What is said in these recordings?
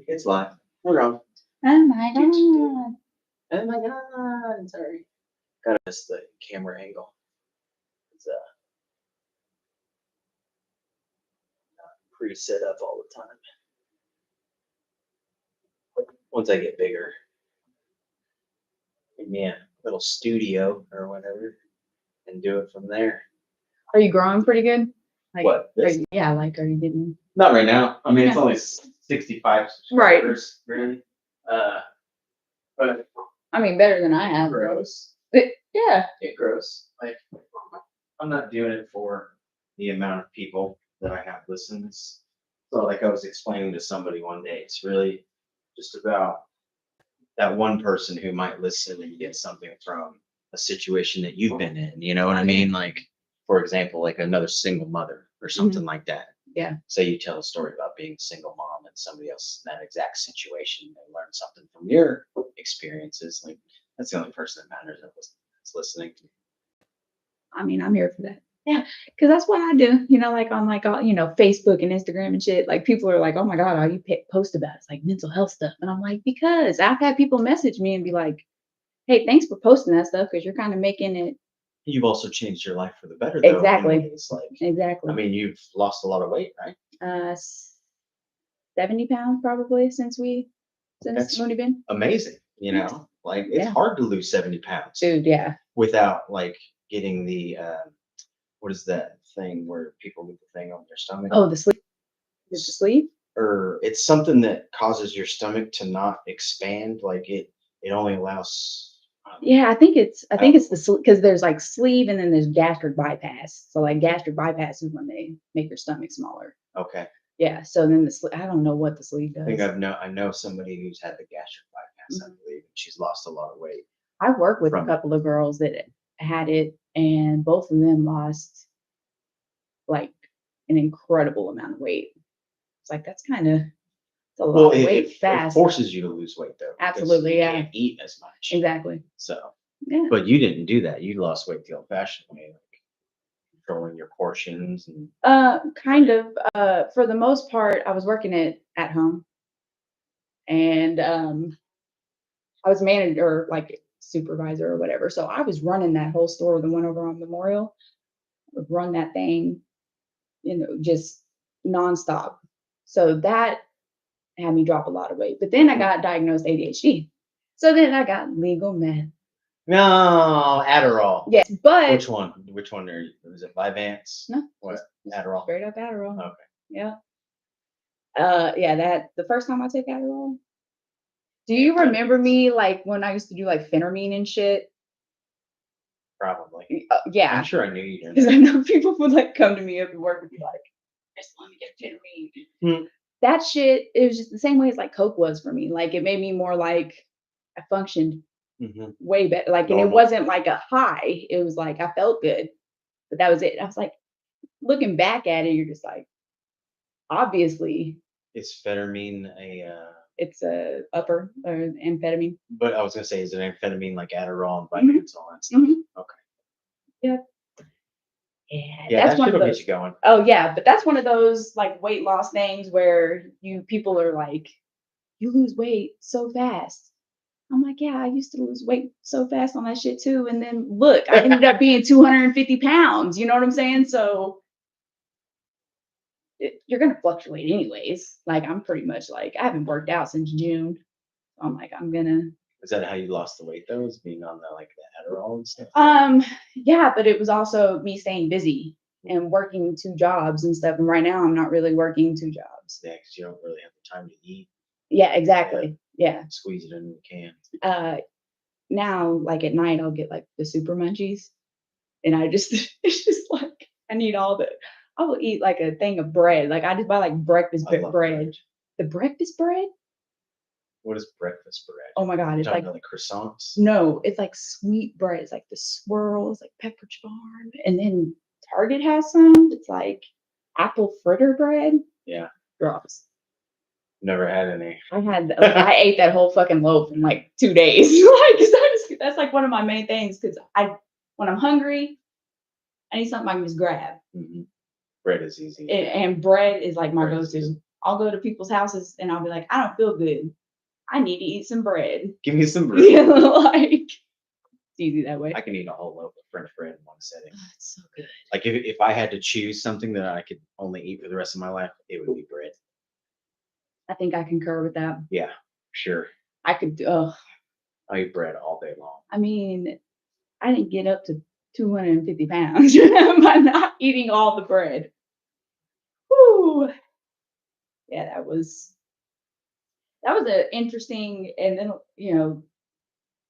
It's live. We're on. Oh my god. Oh my god. Sorry. Gotta miss the camera angle. It's not pre-set up all the time. Once I get bigger, give me a little studio or whatever and do it from there. Are you growing pretty good? Like, What? are you getting? Not right now. I mean, it's only 65 subscribers, really. But I mean, better than I have. it grows. Yeah. It grows. Like, I'm not doing it for the amount of people that I have listens. So, like I was explaining to somebody one day, it's really just about that one person who might listen and get something from a situation that you've been in. You know what I mean? Like, for example, like another single mother or something like that. Yeah. Say you tell a story about being a single mom and somebody else in that exact situation and learn something from your experiences. Like, that's the only person that matters that's listening. I mean, I'm here for that. Yeah, because that's what I do. You know, like on Facebook and Instagram and shit. Like people are like, "Oh my god, all you post about is like mental health stuff," and I'm like, because I've had people message me and be like, "Hey, thanks for posting that stuff because you're kind of making it." You've also changed your life for the better, though. Exactly. It's like, exactly. I mean, you've lost a lot of weight, right? 70 pounds probably since Loony Bin. Amazing. You know, like it's hard to lose 70 pounds. Dude, yeah. Without like getting the what is that thing where people get the thing on their stomach? Oh, the sleeve. Is the sleeve? Or it's something that causes your stomach to not expand. Like it only allows. Yeah, I think it's the because there's like sleeve and then there's gastric bypass. So like gastric bypass is when they make your stomach smaller. Okay. Yeah. So then I don't know what the sleeve does. I think I know somebody who's had the gastric bypass. I believe she's lost a lot of weight. I work with a couple of girls that had it, and both of them lost like an incredible amount of weight. It's like that's kind of a lot of weight fast. It forces you to lose weight though. Absolutely, you can't eat as much. Exactly. So, yeah. But you didn't do that. You lost weight the old-fashioned way, like controlling your portions and. Kind of. For the most part, I was working at home, and I was manager, like supervisor or whatever. So I was running that whole store, the one over on Memorial. I would run that thing, just nonstop. So that had me drop a lot of weight. But then I got diagnosed ADHD. So then I got legal meth. No, Adderall. Yes, but which one? Which one are you? Was it Vyvanse? No. What? Adderall. Straight up Adderall. Okay. Yeah. That the first time I took Adderall. Do you remember me like when I used to do like phentermine and shit? Probably. Yeah. I'm sure I knew you did. Because I know people would like come to me at work and be like, "Just let me get phentermine." That shit, it was just the same way as like Coke was for me. Like it made me more like I functioned way better. Like, and it wasn't like a high. It was like I felt good, but that was it. I was like, looking back at it, you're just like, obviously. Is phentermine a? It's a upper or amphetamine. But I was gonna say, is it amphetamine like Adderall and Vyvanse all that stuff? Okay. Yeah. Yeah, that's one of those. Get you going. Oh yeah, but that's one of those like weight loss things where people are like, you lose weight so fast. I'm like, yeah, I used to lose weight so fast on that shit too, and then look, I ended up being 250 pounds. You know what I'm saying? So you're gonna fluctuate anyways. Like I'm pretty much like I haven't worked out since June. So I'm like I'm gonna. Is that how you lost the weight though? Is being on the Adderall and stuff? Yeah, but it was also me staying busy and working 2 jobs and stuff. And right now I'm not really working 2 jobs. Yeah, because you don't really have the time to eat. Yeah, exactly. Yeah. Squeeze it in the can. Now like at night I'll get like the super munchies, and it's just like I need all the. I will eat like a thing of bread. Like I just buy like breakfast bread. The breakfast bread. What is breakfast bread? Oh my god, it's like croissants. No, it's like sweet bread. It's like the swirls, like Pepperidge Farm, and then Target has some. It's like apple fritter bread. Yeah, drops. Never had any. I ate that whole fucking loaf in like 2 days. That's like one of my main things because when I'm hungry, I need something I can just grab. Bread is easy. And bread is like my go-to I'll go to people's houses and I'll be like, I don't feel good. I need to eat some bread. Give me some bread. Like, it's easy that way. I can eat a whole loaf of French bread in one sitting. Oh, it's so good. Like if I had to choose something that I could only eat for the rest of my life, it would be bread. I think I concur with that. Yeah, sure. I could. I eat bread all day long. I mean, I didn't get up to 250 pounds by not eating all the bread. Whew. Yeah, that was an interesting, and then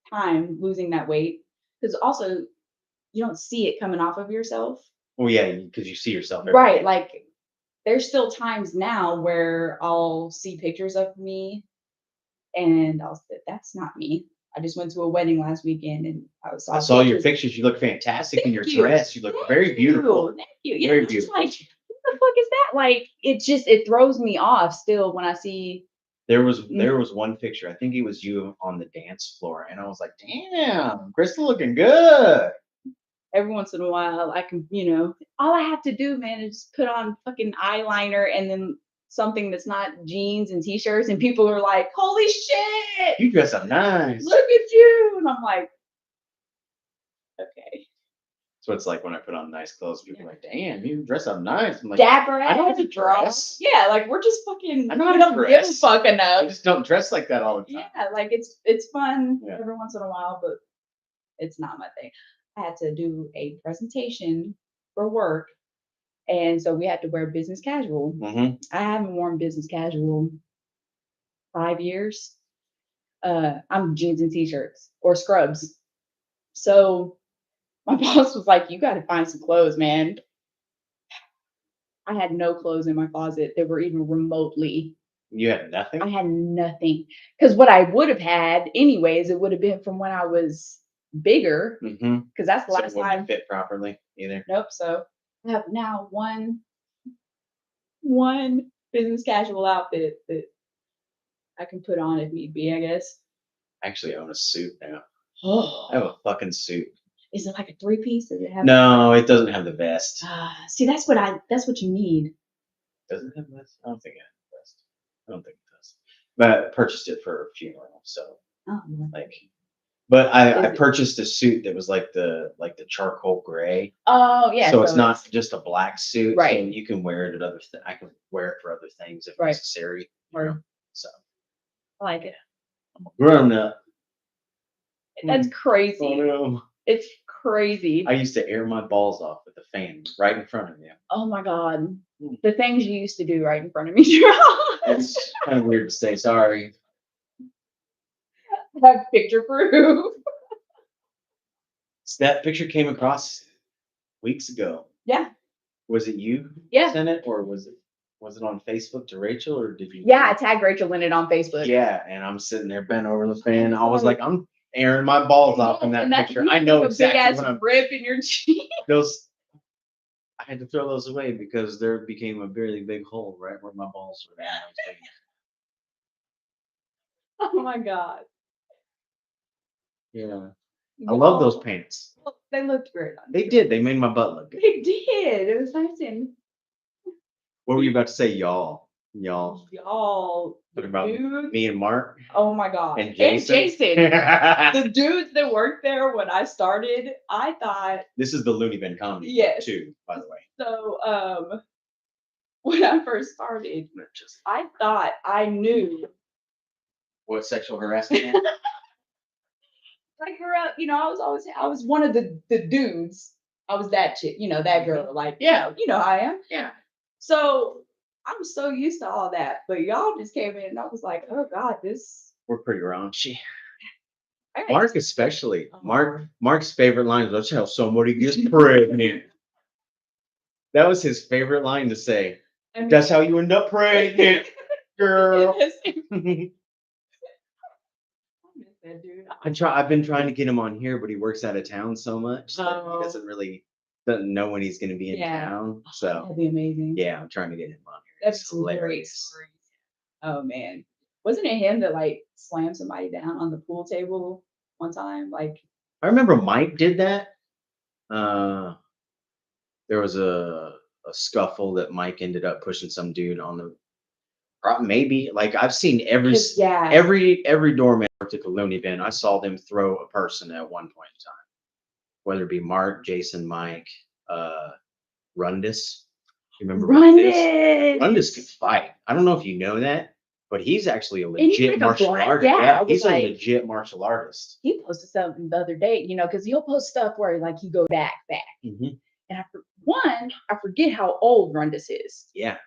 time losing that weight, because also you don't see it coming off of yourself. Well, yeah, because you see yourself every Right. day. Like there's still times now where I'll see pictures of me and I'll say, that's not me. I just went to a wedding last weekend and I saw your pictures. You look fantastic in your dress. You look very beautiful. Thank you. Very It's beautiful. like, what the fuck is that? Like, it throws me off still when I see. There was one picture. I think it was you on the dance floor, and I was like, "Damn, Krystal looking good." Every once in a while, I can, all I have to do, man, is put on fucking eyeliner and then something that's not jeans and t-shirts, and people are like, "Holy shit, You dress up nice. look at you!" And I'm like, okay. So it's like when I put on nice clothes, people are like, "Damn, you dress up nice." I'm like, Dapper I know how ass to dress. Yeah, like we're just fucking. I know how we to don't give a dress. fuck I enough. just don't dress like that all the time. Yeah, like it's fun Yeah. every once in a while, but it's not my thing. I had to do a presentation for work, and so we had to wear business casual. Mm-hmm. I haven't worn business casual 5 years. I'm jeans and t-shirts or scrubs. So my boss was like, "You got to find some clothes, man." I had no clothes in my closet that were even remotely. You had nothing? I had nothing. Because what I would have had, anyways, it would have been from when I was bigger. Mm-hmm. Because that's the So last it wouldn't time. fit properly either. Nope. So I have now one business casual outfit that I can put on if need be, I guess. I actually own a suit now. Oh, I have a fucking suit. is it like a 3-piece? Does it have? No, it doesn't have the vest. See, that's what you need. Does it have vest? I don't think it has a vest. I don't think it does. But I purchased it for a funeral, so Oh, like. But I Is it- purchased a suit that was like the charcoal gray. Oh yeah. So it's not just a black suit. Right. So you can wear it at other. I can wear it for other things if Right. necessary. Right. So I like it. I'm a grown up. That's crazy. Oh no. It's crazy. I used to air my balls off with the fan right in front of you. Oh my God. The things you used to do right in front of me. It's kind of weird to say. Sorry. Have picture proof. So that picture came across weeks ago. Yeah. Was it you? Yeah. Sent it, or was it on Facebook to Rachel, or did you? Yeah, I tagged Rachel in it on Facebook. Yeah, and I'm sitting there bent over the fan. I was like, I'm airing my balls off in that picture. I know exactly what I'm. Rip in your cheek. Those. I had to throw those away because there became a really big hole right where my balls were at. Oh my God. Yeah. I love those pants. They looked great on They did. They made my butt look good. They did. It was nice and What were you about to say, y'all? Y'all. the About dudes. me and Mark Oh my God. and Jason. The dudes that worked there when I started, I thought. This is the Loony Bin Comedy Club, Yes. too, by the way. So when I first started, I thought I knew. What sexual harassment? I grew up, I was one of the dudes. I was that chick, that girl. Like, Yeah. you know how I am. Yeah. So I'm so used to all that. But y'all just came in and I was like, oh God, this. We're pretty raunchy. Right. Mark especially. Mark's favorite line was, "That's how somebody gets pregnant." That was his favorite line to say. That's how you end up pregnant, girl. That dude. I've been trying to get him on here, but he works out of town so much that Oh. he doesn't know when he's going to be in town. So That'd be amazing. yeah, I'm trying to get him on here. That's It's some great hilarious. stories. Oh man, wasn't it him that like slammed somebody down on the pool table one time? Like I remember Mike did that. There was a scuffle that Mike ended up pushing some dude on Maybe like I've seen every 'Cause, yeah. every doorman I worked at the Loony Bin. I saw them throw a person at one point in time, whether it be Mark, Jason, Mike, Rundis. You remember Rundis? Rundis can fight. I don't know if you know that, but he's actually a And he's legit like a martial black- artist. yeah, I Yeah, was he's a like- legit martial artist. He posted something the other day, you know, because he'll post stuff where like he go back. Mhm. And I forget how old Rundis is. Yeah,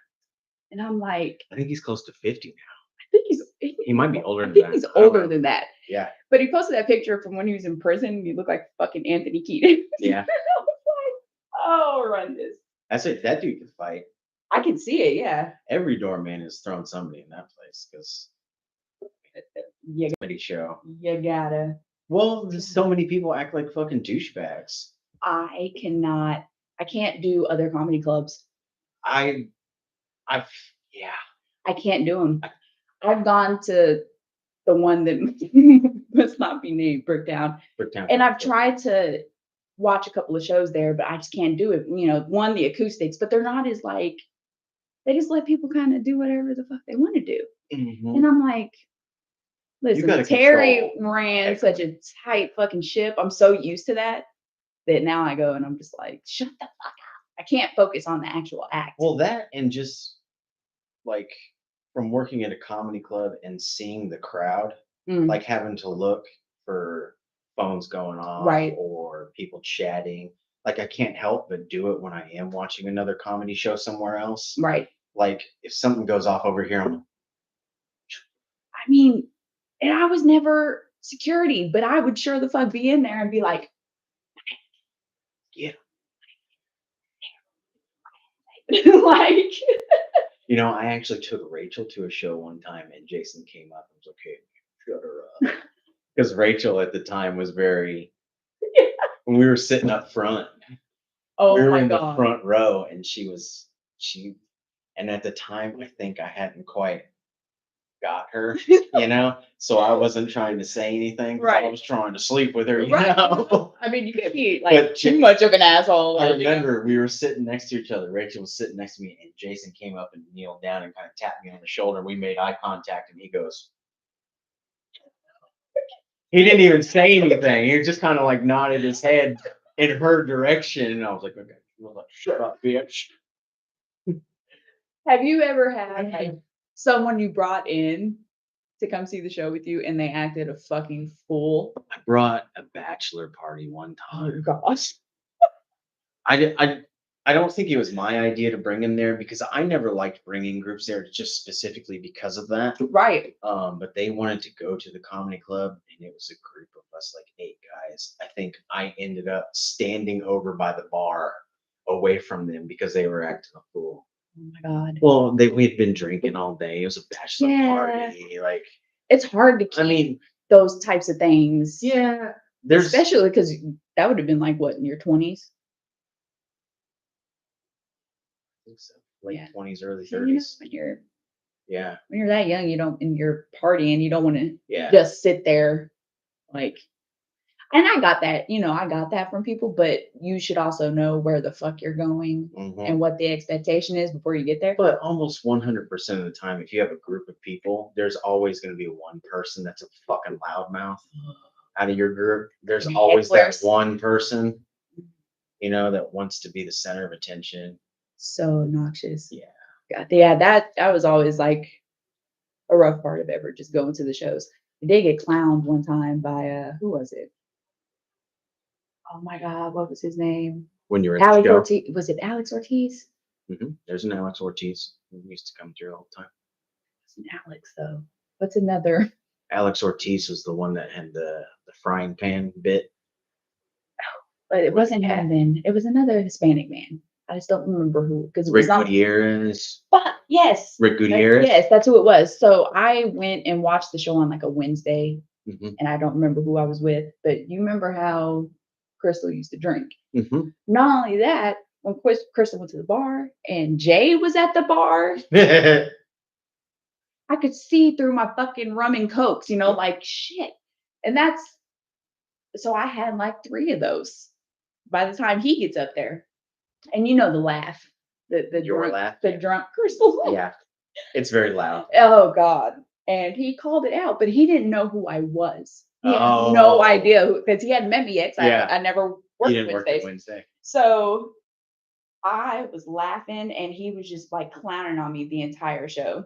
And I'm like, I think he's close to 50 now. I think He might be older I than think that. he's I don't older know. than that. Yeah, But he posted that picture from when he was in prison. He looked like fucking Anthony Keaton. yeah. I was like, oh, Rundis. That's it. That dude can fight. I can see it, yeah. Every doorman has thrown somebody in that place because You, comedy show. you gotta. Well, there's so many people act like fucking douchebags. I can't do other comedy clubs. Yeah. I can't do them. I've gone to the one that must not be named, Bricktown. And I've tried to watch a couple of shows there, but I just can't do it. You know, one, the acoustics, but they're not as like, they just let people kind of do whatever the fuck they want to do. Mhm. And I'm like, listen, gotta Terry control ran such a tight fucking ship. I'm so used to that now I go and I'm just like, shut the fuck up. I can't focus on the actual act. Well, that and just like from working at a comedy club and seeing the crowd, like having to look for phones going off Right. or people chatting. Like I can't help but do it when I am watching another comedy show somewhere else. Right. Like if something goes off over here, I'm like, I mean, and I was never security, but I would sure the fuck be in there and be like, yeah. like, You know, I actually took Rachel to a show one time and Jason came up and was okay, shut her up. Because Rachel at the time was very, when we were sitting up front, oh we were my in the God. front row and and at the time I think I hadn't quite got her, you know? So I wasn't trying to say anything. 'Cause I Right. was trying to sleep with her, you Right. know? I mean, you can't be But like too much of an asshole. I or, you know. remember we were sitting next to each other. Rachel was sitting next to me, and Jason came up and kneeled down and kind of tapped me on the shoulder. We made eye contact, and he goes, he didn't even say anything. He just kind of like nodded his head in her direction. And I was like, okay. He was like, shut up, bitch. Have you ever had like someone you brought in to come see the show with you and they acted a fucking fool? I brought a bachelor party one time. Gosh. I don't think it was my idea to bring him there because I never liked bringing groups there just specifically because of that. Right. But they wanted to go to the comedy club and it was a group of us, like 8 guys. I think I ended up standing over by the bar away from them because they were acting a fool. Oh my God. Well, we'd been drinking all day. It was a bachelor Yeah. party. Like, It's hard to keep I mean, those types of things. yeah, Especially because that would have been like what, in your 20s? so, late Yeah. 20s, early So, you know, 30s. when you're that young, you don't, and you're partying, you don't want to Yeah. just sit there like, and I got that, you know, I got that from people, but you should also know where the fuck you're going Mhm. and what the expectation is before you get there. But almost 100% of the time, if you have a group of people, there's always going to be one person that's a fucking loudmouth out of your group. There's And always that hecklers. one person, you know, that wants to be the center of attention. So obnoxious. Yeah. God, yeah, that was always like a rough part of ever just going to the shows. I did get clowned one time by who was it? Oh my God, what was his name? When you're at the Alex show, Ortiz. Was it Alex Ortiz? there's an Alex Ortiz who used to come through all the time. It's an Alex though. What's another? Alex Ortiz was the one that had the frying pan bit. But it wasn't him then. It was another Hispanic man. I just don't remember who, because it was Rick not. Gutierrez. Yes. Rick Gutierrez. Yes, that's who it was. So I went and watched the show on like a Wednesday, Mhm. and I don't remember who I was with. But you remember how Krystal used to drink. Mhm. Not only that, when Krystal went to the bar and Jay was at the bar, I could see through my fucking rum and cokes, you know, like shit. And so I had like 3 of those by the time he gets up there. And you know the laugh, the Your drunk, laugh, the yeah. drunk Krystal. Yeah. It's very loud. Oh God. And he called it out, but he didn't know who I was. He had no Oh. idea who, because he hadn't met me yet. 'Cause Yeah. I never You worked didn't work Wednesdays. at Wednesday. So I was laughing and he was just like clowning on me the entire show.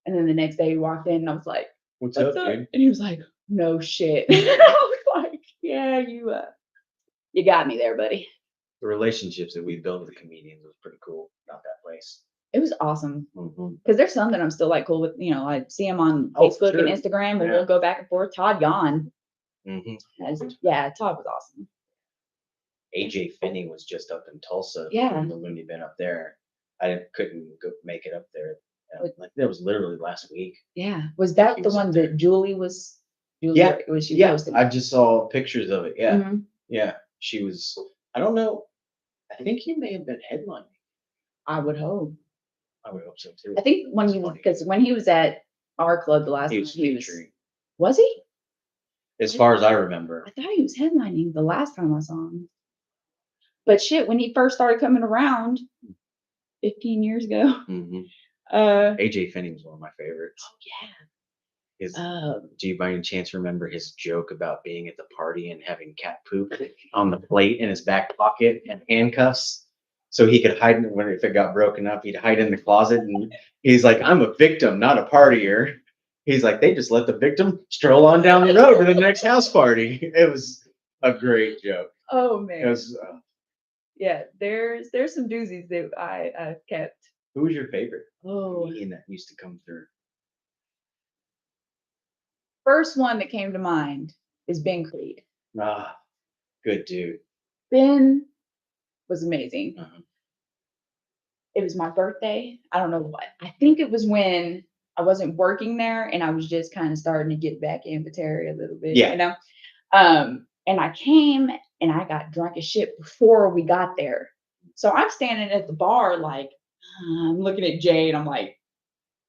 And then the next day he walked in and I was like, What's "What's up, up?" dude? And he was like, "No shit." I was like, "Yeah, you got me there, buddy." The relationships that we built with the comedians was pretty cool about that place. It was awesome. Mm-hmm. Because there's some that I'm still like cool with. You know, I see him on Oh, for Facebook and sure. Instagram, and Yeah. we'll go back and forth. Todd Yon. Mm-hmm. Yeah, Todd was awesome. AJ Finney was just up in Tulsa. Yeah. From the Loony Bin up there. couldn't go make it up there. What- Like that was literally last week. Yeah. Was that He the was up one there. that Julie was? Yeah. Was she Yeah, hosting? I just saw pictures of it. Yeah. Mhm. Yeah. She was, I don't know. I think he may have been headlining. I would hope. I would hope so too. I think when That's he was, funny. because when he was at our club the last He time, was he was. featuring. Was he? As far as I remember. I thought he was headlining the last time I saw him. But shit, when he first started coming around 15 years ago, Mm-hmm. AJ AJ Finney was one of my favorites. Oh yeah. His, do you by any chance remember his joke about being at the party and having cat poop on the plate in his back pocket and handcuffs? So he could hide in when if it got broken up, he'd hide in the closet and he's like, I'm a victim, not a partier. He's like, they just let the victim stroll on down the road to the next house party. It was a great joke. Oh man. It was, yeah, there's some doozies that I kept. who was your favorite Oh, comedian that used to come through? first one that came to mind is Ben Creed. Ah, good dude. Ben was amazing. Uh-huh. It was my birthday. I don't know what. I think it was when I wasn't working there and I was just kind of starting to get back into Terry a little bit, Yeah. you know. And I came and I got drunk as shit before we got there. So I'm standing at the bar, like I'm looking at Jay, and I'm like,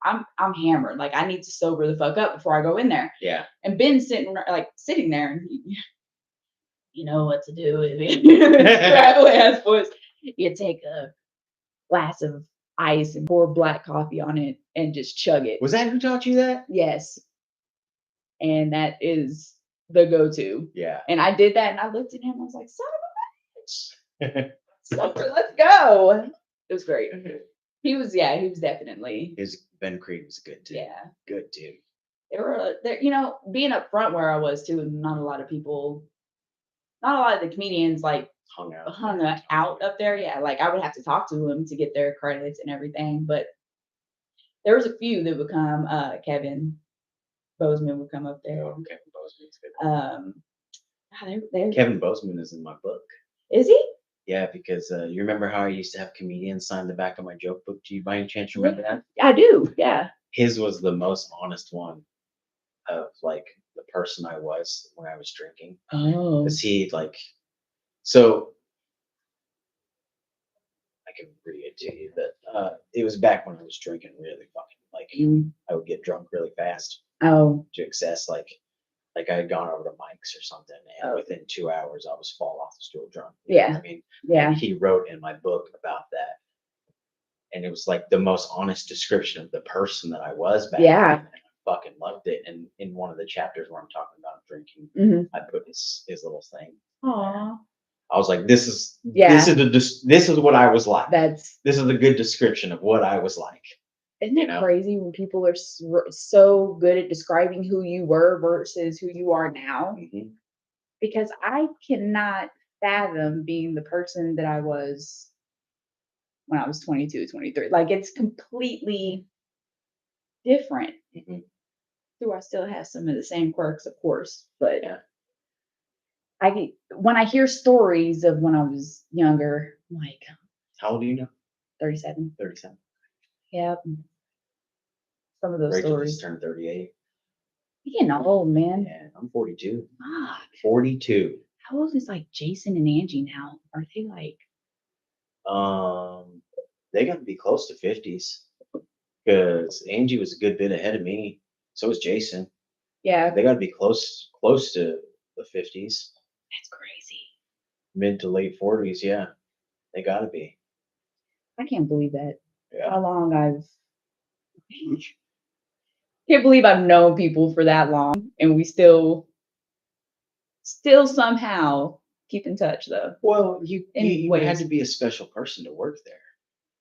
I'm hammered. Like I need to sober the fuck up before I go in there. Yeah. And Ben's sitting there, and you know what to do with it. Gravelly ass voice. You take a glass of ice and pour black coffee on it and just chug it. Was that who taught you that? Yes. And that is the go-to. Yeah. And I did that and I looked at him. I was like, son of a bitch. Sober, let's go. It was great. He was definitely. Ben Creed was good too. Yeah. Good dude. There, you know, being up front where I was too, and not a lot of the comedians like hung out up there. Yeah, like I would have to talk to them to get their credits and everything. But there was a few that would come. Kevin Bozeman would come up there. Oh, Kevin Bozeman's good. Kevin Bozeman is in my book. Is he? Yeah, because you remember how I used to have comedians sign the back of my joke book? Do you by any chance remember that? I do. Yeah. His was the most honest one of like the person I was when I was drinking. Oh. Because so I can read it to you, but it was back when I was drinking really fucking I would get drunk really fast. Oh. To excess, like I had gone over to Mike's or something, and within 2 hours I was fall off the stool drunk. Yeah. I mean, yeah. He wrote in my book about that, and it was like the most honest description of the person that I was back then. And I fucking loved it. And in one of the chapters where I'm talking about drinking, I put his little thing. Aww. I was like, this is what I was like. This is a good description of what I was like. Isn't it crazy when people are so good at describing who you were versus who you are now? Mm-hmm. Because I cannot fathom being the person that I was when I was 22, 23. Like it's completely different. Mm-hmm. Do I still have some of the same quirks, of course, but when I hear stories of when I was younger, I'm like, how old are you now? 37. 37. Yeah. Some of those Rachel stories. just turned 38. You're getting old, man. Yeah, I'm 42. Fuck. 42. How old is like Jason and Angie now? Are they like? They got to be close to 50s because Angie was a good bit ahead of me. So was Jason. Yeah. They got to be close to the 50s. That's crazy. Mid to late 40s, yeah. They got to be. I can't believe that. Yeah. How long I've Can't believe I've known people for that long, and we still somehow keep in touch though. Well, you had ways. to be a special person to work there.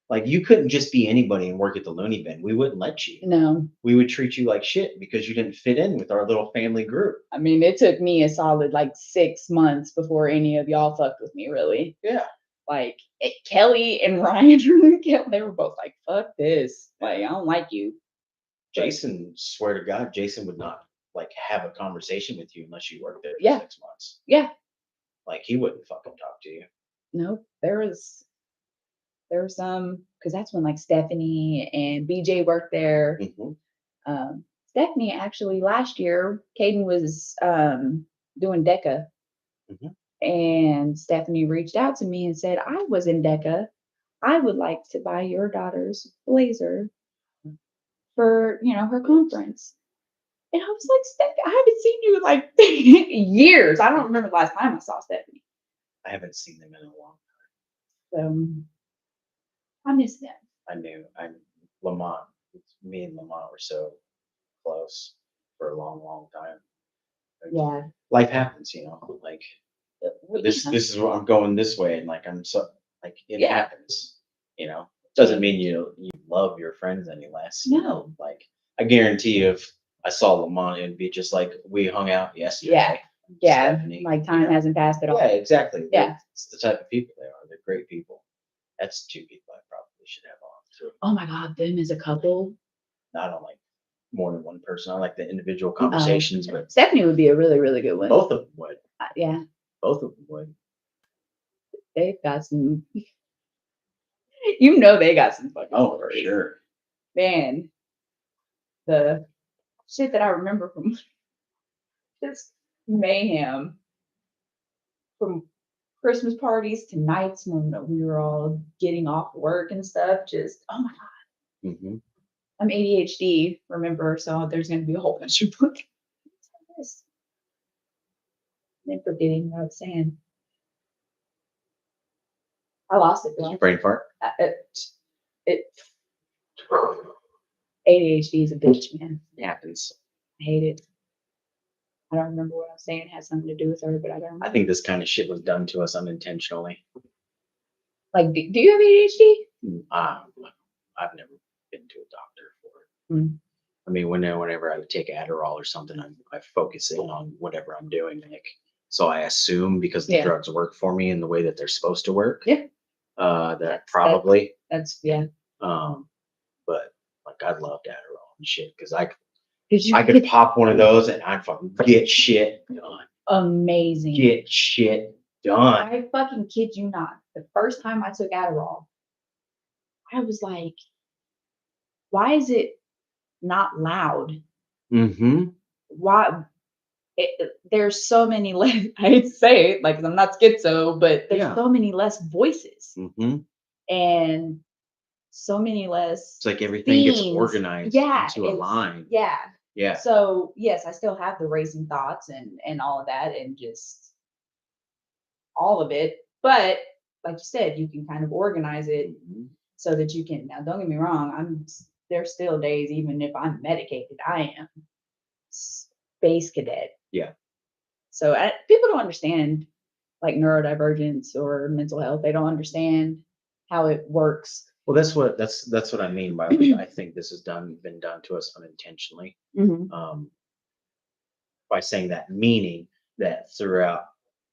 Like you couldn't just be anybody and work at the Loony Bin. We wouldn't let you. No, We would treat you like shit because you didn't fit in with our little family group. I mean it took me a solid like 6 months before any of y'all fucked with me. Really, Yeah. like Kelly and Ryan, they were both like, "Fuck this! Like I don't like you." Jason, swear to God, Jason would not like have a conversation with you unless you worked there for Yeah. 6 months. Yeah. Like he wouldn't fucking talk to you. No, there was some because that's when like Stephanie and BJ worked there. Stephanie actually last year, Caden was doing DECA, and Stephanie reached out to me and said, "I was in DECA. I would like to buy your daughter's blazer for her conference." And I was like, "Stephanie, I haven't seen you in like years. I don't remember the last time I saw Stephanie." I haven't seen them in a long So I miss them. time. Lamont. Me and Lamont were so close for a long, long time. Like, Yeah. life happens, like this Yeah. this is what I'm going this way, and like I'm so like it Yeah. happens, doesn't mean you love your friends any less. No. Like I guarantee if I saw Lamont, it'd be just like we hung out yesterday. Yeah. Stephanie, Like time hasn't passed at all. Yeah, exactly. Yeah. It's the type of people they are. They're great people. That's two people I probably should have on too. Oh my God, them as a couple. Not on like more than one person. I like the individual conversations, but Stephanie would be a really, really good one. both of them would. Yeah. Both of them would. They've got some. They got some fucking. Oh, for sure. Man, the shit that I remember from just mayhem from Christmas parties to nights when we were all getting off work and stuff. Just oh my God. I'm ADHD, remember? So there's going to be a whole bunch of books. I'm forgetting what I was saying. I lost it. Did you brain fart? ADHD is a bitch, man. It happens. I hate it. I don't remember what I was saying. It has something to do with her, but I don't remember. I think this kind of shit was done to us unintentionally. Like, do you have ADHD? I've never been to a doctor for it. I mean, whenever I take Adderall or something, I focus in on whatever I'm doing. Like, so I assume because the drugs work for me in the way that they're supposed to work. Yeah. That probably. That's yeah. But like I loved Adderall and shit because I could pop one of those and I'd fucking get shit done. Amazing. Get shit done. I fucking kid you not. The first time I took Adderall, I was like, why is it not loud? Why? There's so many less. I hate to say it, like I'm not schizo, but there's so many less voices, and so many less. It's like everything gets organized into a line. Yeah. So yes, I still have the racing thoughts and all of that, and just all of it. But like you said, you can kind of organize it so that you can. Now, don't get me wrong. There's still days, even if I'm medicated, I am space cadet. Yeah. So people don't understand like neurodivergence or mental health. They don't understand how it works. Well, that's what I mean by I think this has been done to us unintentionally. By saying that, meaning that throughout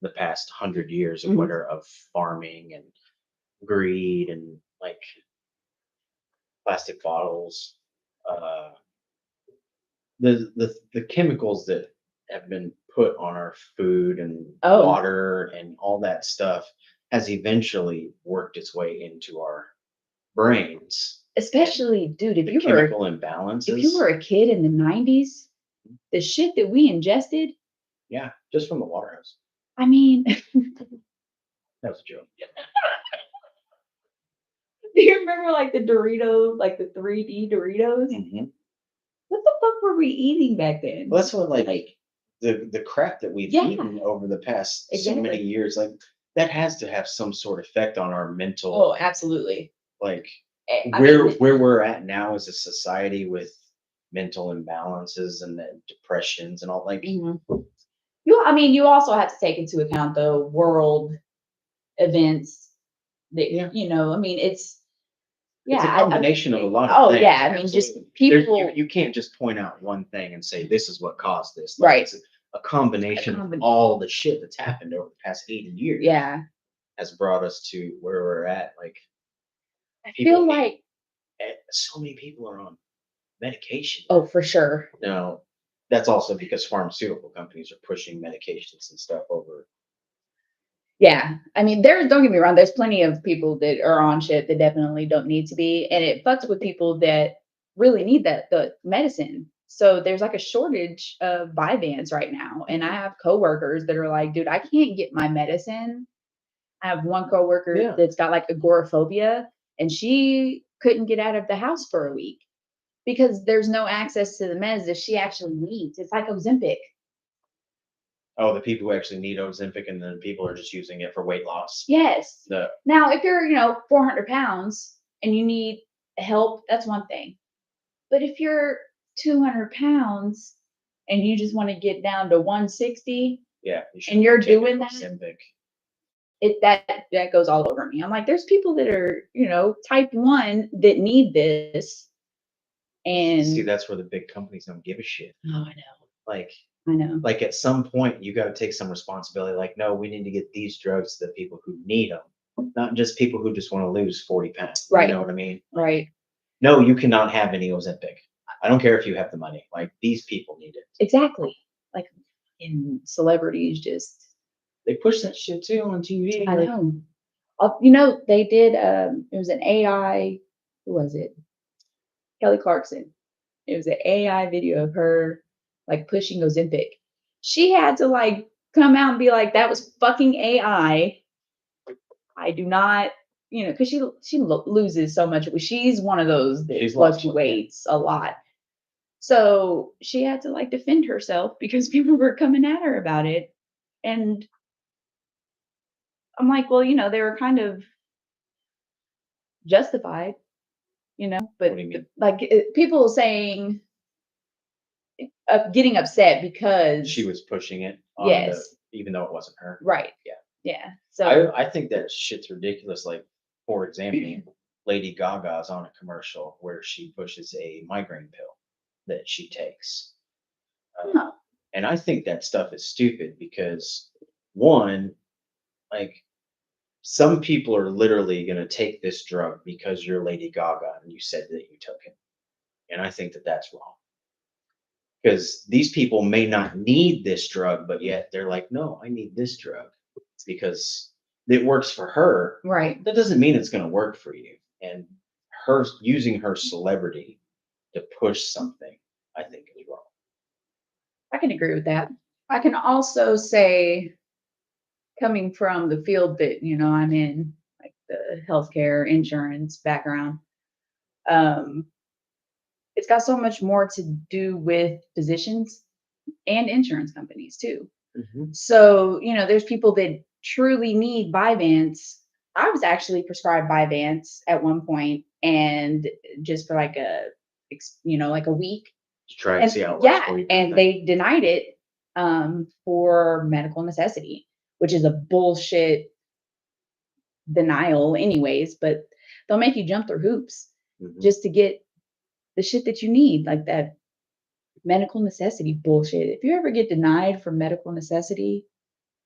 the past 100 years of farming and greed and like plastic bottles, the chemicals that have been put on our food and water and all that stuff has eventually worked its way into our brains. Especially, dude, if you chemical imbalances. If you were a kid in the 90s, the shit that we ingested. Yeah, just from the Waterhouse. I mean, that was a joke. Do you remember like the Doritos, like the 3D Doritos? What the fuck were we eating back then? Well, that's what like the crap that we've eaten over the past so many years, like that has to have some sort of effect on our mental. Oh, absolutely. Like where we're at now as a society with mental imbalances and the depressions and all, like, you also have to take into account the world events that, Yeah. it's it's a combination of a lot of oh things. yeah, I mean, just people, You can't just point out one thing and say this is what caused this. Right. It's a combination of all the shit that's happened over the past 80 years. Yeah. Has brought us to where we're at. Like, I feel like so many people are on medication. Oh, for sure. Now, that's also because pharmaceutical companies are pushing medications and stuff over. Yeah. I mean, don't get me wrong, there's plenty of people that are on shit that definitely don't need to be. And it fucks with people that really need the medicine. So there's like a shortage of Vyvanse right now. And I have coworkers that are like, dude, I can't get my medicine. I have one coworker that's got like agoraphobia, and she couldn't get out of the house for a week because there's no access to the meds that she actually needs. It's like Ozempic. Oh, the people who actually need Ozempic, and then people are just using it for weight loss. Yes. Now, if you're, 400 pounds and you need help, that's one thing. But if you're 200 pounds and you just want to get down to 160, and you're doing that, Ozempic. That goes all over me. I'm like, there's people that are, type 1 that need this. And see, that's where the big companies don't give a shit. Oh, I know. I know. Like, at some point, you got to take some responsibility. Like, no, we need to get these drugs to the people who need them, not just people who just want to lose 40 pounds. Right. You know what I mean? Right. No, you cannot have any Ozempic. I don't care if you have the money. Like, these people need it. Exactly. Like, in celebrities they push that shit too on TV. I know. They did. It was an AI. Who was it? Kelly Clarkson. It was an AI video of her like pushing Ozempic. She had to like come out and be like, "That was fucking AI. I do not." Because she loses so much. She's one of those that fluctuates a lot. So she had to like defend herself because people were coming at her about it. And I'm like, well, they were kind of justified, but What do you mean? like people saying, getting upset because she was pushing it. Even though it wasn't her. Right. Yeah. Yeah. So I think that shit's ridiculous. Like, for example, Lady Gaga's on a commercial where she pushes a migraine pill that she takes. And I think that stuff is stupid because, one, like, some people are literally going to take this drug because you're Lady Gaga and you said that you took it. And I think that that's wrong. Because these people may not need this drug, but yet they're like, no, I need this drug. It's because it works for her. Right. That doesn't mean it's going to work for you. And her using her celebrity to push something, I think is wrong. I can agree with that. I can also say, coming from the field that, I'm in, like the healthcare insurance background, it's got so much more to do with physicians and insurance companies too. Mm-hmm. So, there's people that truly need Vyvanse. I was actually prescribed Vyvanse at one point, and just for like a week. To try and see how it works for you. And they denied it for medical necessity, which is a bullshit denial anyways, but they'll make you jump through hoops just to get the shit that you need, like that medical necessity bullshit. If you ever get denied for medical necessity,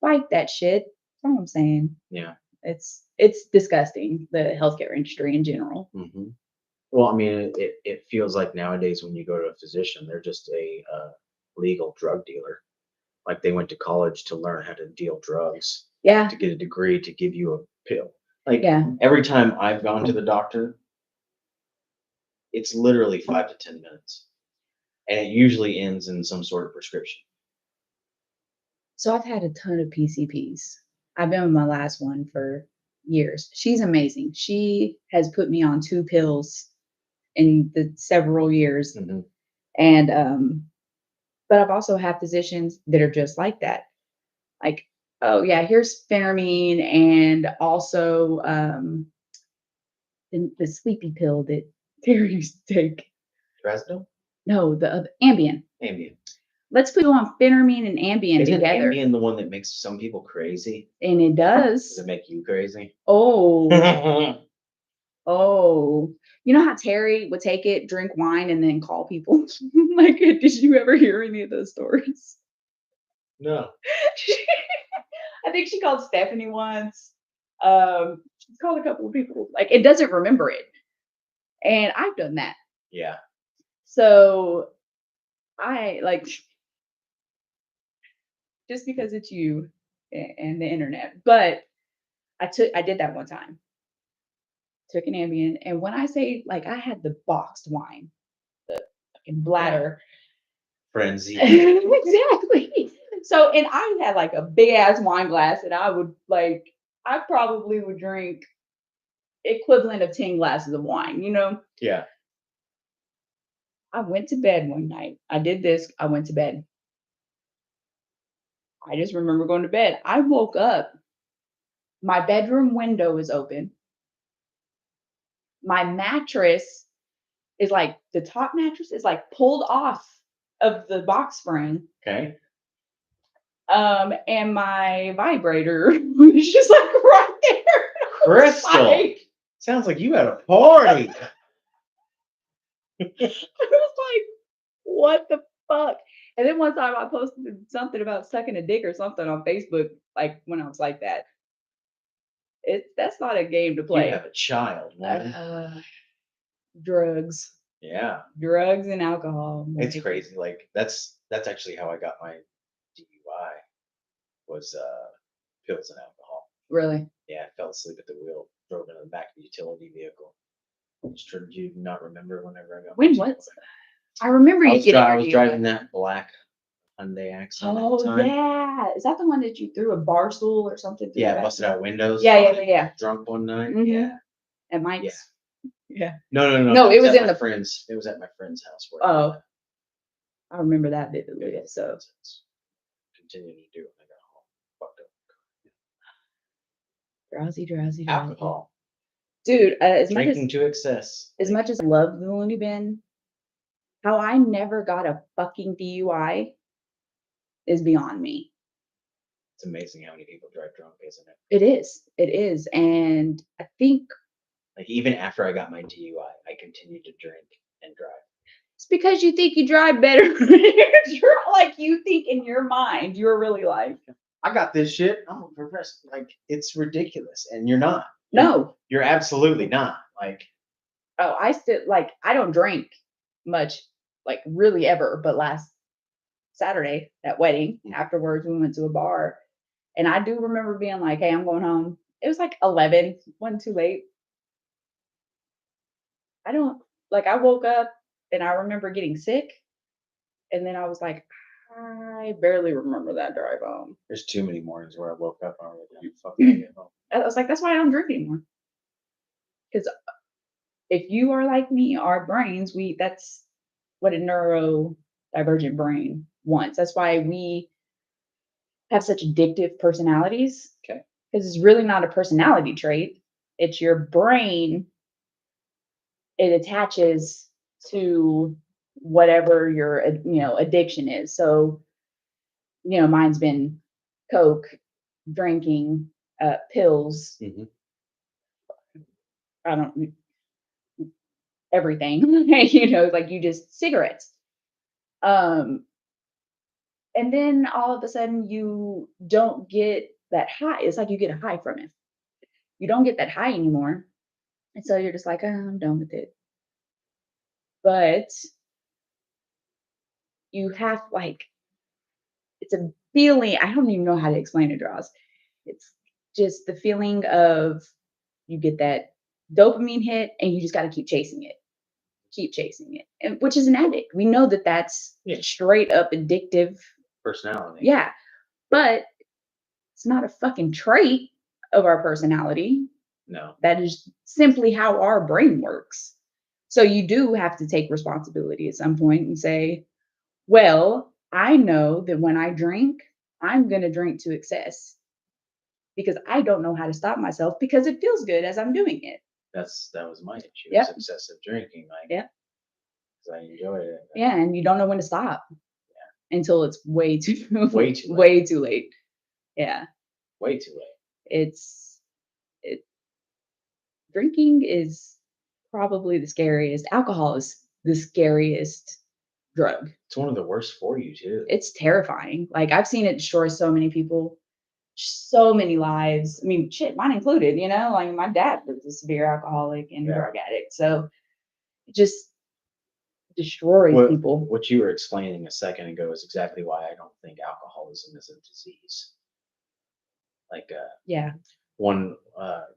fight that shit. That's all I'm saying. Yeah. It's disgusting, the healthcare industry in general. Mm-hmm. Well, I mean, it feels like nowadays when you go to a physician, they're just a legal drug dealer. Like, they went to college to learn how to deal drugs. Yeah. To get a degree to give you a pill. Like, every time I've gone to the doctor, it's literally 5 to 10 minutes. And it usually ends in some sort of prescription. So I've had a ton of PCPs. I've been with my last one for years. She's amazing. She has put me on 2 pills in the several years. Mm-hmm. And but I've also had physicians that are just like that. Like, oh yeah, here's phentermine and also the sleepy pill that Terry used to take. Krystal? No, the other Ambien. Ambien. Let's put you on phentermine and Ambien Isn't together. Ambien the one that makes some people crazy? And it Does does. it make you crazy? Oh, oh. You know how Terry would take it, drink wine, and then call people? Like, did you ever hear any of those stories? No. I think she called Stephanie once. She's called a couple of people. Like, it doesn't remember it. And I've done that. Yeah. So I like just because it's you and the internet. But I did that one time. Took an Ambien, and when I say like I had the boxed wine, the fucking bladder. Frenzy. Exactly. So, and I had like a big ass wine glass, and I probably would drink equivalent of 10 glasses of wine, you know? Yeah. I went to bed one night. I did this. I went to bed. I just remember going to bed. I woke up. My bedroom window is open. My mattress is like the top mattress is like pulled off of the box spring. Okay. And my vibrator was just like right there. Krystal. Like, Sounds like you had a party. I was like, what the fuck? And then one time I posted something about sucking a dick or something on Facebook, like when I was like that. That's not a game to You play. have a child, man. Drugs. Yeah. Drugs and alcohol. It's crazy. Like that's actually how I got my DUI was pills and alcohol. Really? Yeah, I fell asleep at the wheel, drove into the back of the utility vehicle. Do you not remember whenever I got When my was I remember you getting I your was DUI. driving that black Hyundai Accent at the Oh time. yeah. Is that the one that you threw a bar stool or something through? Yeah, busted out windows. Yeah. Drunk one night. Mhm. Yeah. At Mike's. Yeah. No. No, it was at in my the friend's. It was at my friend's house. Where Oh. I remember that vividly. So continue to do it. I got home. Fucked up. drowsy. Alcohol. Dude, as Drinking to excess. much as I love the Loony Bin, how I never got a fucking DUI is beyond me. It's amazing how many people drive drunk, isn't it? It is. And I think like even after I got my DUI, I continued to drink and drive. it's because you think you drive better. You're like, you think in your mind, you're really like, I got this shit. I'm a professional. Like, it's ridiculous. And you're not. No. You're absolutely not. Like, oh, I don't drink much, like really ever, but last Saturday, that wedding, afterwards we went to a bar. And I do remember being like, hey, I'm going home. It was like 11, wasn't too late. I woke up and I remember getting sick. And then I was like, I barely remember that drive home. There's too many mornings where I woke up and I was like, you fucking get home. I was like, that's why I don't drink anymore. Because if you are like me, our brains, that's what a neurodivergent brain wants. That's why we have such addictive personalities. Okay. Because it's really not a personality trait. It's your brain. It attaches to whatever your addiction is. So, mine's been Coke, drinking, pills. Mm-hmm. I don't everything. Like you just cigarettes. And then all of a sudden you don't get that high. It's like you get a high from it. You don't get that high anymore. And so you're just like, oh, I'm done with it. But you have it's a feeling, I don't even know how to explain it, Draws. It's just the feeling of you get that dopamine hit and you just got to keep chasing it. And which is an addict. We know that that's straight up addictive personality. Yeah. But it's not a fucking trait of our personality. No. That is simply how our brain works. So you do have to take responsibility at some point and say, well, I know that when I drink, I'm going to drink to excess because I don't know how to stop myself because it feels good as I'm doing it. That was my issue. Yep. It's excessive drinking. Like, Yep. 'cause I enjoy it. Yeah, and you don't know when to stop. Yeah. Until it's way too way too late. way too late. Yeah. Way too late. Drinking is probably the scariest. Alcohol is the scariest drug. It's one of the worst for you too. It's terrifying. Like I've seen it destroy so many people, so many lives. I mean, shit, mine included, you know, like my dad was a severe alcoholic and drug addict. So it just destroys people. What you were explaining a second ago is exactly why I don't think alcoholism is a disease. Like, yeah.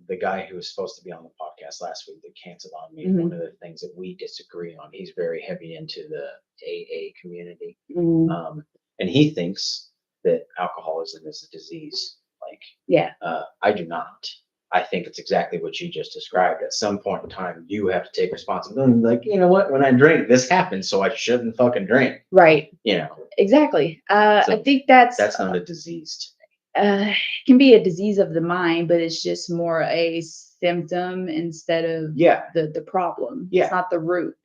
The guy who was supposed to be on the podcast last week that canceled on me, Mhm. one of the things that we disagree on, he's very heavy into the AA community. Mhm. And he thinks that alcoholism is a disease. Like, Yeah. I do not. I think it's exactly what you just described. At some point in time, you have to take responsibility. Like, you know what? When I drink, this happened, so I shouldn't fucking drink. Right. You know, Exactly. So I think that's not a disease. It can be a disease of the mind, but it's just more a symptom instead of the problem. Yeah. It's not the root.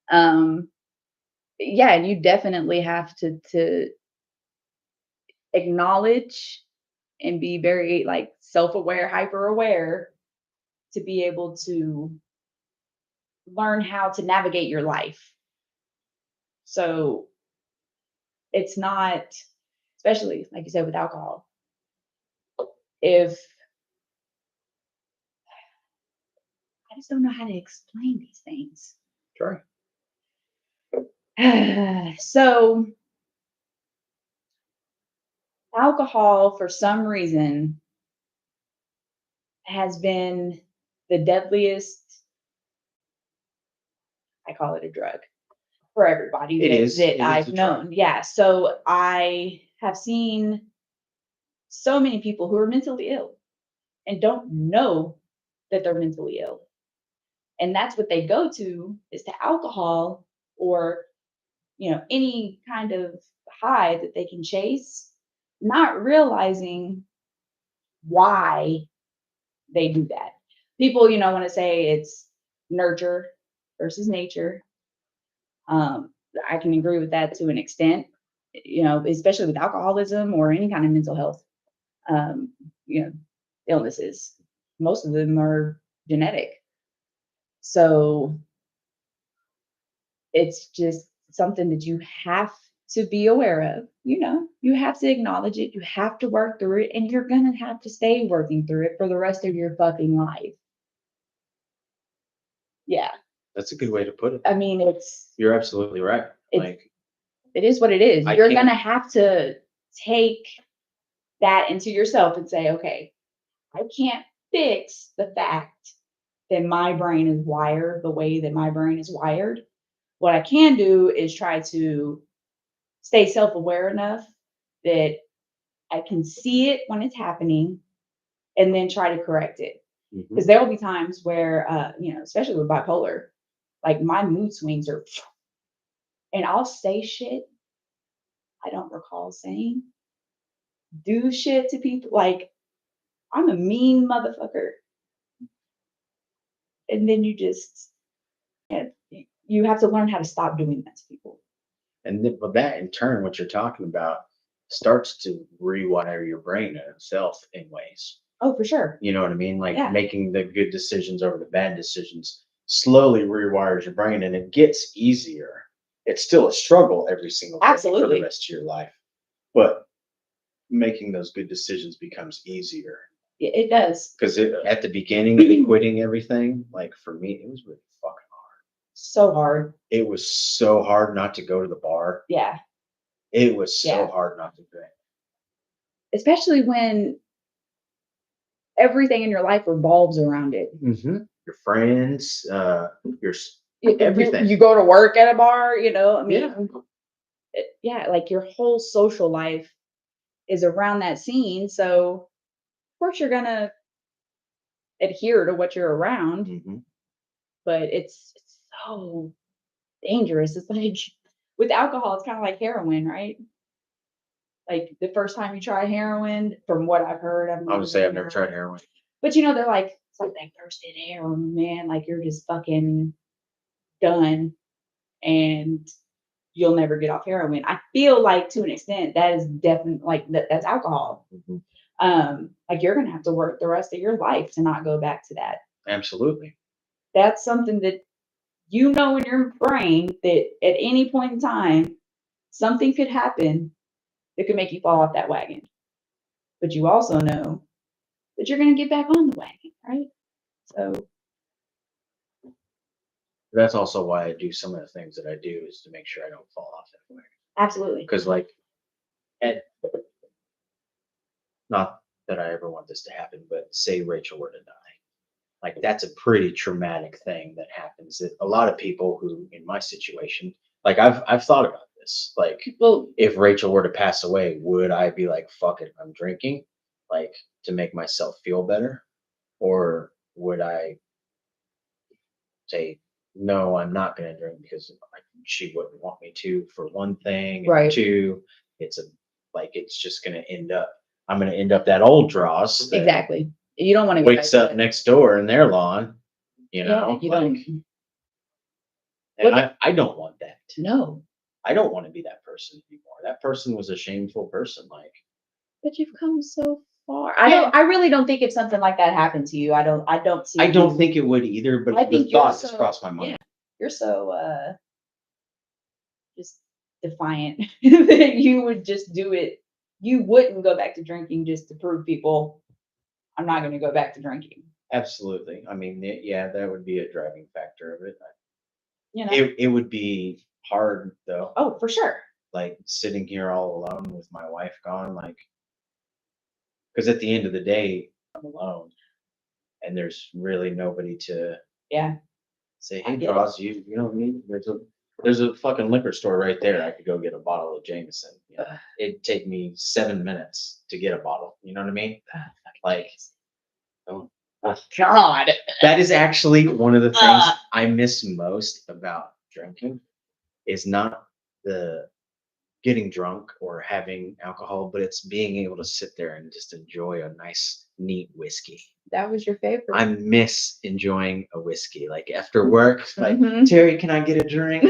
Yeah, and you definitely have to acknowledge and be very like self-aware, hyper-aware to be able to learn how to navigate your life. So it's not, especially like you said with alcohol, if I just don't know how to explain these things. Sure. So alcohol, for some reason, has been the deadliest. I call it a drug for everybody that I've known. Yeah. So I have seen so many people who are mentally ill and don't know that they're mentally ill. And that's what they go to is to alcohol or, you know, any kind of high that they can chase, not realizing why they do that. People, you know, want to say it's nurture versus nature. I can agree with that to an extent, you know, especially with alcoholism or any kind of mental health, um, you know, illnesses. Most of them are genetic. So it's just something that you have to be aware of. You know, you have to acknowledge it. You have to work through it, and you're going to have to stay working through it for the rest of your fucking life. Yeah. That's a good way to put it. I mean, you're absolutely right. Like, it is what it is. You're going to have to take that into yourself and say, okay, I can't fix the fact that my brain is wired the way that my brain is wired. What I can do is try to stay self-aware enough that I can see it when it's happening and then try to correct it. Because there will be times where, you know, especially with bipolar, like my mood swings are, and I'll say shit I don't recall saying, do shit to people. Like, I'm a mean motherfucker. And then you have to learn how to stop doing that to people. And then, but that in turn, what you're talking about starts to rewire your brain itself in ways. Oh, for sure. You know what I mean? Like making the good decisions over the bad decisions slowly rewires your brain, and it gets easier. It's still a struggle every single day for the rest of your life, but making those good decisions becomes easier. It does. Because at the beginning, quitting everything, like for me, it was really fucking hard. So hard. It was so hard not to go to the bar. Yeah. It was so hard not to drink. Especially when everything in your life revolves around it. Mm-hmm. Your friends, everything. You go to work at a bar, you know, I mean, like your whole social life is around that scene. So, of course, you're going to adhere to what you're around, but it's so dangerous. It's like with alcohol, it's kind of like heroin, right? Like the first time you try heroin, from what I've heard, I would say I've never tried heroin. But you know, they're like It's like that first in air, man. Like you're just fucking done, and you'll never get off heroin. I feel like to an extent that is definitely like that's alcohol. Like you're gonna have to work the rest of your life to not go back to that. Absolutely. That's something that you know in your brain that at any point in time something could happen that could make you fall off that wagon. But you also know that you're gonna get back on the wagon, right? So That's also why I do some of the things that I do is to make sure I don't fall off that way. absolutely. Because like, not that I ever want this to happen, but say Rachel were to die. Like that's a pretty traumatic thing that happens. That a lot of people who in my situation, like I've thought about this. Like Well, if Rachel were to pass away, would I be like, fuck it, I'm drinking, like to make myself feel better? Or would I say, no, I'm not going to drink because she wouldn't want me to, for one thing. And right. two, it's it's just going to end up, I'm going to end up that old dross. That Exactly. You don't want to wakes up next door in their lawn, you know? You like, don't. and I don't want that. No. I don't want to be that person anymore. That person was a shameful person. Like, But you've come so far. I really don't think if something like that happened to you, I don't see. I don't think it would either, but I the think you're thought has so- crossed my mind. Yeah, you're so just defiant that you would just do it. You wouldn't go back to drinking just to prove people I'm not going to go back to drinking. Absolutely. I mean, yeah, that would be a driving factor of it. You know. It would be hard though. Oh, for sure. Like sitting here all alone with my wife gone, like, because at the end of the day, I'm alone, and there's really nobody to Yeah. say, I "Hey, get it. Draws, you know what I mean? There's a fucking liquor store right there. I could go get a bottle of Jameson. You know, it'd take me 7 minutes to get a bottle. You know what I mean? Like, oh, God. that is actually one of the things I miss most about drinking is not the getting drunk or having alcohol, but it's being able to sit there and just enjoy a nice, neat whiskey. That was your favorite. I miss enjoying a whiskey. Like after work, like, Mhm. Terry, can I get a drink?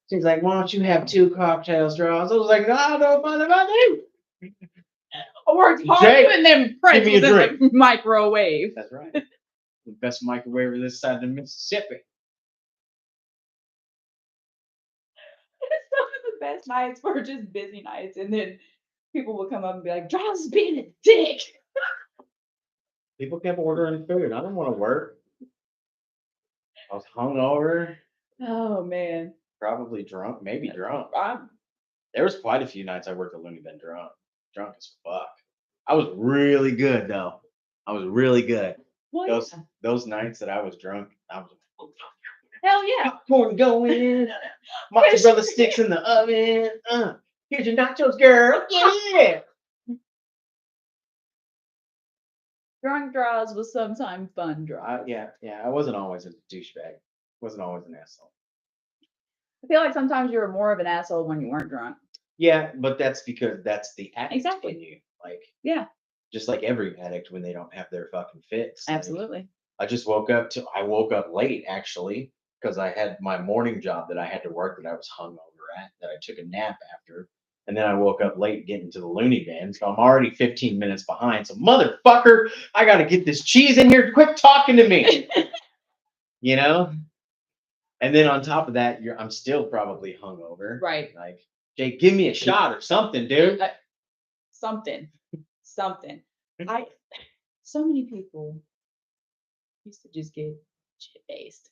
She's like, why don't you have 2 cocktails, Draws? I was like, no, I don't mind if I do. I worked hard Jay, putting them give me a pretzels in drink. the microwave. That's right. The best microwave of this side of the Mississippi. Some of the best nights were just busy nights, and then people would come up and be like, "Draws is being a dick." People kept ordering food. I didn't want to work. I was hungover, Oh man, probably drunk, maybe drunk. I'm There was quite a few nights I worked at Loony Bin drunk as fuck. I was really good though. I was really good. what? Those nights that I was drunk, I was Hell yeah! popcorn going, mozzarella sticks in the oven. Here's your nachos, girl. Yeah. Drunk draws was sometimes fun draws. Yeah. I wasn't always a douchebag. Wasn't always an asshole. I feel like sometimes you were more of an asshole when you weren't drunk. Yeah, but that's because that's the addict Exactly. in you. Like, Yeah, just like every addict when they don't have their fucking fix. Like, absolutely. I woke up late actually because I had my morning job that I had to work that I was hungover at, that I took a nap after. And then I woke up late getting to the Loony Bin. So I'm already 15 minutes behind. So motherfucker, I gotta get this cheese in here. Quit talking to me. You know? And then on top of that, I'm still probably hungover. Right. Like, Jake, give me a shot or something, dude. Something. So many people used to just get shit faced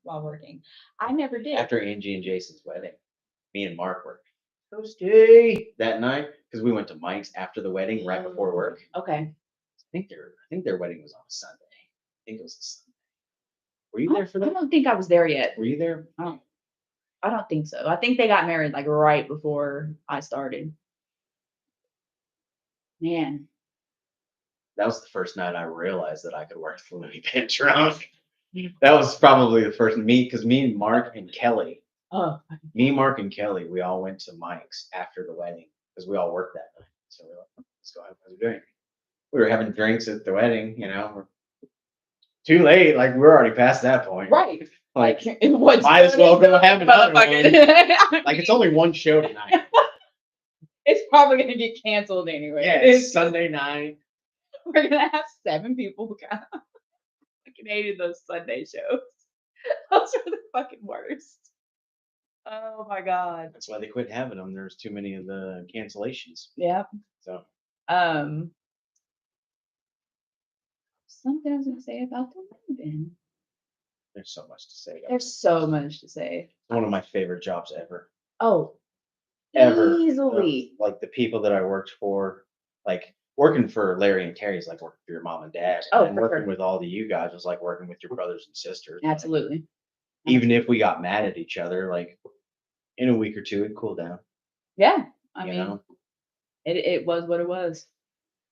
while working. I never did. After Angie and Jason's wedding, me and Mark were toasty that night because we went to Mike's after the wedding, right before work. Okay. I think their wedding was on a Sunday. I think it was a Sunday. Were you there for that? I don't think I was there yet. Were you there? I don't think so. I think they got married like right before I started. Man. That was the first night I realized that I could work for Loony Bin drunk. That was probably the first because me and Mark and Kelly, Mark and Kelly, we all went to Mike's after the wedding because we all worked that night. So we're like, let's go have a drink. We were having drinks at the wedding, you know. too late. Like we're already past that point. Right. Like What's might as well go have another one. motherfucker. Like it's only one show tonight. It's probably gonna get canceled anyway. Yeah, it's Sunday night. We're gonna have 7 people who kind of fucking hated those Sunday shows. Those are the fucking worst. Oh my god. That's why they quit having them. There's too many of the cancellations. Yeah. So Um. Something I was gonna say about the Loony Bin. there's so much to say. About There's so much to say. one of my favorite jobs ever. Oh, Ever. easily. Like the people that I worked for, like working for Larry and Terry is like working for your mom and dad. Oh, and for working sure. with all of you guys was like working with your brothers and sisters. Like, Absolutely. even if we got mad at each other, like in a week or two, it'd cool down. Yeah. I You mean, know? it was what it was.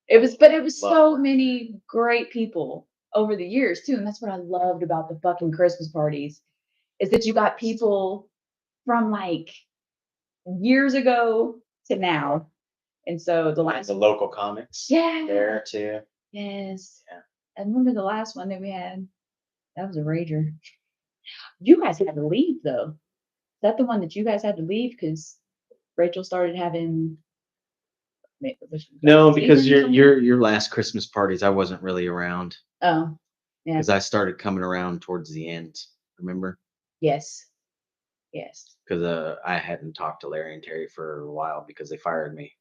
It was, but it was Love so work. many great people over the years too, and that's what I loved about the fucking Christmas parties, is that you got people from like years ago to now, and so the Like last, the local comics. yeah, There too. yes, Yeah. I remember the last one that we had. That was a rager. You guys had to leave though. Is that the one that you guys had to leave because Rachel started having? No, because Seizures or your last Christmas parties, I wasn't really around Oh, yeah. because I started coming around towards the end. Remember? Yes. Yes. Because I hadn't talked to Larry and Terry for a while because they fired me.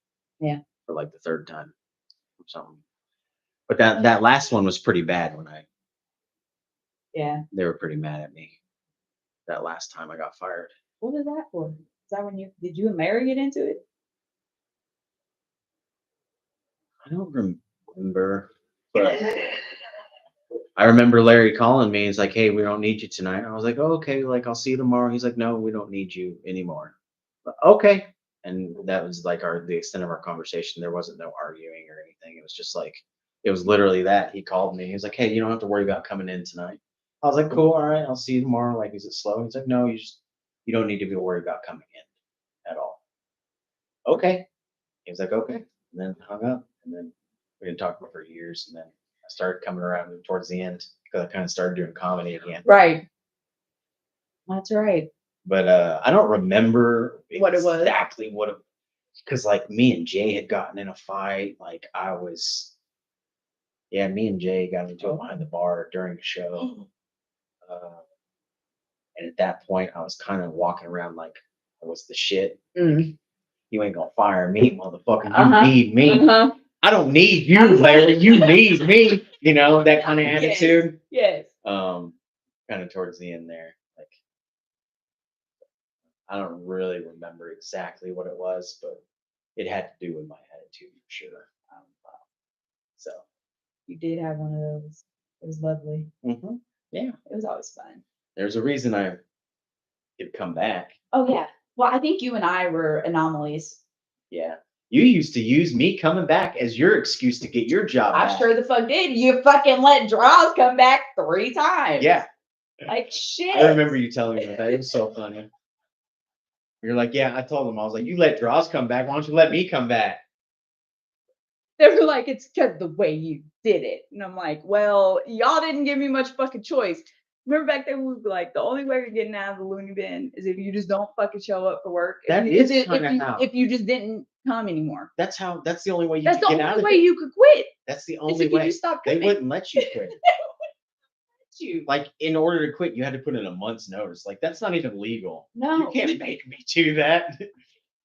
Yeah. For like the third time or something. But that last one was pretty bad when Yeah. they were pretty mad at me. That last time I got fired. What was that for? Is that when did you and Mary get into it? I don't remember, but I remember Larry calling me. He's like, "Hey, we don't need you tonight." I was like, "Oh, okay, like I'll see you tomorrow." He's like, "No, we don't need you anymore." But, okay. And that was like the extent of our conversation. There wasn't no arguing or anything. It was just like it was literally that. He called me. He was like, "Hey, you don't have to worry about coming in tonight." I was like, "Cool, all right, I'll see you tomorrow." Like, is it slow? He's like, "No, you don't need to be worried about coming in at all." Okay. He was like, "Okay," and then hung up, and then we didn't talk for years, and then I started coming around towards the end because I kind of started doing comedy again. Right. That's right. But I don't remember What it was. exactly what it, because like me and Jay had gotten in a fight. Like me and Jay got into it behind the bar during the show. And at that point, I was kind of walking around like I was the shit. Mm. You ain't gonna fire me, motherfucker. You Uh-huh. need me. Uh-huh. I don't need you, Larry. You need me. You know, that kind of attitude. Yes. Kind of towards the end there. Like, I don't really remember exactly what it was, but it had to do with my attitude for sure. So You did have one of those. It was lovely. yeah, It was always fun. there's a reason I could come back. Oh yeah. Well, I think you and I were anomalies. Yeah. You used to use me coming back as your excuse to get your job I back. sure the fuck did. You fucking let Draws come back 3 times. Yeah. Like shit. I remember you telling me that. It was so funny. You're like, yeah, I told him. I was like, you let Draws come back. Why don't you let me come back? They were like, it's because the way you did it. And I'm like, well, y'all didn't give me much fucking choice. Remember back then, we were like, the only way you're getting out of the Loony Bin is if you just don't fucking show up for work. That is kinda how. If you just didn't come anymore. That's the only way you That's could the get out only of way it. you could quit. That's the Is only if you way. just stopped They coming. wouldn't let you quit. You. Like, in order to quit, you had to put in a month's notice. Like, that's not even legal. No. You can't make me do that.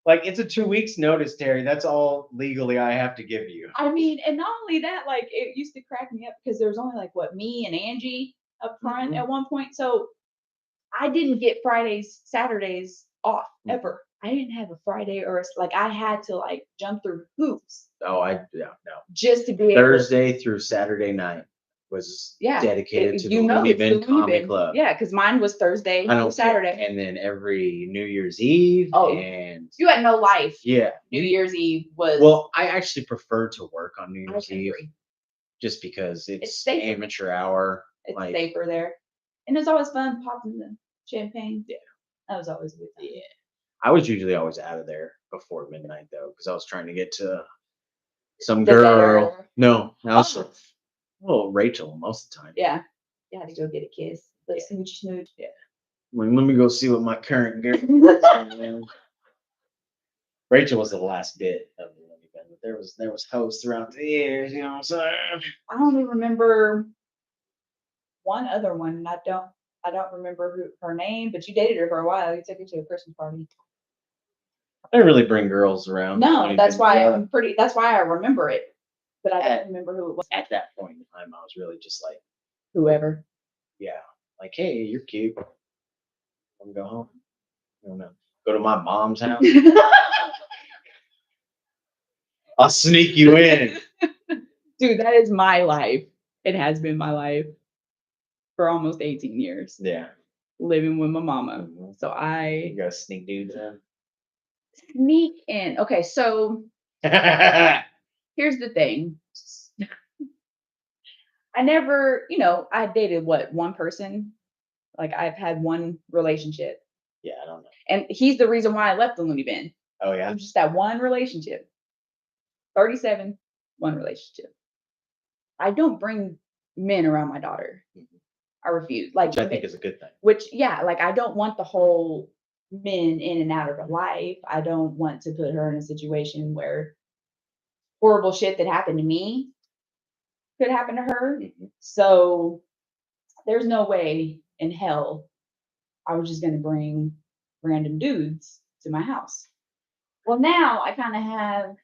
Like, it's a 2 weeks notice, Terry. That's all legally I have to give you. I mean, and not only that, like it used to crack me up because there was only like what, me and Angie up front at one point. So I didn't get Fridays, Saturdays off ever. I didn't have a Friday or like I had to like jump through hoops Oh, no. just to be Thursday through Saturday night was dedicated to the Loony Bin Comedy Club. Yeah, because mine was Thursday through Saturday. And then every New Year's Eve. Oh, and you had no life. Yeah. New Year's Eve was. Well, I actually prefer to work on New Year's Eve agree. just because it's safer. amateur hour. It's like, safer there. And it's always fun popping the champagne. Yeah. That was always a good time. Yeah. I was usually always out of there before midnight though, because I was trying to get to some girl. No, I was well, Rachel most of the time. Yeah. You had to go get a kiss. But smooch. Yeah. Let me go see what my current girl. Rachel was the last bit of the Loony Bin, but there was hosts throughout the years. You know what I'm saying? I only remember one other one, and I don't remember her name, but you dated her for a while. You took her to a Christmas party. I didn't really bring girls around. No, that's why that's why I remember it. But I don't remember who it was. At that point in time, I was really just like, Whoever. yeah, like, hey, you're cute. Want to go home? I don't know. Go to my mom's house. I'll sneak you in. Dude, that is my life. It has been my life for almost 18 years. Yeah. Living with my mama. So You got to sneak dudes in. Sneak in. Okay, so here's the thing. I never, I dated one person. Like I've had one relationship. Yeah, I don't know. And he's the reason why I left the Loony Bin. Oh yeah. It was just that one relationship. 37, one relationship. I don't bring men around my daughter. I refuse. Like, which I think is a good thing. Like I don't want the whole men in and out of her life. I don't want to put her in a situation where horrible shit that happened to me could happen to her. So there's no way in hell I was just going to bring random dudes to my house. Well, now I kind of have,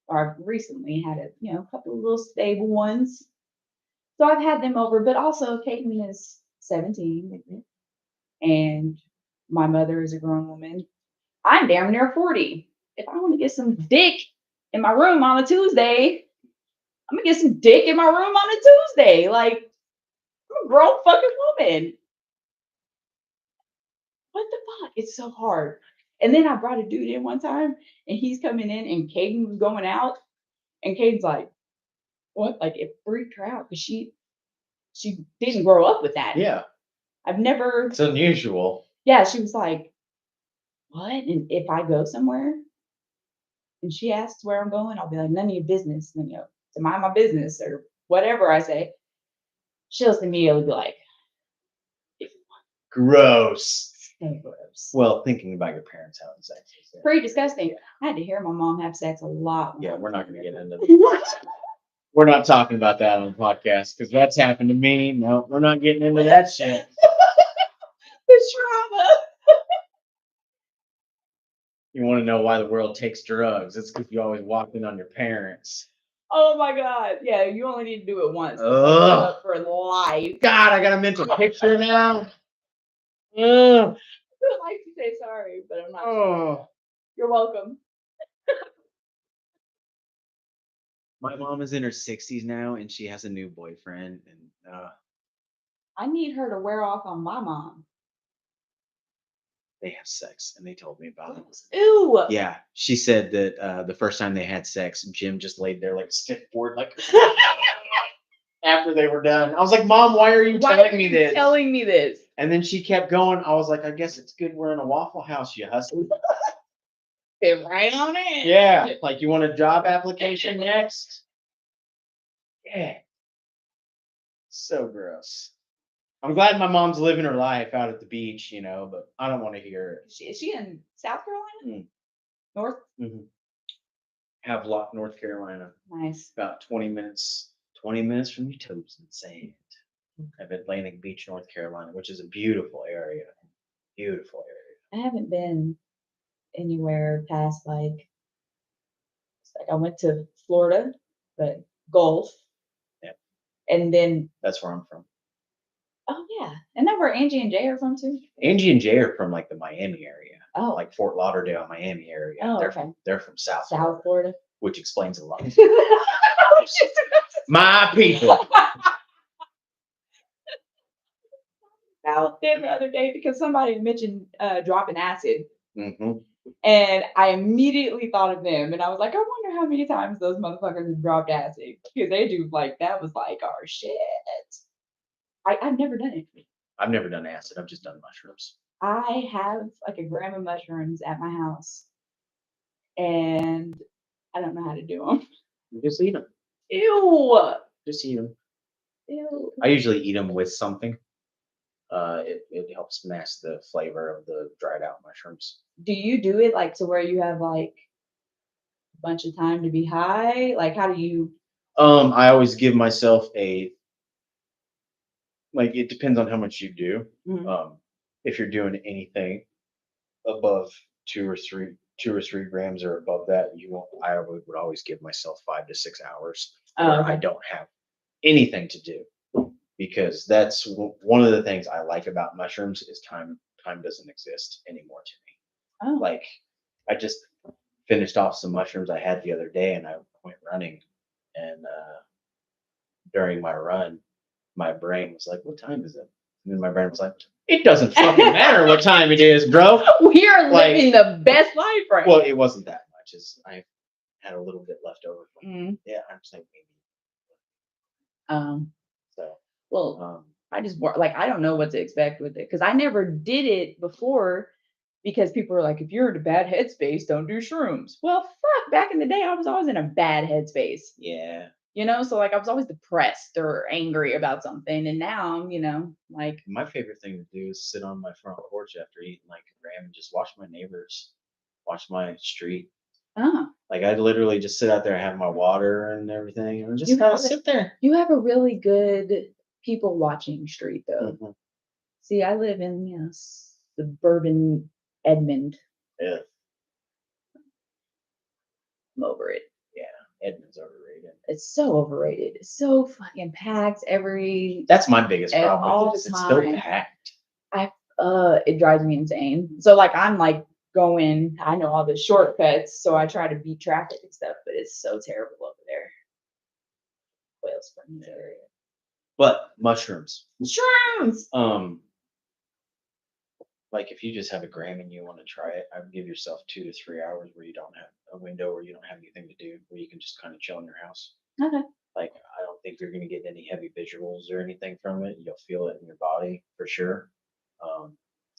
or I've recently had a couple of little stable ones. So I've had them over, but also Caitlin is 17 and my mother is a grown woman. I'm damn near 40. If I want to get some dick in my room on a Tuesday, I'm gonna get some dick in my room on a Tuesday. Like, I'm a grown fucking woman. What the fuck? It's so hard. And then I brought a dude in one time and he's coming in and Caden was going out. And Caden's like, what? Like it freaked her out because she didn't grow up with that. Yeah. I've never. It's unusual. Yeah, she was like, what? And if I go somewhere and she asks where I'm going, I'll be like, none of your business. And, to mind my business or whatever I say. She'll immediately be like, gross. So gross. Well, thinking about your parents having sex. Pretty disgusting. I had to hear my mom have sex a lot. Yeah, we're not going to get into that. We're not talking about that on the podcast because that's happened to me. No, we're not getting into that shit. The trauma. You want to know why the world takes drugs? It's because you always walked in on your parents. Oh my God. Yeah, you only need to do it once. Up for life. God, I got a mental picture now. I would like to say sorry, but I'm not sure. You're welcome. My mom is in her 60s now, and she has a new boyfriend. And I need her to wear off on my mom. They have sex, and they told me about it. Ew. Yeah, she said that the first time they had sex, Jim just laid there like stiff board, like after they were done. I was like, Mom, why are you telling me this? Telling me this. And then she kept going. I was like, I guess it's good we're in a Waffle House, you hussy. Fit right on it. Yeah, like you want a job application next? Yeah. So gross. I'm glad my mom's living her life out at the beach, but I don't want to hear it. Is she in South Carolina? North? Havelock, North Carolina. Nice. About 20 minutes from Utopia Sand of Atlantic Beach, North Carolina, which is a beautiful area. Beautiful area. I haven't been anywhere past like I went to Florida, but Gulf. Yeah. And then that's where I'm from. Oh yeah. And that's where Angie and Jay are from too? Angie and Jay are from like the Miami area. Oh. Like Fort Lauderdale, Miami area. Oh, they're from South Florida. Which explains a lot. My people. Out there the other day because somebody mentioned dropping acid. Mm-hmm. And I immediately thought of them. And I was like, I wonder how many times those motherfuckers have dropped acid. Because they do that was like our shit. I've never done it. I've never done acid. I've just done mushrooms. I have like a gram of mushrooms at my house. And I don't know how to do them. You just eat them. Ew. Just eat them. Ew. I usually eat them with something. It helps mask the flavor of the dried out mushrooms. Do you do it like to where you have like a bunch of time to be high? Like, how do you? I always give myself a like. It depends on how much you do. Mhm. If you're doing anything above 2 or 3 grams or above that, you won't. Would always give myself 5 to 6 hours Oh, where I okay. don't have anything to do, because that's one of the things I like about mushrooms is time. Time doesn't exist anymore to me. Oh, Like I just finished off some mushrooms I had the other day, and I went running, and during my run, my brain was like, "What time is it?" And then my brain was like, "It doesn't fucking matter what time it is, bro." we are Like- living the best life right Well, now. it wasn't that much. As I had a little bit left over from. Mm, Yeah, I'm saying maybe. um, So, well, um, I just like I don't know what to expect with it because I never did it before because people are like, if you're in a bad headspace, don't do shrooms. Well, fuck, back in the day, I was always in a bad headspace, yeah, so like I was always depressed or angry about something, and now I'm, like, my favorite thing to do is sit on my front porch after eating like a gram and just watch my neighbors, watch my street. oh, Like I literally just sit out there, have my water and everything, and just You kind of have it. sit there. You have a really good people watching street though. Mhm. See, I live in suburban Edmond. Yeah, I'm over it. yeah. Edmund's overrated. It's so overrated. It's so fucking packed every That's my biggest problem. all With it, is it's so time. packed. It drives me insane. So like I'm like going, I know all the shortcuts, so I try to beat traffic and stuff, but it's so terrible over there. Whale Springs area. But mushrooms, Shrooms. like if you just have a gram and you want to try it, I would give yourself 2 to 3 hours where you don't have a window where you don't have anything to do, where you can just kind of chill in your house. Okay. Like I don't think you're gonna get any heavy visuals or anything from it. You'll feel it in your body for sure.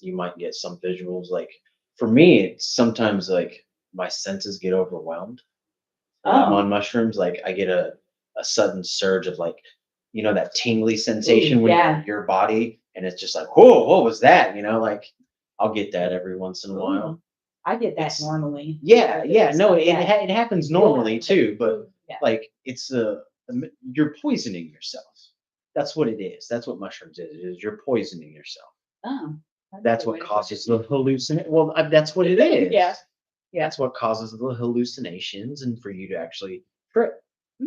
You might get some visuals. Like for me, it's sometimes like my senses get overwhelmed when I'm Oh. on mushrooms. Like I get a sudden surge of like, that tingly sensation when yeah. you're in your body, and it's just like, whoa, what was that? Like I'll get that every once in a while. Ooh, I get that It's- normally. Yeah, yeah, no, Stuff like that. it happens normally Yeah. too, but Yeah. like it's you're poisoning yourself. That's what it is. That's what mushrooms is you're poisoning yourself. Oh. That's what causes the hallucination. Well, that's what it is. Yeah. Yeah. That's what causes the hallucinations, and for you to actually trip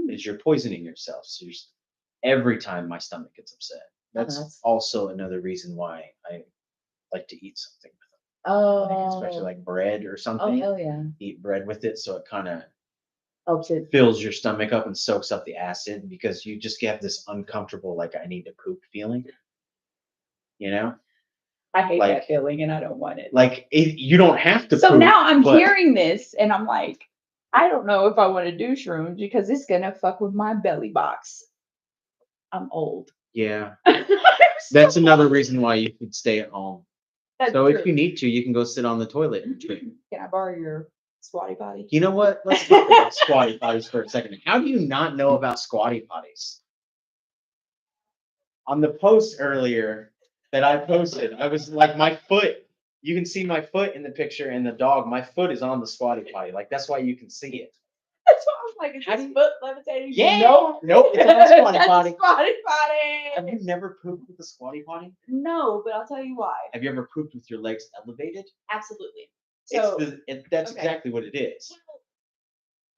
is you're poisoning yourself. So every time my stomach gets upset, that's also another reason why I like to eat something with it. Like, especially Oh. like bread or Oh something. hell yeah. Eat bread with it, so it kind of Helps it. fills your stomach up and soaks up the acid, because you just get this uncomfortable, like I need to poop feeling. I hate Like- that feeling and I don't want it. Like you don't have to. So poop, now I'm but- hearing this and I'm like, I don't know if I want to do shrooms because it's gonna fuck with my belly box. I'm old. Yeah, that's another reason why you could stay at home. That's So true. if you need to, you can go sit on the toilet and trip. Can I borrow your squatty potty? You know what? Let's talk about squatty potties for a second. How do you not know about squatty potties? On the post earlier that I posted, I was like, my foot. You can see my foot in the picture, and the dog. My foot is on the squatty potty. Like that's why you can see it. That's why I was like, is How this do you- foot levitating? Yeah. Nope. It's on a squatty That's potty. a squatty Have potty. you never pooped with a squatty potty? No, but I'll tell you why. Have you ever pooped with your legs elevated? Absolutely. So That's okay. exactly what it is.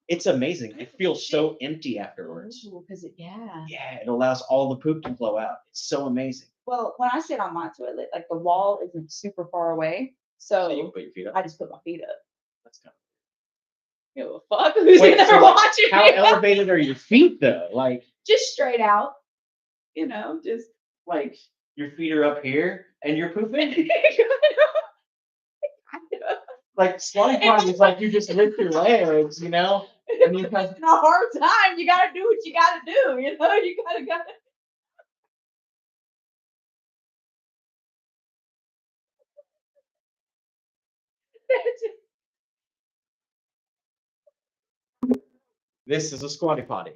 It's amazing. It feels so empty afterwards. Because yeah. Yeah, it allows all the poop to flow out. It's so amazing. Well, when I sit on my toilet, like the wall isn't super far away, So you so can put your feet up. I just put my feet up. That's kind Give a fuck who's Wait, in there so, like, watching How me. elevated are your feet though? Like Just straight out, just. like your feet are up here and you're pooping? Like squatty potty is like you just lift your legs, and you It's a hard time. You gotta do what you gotta do. You gotta. This is a squatty potty.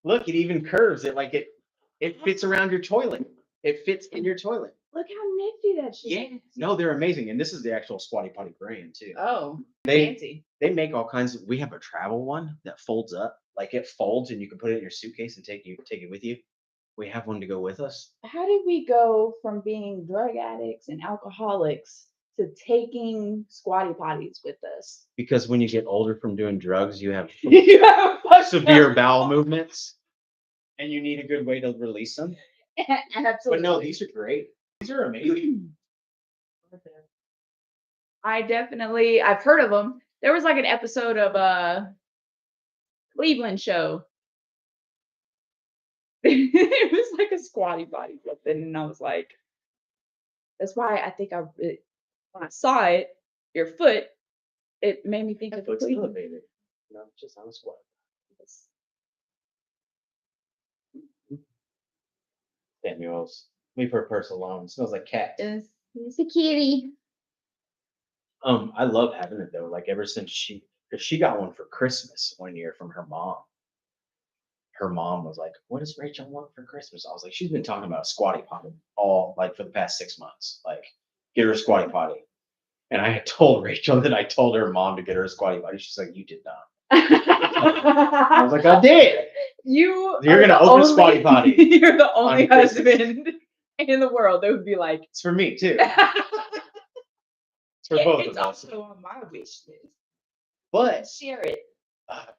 Look, it even curves it like it. It fits around your toilet. It fits in your toilet. Look how nifty that shit Yeah. is. No, they're amazing. And this is the actual squatty potty brand too. Oh, They fancy. they make all kinds of. We have a travel one that folds up, like it folds, and you can put it in your suitcase and take it with you. We have one to go with us. How did we go from being drug addicts and alcoholics to taking squatty potties with us? Because when you get older from doing drugs, you have You have fucked severe up. bowel movements, and you need a good way to release them. Absolutely. But no, these are great. These are amazing. I've heard of them. There was like an episode of Cleveland show. It was like a squatty potty something, and I was like, that's why I think when I saw it, your foot, it made me think of It's Cleveland. elevated. No, just on a squat. Samuel's. Leave her purse alone. It smells like cat. It's a kitty. I love having it though. Like ever since because she got one for Christmas one year from her mom. Her mom was like, "What does Rachel want for Christmas?" I was like, "She's been talking about a squatty potty all like for the past 6 months. Like, get her a squatty potty." And I had told Rachel that I told her mom to get her a squatty potty. She's like, "You did not." I was like, "I did." You're gonna open a squatty potty. You're the only on Christmas. husband in the world that would be like, It's for me too. it's It's for both of us. also on my wish list. But Share it.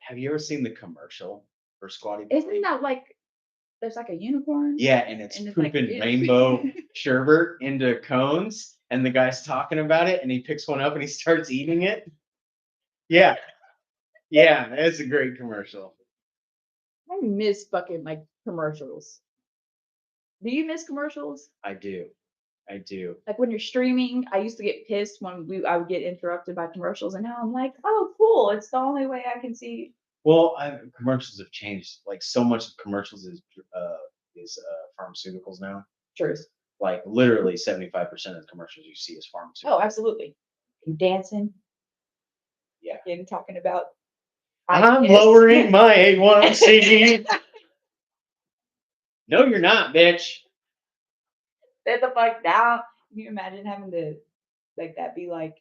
have you ever seen the commercial for squatty potty? Isn't that like there's like a unicorn? Yeah, and it's And it's like- pooping rainbow sherbet into cones, and the guy's talking about it, and he picks one up and he starts eating it. Yeah, it's a great commercial. I miss fucking like commercials. Do you miss commercials? I do. Like when you're streaming, I used to get pissed when I would get interrupted by commercials, and now I'm like, oh, cool. It's the only way I can see. Well, commercials have changed. Like so much of commercials is pharmaceuticals now. Truth. Like literally 75% of the commercials you see is pharmaceuticals. Oh, absolutely. And dancing. Yeah. And talking about. I'm lowering my A1C. No, you're not, bitch. Sit the fuck down. Can you imagine having to like that be like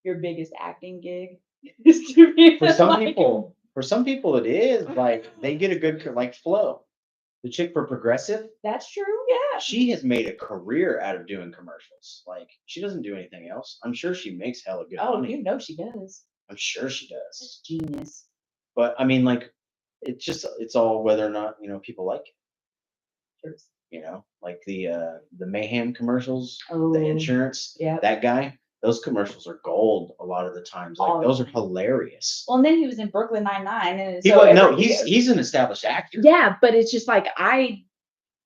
your biggest acting gig? For some people it is like they get a good like flow. The chick for Progressive, That's true. Yeah. she has made a career out of doing commercials. Like she doesn't do anything else. I'm sure she makes hella good money. You know she does. I'm sure she That's does. genius. But I mean, like, it's all whether or not you know people like it. Truth. You know, like the Mayhem commercials, Oh, the insurance. yeah. That guy. Those commercials are gold a lot of the times. Like Oh. those are hilarious. Well, and then he was in Brooklyn Nine-Nine, and He's an established actor. Yeah, but it's just like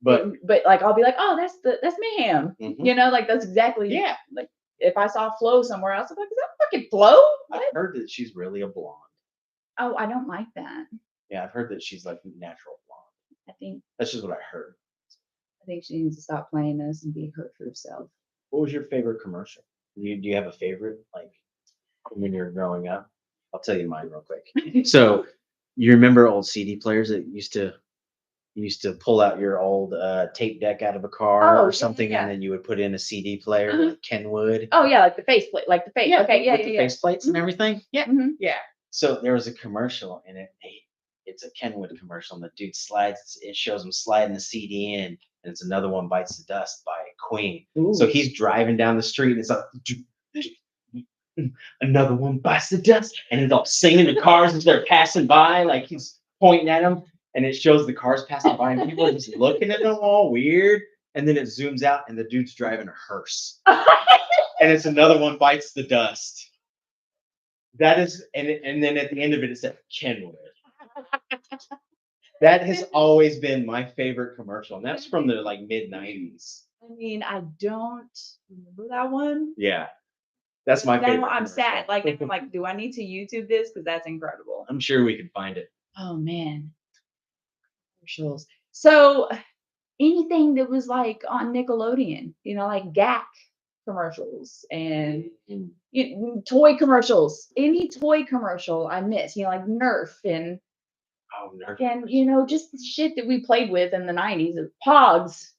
But like I'll be like, oh, that's Mayhem. Mhm. You know, like that's exactly yeah, like if I saw Flo somewhere else, I'm like, is that fucking Flo? I've What? heard that she's really a blonde. Oh, I don't like that. Yeah, I've heard that she's like natural blonde. I think That's just what I heard. she needs to stop playing this and be her true self. What was your favorite commercial? Do you have a favorite like when you're growing up? I'll tell you mine real quick. So you remember old CD players that used to pull out your old tape deck out of a car or something, yeah. and then you would put in a CD player, Mhm. like Kenwood. Oh yeah, like the faceplate, like the face. Okay, with the faceplates and everything. Yeah, Mhm. yeah. So there was a commercial, and it's a Kenwood commercial, and the dude slides. It shows him sliding the CD in, and it's Another One Bites the Dust by Queen. Ooh. So he's driving down the street, and it's like Another One Bites the Dust, and he's all singing the cars as they're passing by, like he's pointing at them, and it shows the cars passing by, and people are just looking at them all weird, and then it zooms out, and the dude's driving a hearse, and it's Another One Bites the Dust. That is, and then at the end of it, it said Kenwood. That has always been my favorite commercial, and that's from the like mid '90s. I mean, I don't remember that one. Yeah, that's my favorite. Now I'm commercial. sad. Like, I'm like, do I need to YouTube this? Because that's incredible. I'm sure we can find it. Oh man, commercials. So anything that was like on Nickelodeon, you know, like GAC commercials and toy commercials. Any toy commercial I miss, you know, like Nerf and Oh, Nerf. And just the shit that we played with in the 90s, Pogs,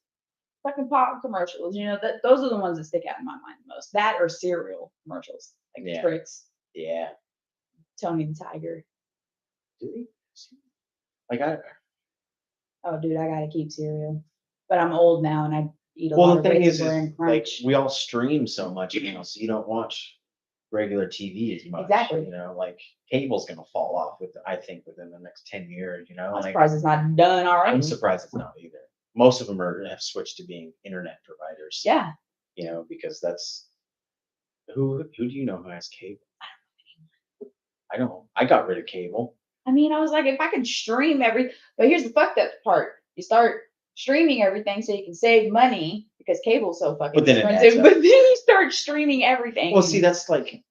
fucking Pog commercials. Those are the ones that stick out in my mind the most. That or cereal commercials, like Yeah. Tricks, Yeah. Tony the Tiger. Do they? Like Oh, dude, I gotta keep cereal, but I'm old now and I eat a well, lot the of thing Raisin is Bran like Crunch. we all stream so much now, so you don't watch regular TV as much. Exactly. Like cable's gonna fall off I think within the next 10 years. I'm Like surprised it's not done already. I'm surprised it's not either. Most of them have switched to being internet providers. Yeah. Because that's who do you know who has cable? I don't. I got rid of cable. I mean, I was like, if I could stream but here's the fucked up part. You start streaming everything so you can save money because cable's so fucking But then it adds expensive. up. But then you start streaming everything. Well, see, that's like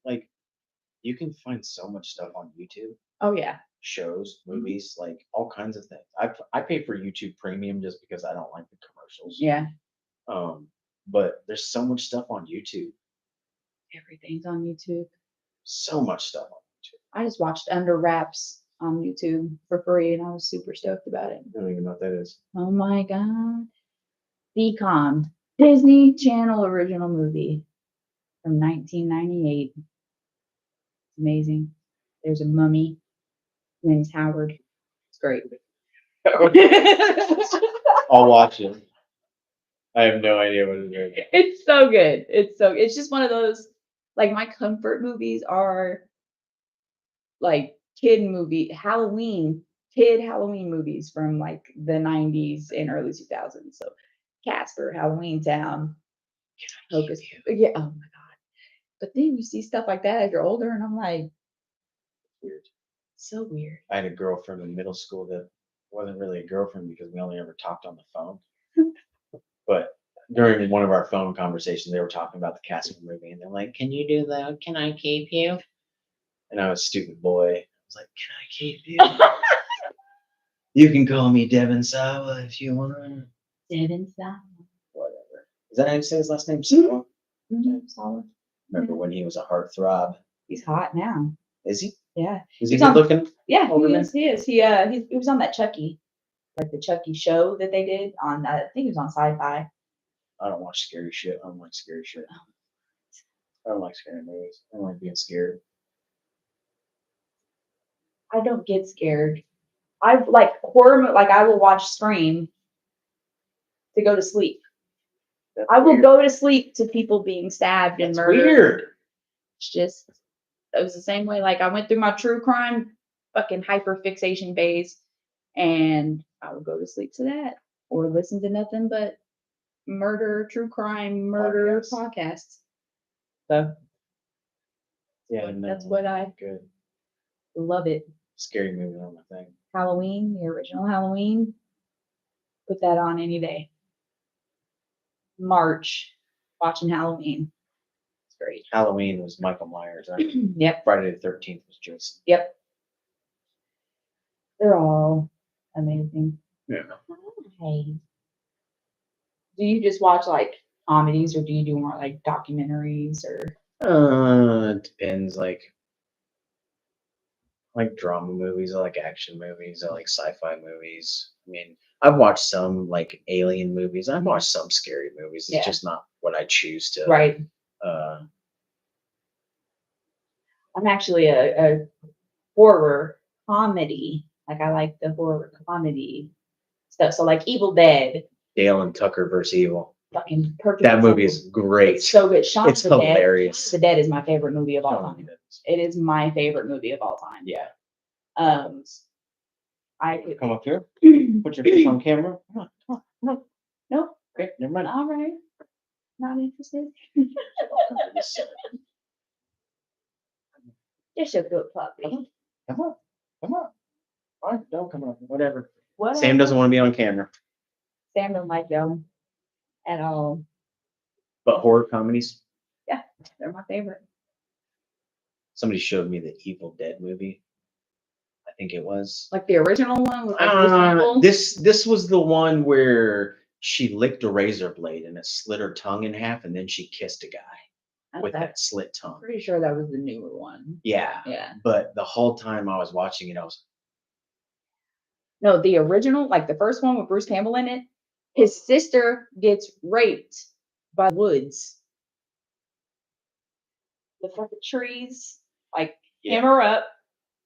you can find so much stuff on YouTube. Oh yeah. Shows, movies, like all kinds of things. I pay for YouTube Premium just because I don't like the commercials. Yeah. But there's so much stuff on YouTube. Everything's on YouTube. So much stuff on YouTube. I just watched Under Wraps on YouTube for free, and I was super stoked about it. I don't even know what that is. Oh my god. Decom, Disney Channel original movie from 1998. Amazing. There's a mummy. His name's Howard. It's great. I'll watch it. I have no idea what it is. It's so good. It's just one of those, like, my comfort movies are like kid Halloween movies from like the 90s and early 2000s. So Casper, Halloween Town, Hocus. Yeah, oh my god. But then you see stuff like that as you're older, and I'm like, Weird. So weird. I had a girlfriend in middle school that wasn't really a girlfriend because we only ever talked on the phone. But during one of our phone conversations, they were talking about the Casper movie, and they're like, "Can you do that? Can I keep you?" And I was a stupid boy. I was like, "Can I keep you?" You can call me Devin Sawa if you want. Devin Sawa. Whatever. Is that how you say his last name? Sawa? Mm-hmm. Sawa. Remember when he was a heartthrob? He's hot now. Is he? Yeah. Is he good looking? Yeah, older he man? is. He is. He was on that Chucky, like the Chucky show that they did on. I think it was on Sci-Fi. I don't watch scary shit. I don't like scary shit. I don't like scary movies. I don't like being scared. I don't get scared. I've like horror. Like I will watch Scream to go to sleep. That's I will weird. go to sleep to people being stabbed and That's murdered. weird. It's just, it was the same way. Like I went through my true crime fucking hyper fixation phase, and I would go to sleep to that or listen to nothing but true crime murder podcasts. So Yeah, that's what I good. love it. Scary movie on my thing. Halloween, the original Halloween. Put that on any day. March, watching Halloween. It's great. Halloween was Michael Myers. Right? Yep. Friday the 13th was Jason. Yep. They're all amazing. Yeah. Hey. Do you just watch like comedies, or do you do more like documentaries or? It depends. Like drama movies. I like action movies. I like sci-fi movies. I mean, I've watched some like alien movies. I've watched some scary movies. It's just not what I choose to. Right. I'm actually a horror comedy. Like I like the horror comedy stuff. So like Evil Dead. Dale and Tucker vs. Evil. Fucking perfect. That movie is great. It's so good. It's hilarious. The Dead is my favorite movie of all time. It is my favorite movie of all time. Yeah. I come up here. Put your face on camera. Come on. Nope. Okay, never mind. All right. Not interested. Just a good puppy. Come on. All right, don't come on. Whatever. What? Sam doesn't want to be on camera. Sam don't like them at all. But horror comedies? Yeah, they're my favorite. Somebody showed me the Evil Dead movie. I think it was. Like the original one? With like this was the one where she licked a razor blade and it slit her tongue in half, and then she kissed a guy with that slit tongue. Pretty sure that was the newer one. Yeah. Yeah. But the whole time I was watching it, I was No, the original, like the first one with Bruce Campbell in it, his sister gets raped by woods. The fucking trees, like hammer up,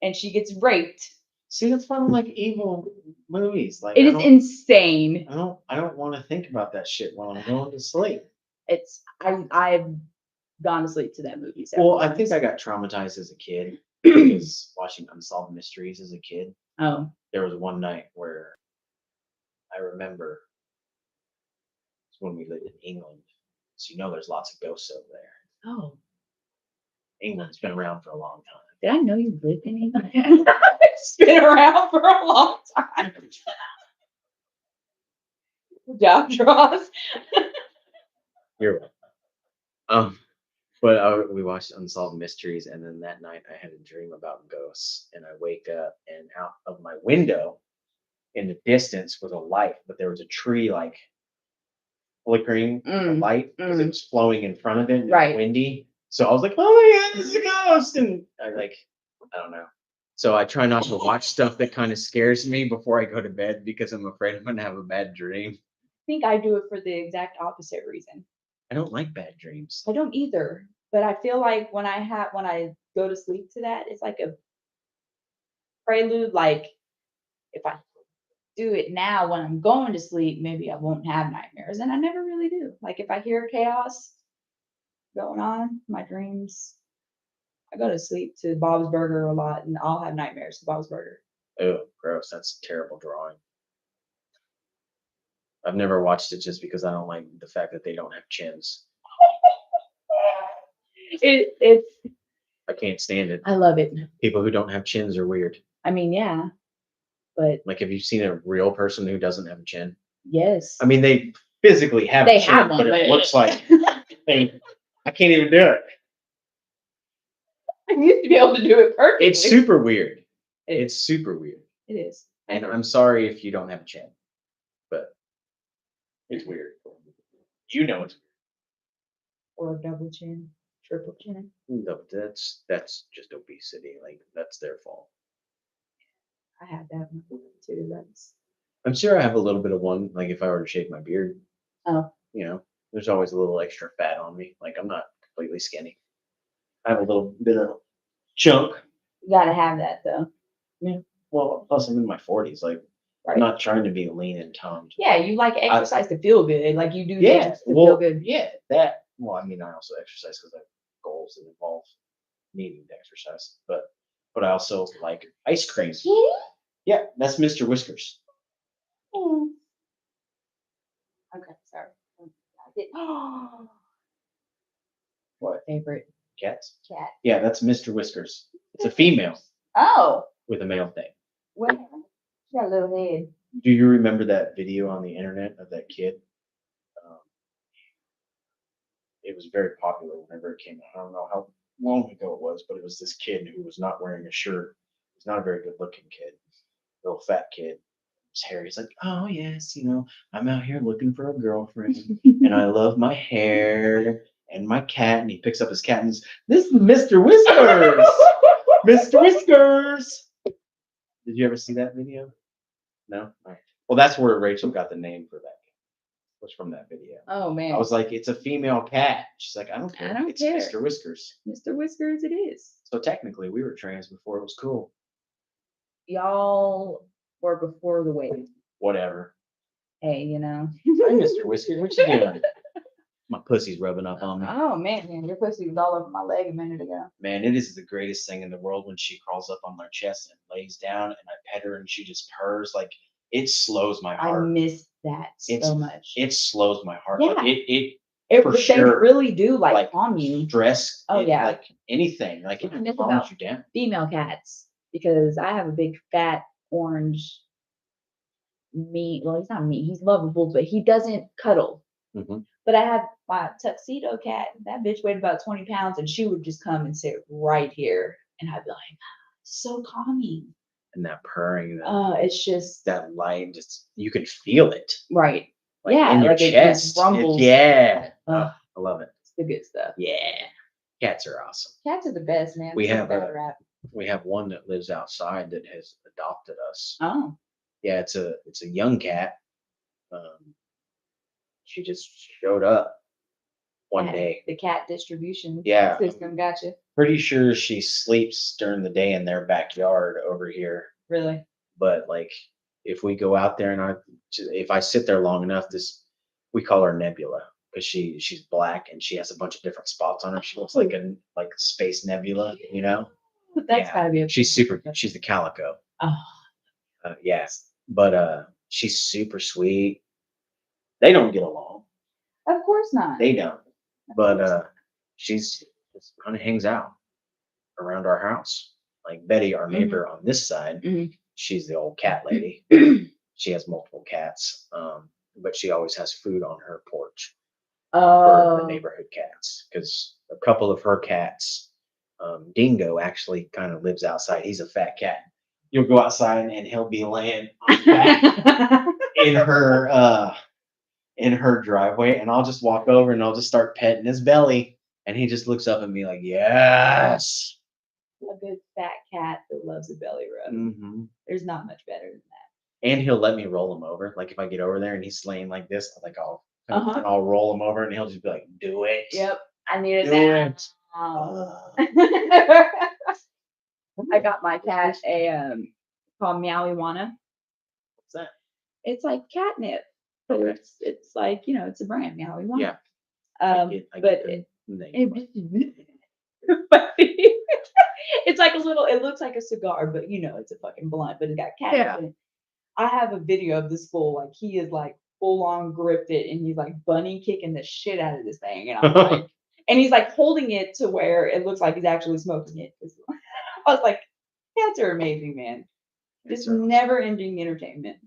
and she gets raped. See, that's why I don't like evil movies. Like It is insane. I don't want to think about that shit while I'm going to sleep. I've gone to sleep to that movie. Well, I think I got traumatized as a kid because watching Unsolved Mysteries as a kid. Oh. There was one night where I remember it's when we lived in England. So there's lots of ghosts over there. Oh. England's been around for a long time. Did I know you lived in England? It's been around for a long time. Job draws. You're welcome. But we watched Unsolved Mysteries, and then that night I had a dream about ghosts, and I wake up, and out of my window, in the distance, was a light, but there was a tree like flickering the light because it was flowing in front of it, and it was windy. So I was like, "Oh my God, it's a ghost!" And I don't know. So I try not to watch stuff that kind of scares me before I go to bed because I'm afraid I'm gonna have a bad dream. I think I do it for the exact opposite reason. I don't like bad dreams. I don't either. But I feel like when I go to sleep to that, it's like a prelude. Like if I do it now when I'm going to sleep, maybe I won't have nightmares. And I never really do. Like if I hear chaos going on, my dreams, I go to sleep to Bob's Burger a lot and I'll have nightmares to Bob's Burger. Oh, gross. That's terrible drawing. I've never watched it just because I don't like the fact that they don't have chins. I can't stand it. I love it. People who don't have chins are weird. I mean, yeah. But like, have you seen a real person who doesn't have a chin? Yes. I mean, they physically have a chin, have one, but it looks like I can't even do it. I used to be able to do it perfectly. It's super weird. It's super weird. It is. And I'm sorry if you don't have a chin, but it's weird. It's weird. Or a double chin, triple chin. No, that's just obesity. Like, that's their fault. I have that one too. I'm sure I have a little bit of one. Like if I were to shave my beard, there's always a little extra fat on me. Like I'm not completely skinny. I have a little bit of chunk. You gotta have that though. Yeah. Well, plus I'm in my 40s. Like I'm not trying to be lean and toned. Yeah, you like exercise to feel good. Like you do things to feel good. Yeah, that. Well, I mean, I also exercise because I have goals that involve needing to exercise. But I also like ice cream. Yeah, that's Mr. Whiskers. Okay, sorry. What favorite? Cats? Cat. Yeah, that's Mr. Whiskers. It's a female. Oh. With a male thing. Well, she got a little head. Do you remember that video on the internet of that kid? It was very popular whenever it came out. I don't know how long ago it was, but it was this kid who was not wearing a shirt. He's not a very good looking kid. Little fat kid. His hair. He's like, oh yes, I'm out here looking for a girlfriend, and I love my hair and my cat. And he picks up his cat and says, "This is Mr. Whiskers, Mr. Whiskers." Did you ever see that video? No. All right. Well, that's where Rachel got the name for that. Was from that video. Oh man. I was like, it's a female cat. She's like, I don't care. It's care. Mr. Whiskers. Mr. Whiskers it is. So technically we were trans before it was cool. Y'all were before the wave. Whatever. Hey, Hi, Mr. Whiskers. What you doing? My pussy's rubbing up on me. Oh man, your pussy was all over my leg a minute ago. Man, it is the greatest thing in the world when she crawls up on my chest and lays down and I pet her and she just purrs. Like, it slows my heart. I miss that so much. It slows my heart. Yeah. Like, it for sure. They really do like calm you. Stress. Oh yeah. Like anything. Like it calms you down. Female cats, because I have a big fat orange meat. Well, he's not meat. He's lovable, but he doesn't cuddle. Mm-hmm. But I had my tuxedo cat. That bitch weighed about 20 pounds, and she would just come and sit right here, and I'd be like, so calming. And that purring. It's just that light. Just you can feel it. Right. Like in your chest. It just rumbles. I love it. It's the good stuff. Yeah. Cats are awesome. Cats are the best, man. We have one that lives outside that has adopted us. Oh. Yeah, it's a young cat. She just showed up one day. The cat distribution Yeah, system. Gotcha. Pretty sure she sleeps during the day in their backyard over here. Really? But like, if we go out there and if I sit there long enough, we call her Nebula because she's black and she has a bunch of different spots on her. She looks like a space nebula, you know. That's gotta be. She's super. She's the calico. Oh. Yes, but she's super sweet. They don't get along. Of course not. They don't. But she's just kind of hangs out around our house. Like Betty, our neighbor on this side, she's the old cat lady. She has multiple cats, but she always has food on her porch for the neighborhood cats. Because a couple of her cats, Dingo actually kind of lives outside. He's a fat cat. You'll go outside and he'll be laying on his back in her driveway, and I'll just walk over and I'll just start petting his belly, and he just looks up at me like, yes. A good fat cat that loves a belly rub. There's not much better than that. And he'll let me roll him over. Like if I get over there and he's laying like this, I'll roll him over and he'll just be like, do it. Yep. I need it now. I got my cat called Meowiwana. What's that? It's like catnip. So it's like, it's a brand, Meowiwana. Yeah. It's like it looks like a cigar, but it's a fucking blunt, but it's got catnip in it. I have a video of this fool, like he is like full on gripped it and he's like bunny kicking the shit out of this thing. And I'm like, and he's like holding it to where it looks like he's actually smoking it. I was like, cats are amazing, man. Just never ending entertainment.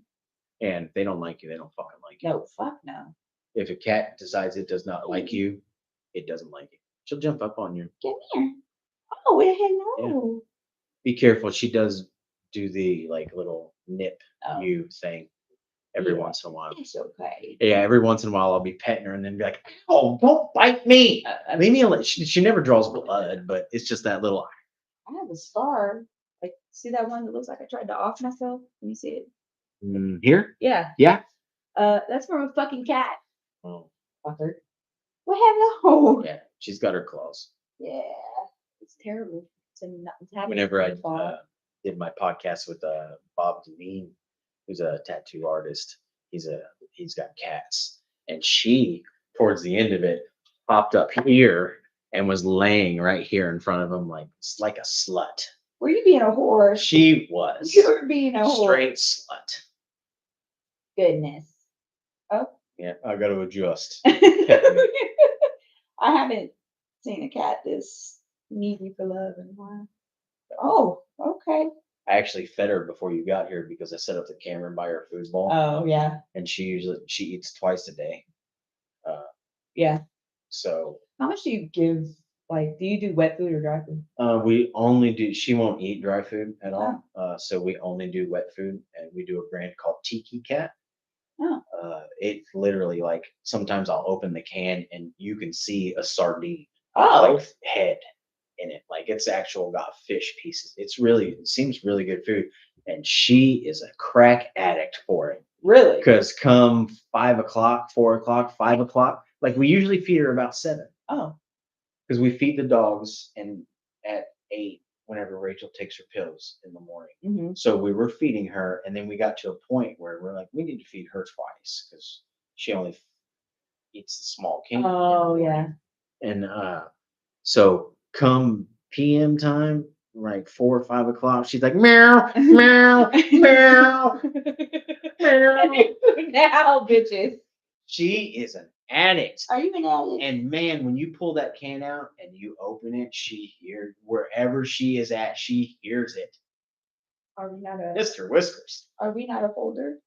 And if they don't like you, they don't fucking like you. No, fuck no. If a cat decides it does not like you, it doesn't like you. She'll jump up on you. Get here. Oh, hello. Yeah. Be careful. She does do the little nip you thing every once in a while. It's okay. Yeah, every once in a while I'll be petting her and then be like, "Oh, don't bite me." Leave me alone. She never draws blood, but it's just that little. I have a scar. Like, see that one that looks like I tried to off myself? Can you see it? Here? Yeah. Yeah. That's from a fucking cat. Oh. Fucker. Well, hello. Yeah, she's got her claws. Yeah. It's terrible. Whenever I did my podcast with Bob Devine, who's a tattoo artist, he's got cats, and she towards the end of it popped up here and was laying right here in front of him like a slut. Were you being a whore? She was. You were being a whore. Straight slut. Goodness. Oh. Yeah, I got to adjust. I haven't seen a cat this needy for love in a while. Oh, okay. I actually fed her before you got here because I set up the camera by her food bowl. Oh, yeah. And she eats twice a day. Yeah. So. How much do you give? Like, do you do wet food or dry food? We only do. She won't eat dry food at all. So we only do wet food, and we do a brand called Tiki Cat. Oh. It's literally like sometimes I'll open the can and you can see a sardine head in it. Like it's got fish pieces. It seems really good food. And she is a crack addict for it. Really? Because come 5 o'clock, 4 o'clock, 5 o'clock, like we usually feed her about 7. Oh. Because we feed the dogs and at 8 whenever Rachel takes her pills in the morning. Mm-hmm. So we were feeding her, and then we got to a point where we're like, we need to feed her twice because she only eats the small can. Oh, yeah. And so come PM time, like 4 or 5 o'clock, she's like, meow, meow, meow, meow. Now, bitches. She is an addict. Are you an addict? And man, when you pull that can out and you open it, she hears wherever she is at, she hears it. Are we not a Mr. Whiskers? Are we not a folder?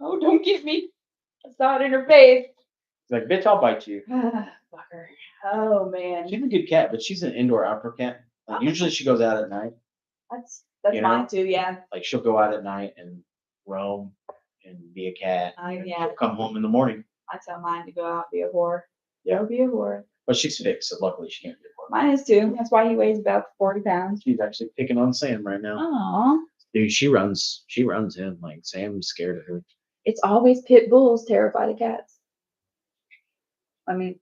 Oh, don't get me. I saw it in her face. She's like, bitch, I'll bite you. Fucker. Oh man. She's a good cat, but she's an indoor outdoor cat. Usually she goes out at night. That's mine too, yeah. Like she'll go out at night and roam and be a cat. Yeah. She'll come home in the morning. I tell mine to go out and be a whore. Yeah. Go be a whore. But she's fixed, so luckily she can't be a whore. Mine is too. That's why he weighs about 40 pounds. She's actually picking on Sam right now. Aw. Dude, she runs him. Like Sam's scared of her. It's always pit bulls terrified of cats. I mean,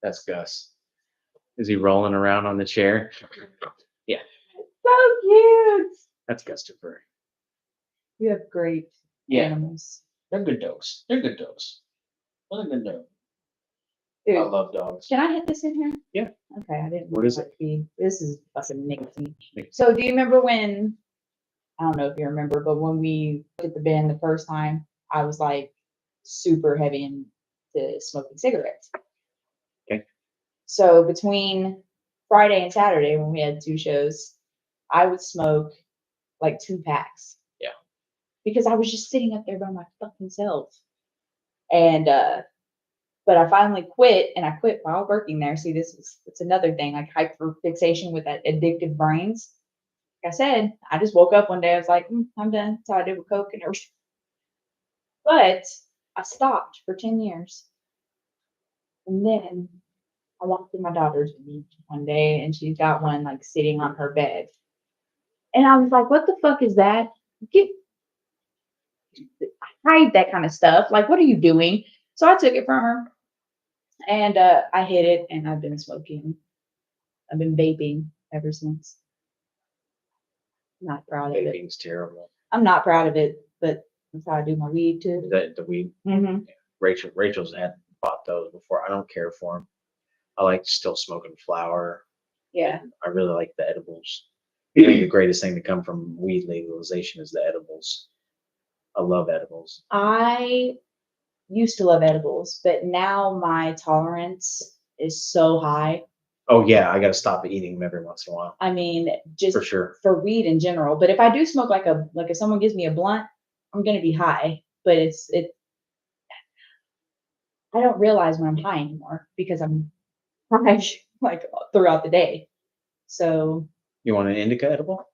That's Gus. Is he rolling around on the chair? Yeah, so cute. that's Gustafer. You have great Yeah. animals. They're good dogs. They're good dogs. What a good dog. Dude, I love dogs. can I hit this in here? Yeah. Okay, I didn't. What is want it? to be- This is fucking nicotine. Nicotine. So, do you remember when? I don't know if you remember, but when we did the bin the first time, I was like super heavy into smoking cigarettes. Okay. So between Friday and Saturday, when we had 2 shows, I would smoke like 2 packs. Yeah. Because I was just sitting up there by my fucking self. And but I finally quit, and I quit while working there. See, it's another thing, like hyperfixation with that addictive brains. Like I said, I just woke up one day, I was like, I'm done. That's how I did with Coke and everything. But I stopped for 10 years. And then I walked in my daughter's room one day, and she's got one like sitting on her bed. And I was like, what the fuck is that? Hide that kind of stuff. Like, what are you doing? So I took it from her, and I hid it, and I've been smoking. I've been vaping ever since. Not proud of it. Vaping's terrible. I'm not proud of it, but that's how I do my weed too. The weed. Mm-hmm. Rachel's had bought those before. I don't care for them. I like still smoking flower. Yeah. I really like the edibles. I think the greatest thing to come from weed legalization is the edibles. I love edibles. I used to love edibles, but now my tolerance is so high. Oh yeah, I gotta stop eating them every once in a while. I mean, just For sure. for weed in general. But if I do smoke like if someone gives me a blunt, I'm gonna be high. But I don't realize when I'm high anymore because I'm high like throughout the day. So You want an indica edible?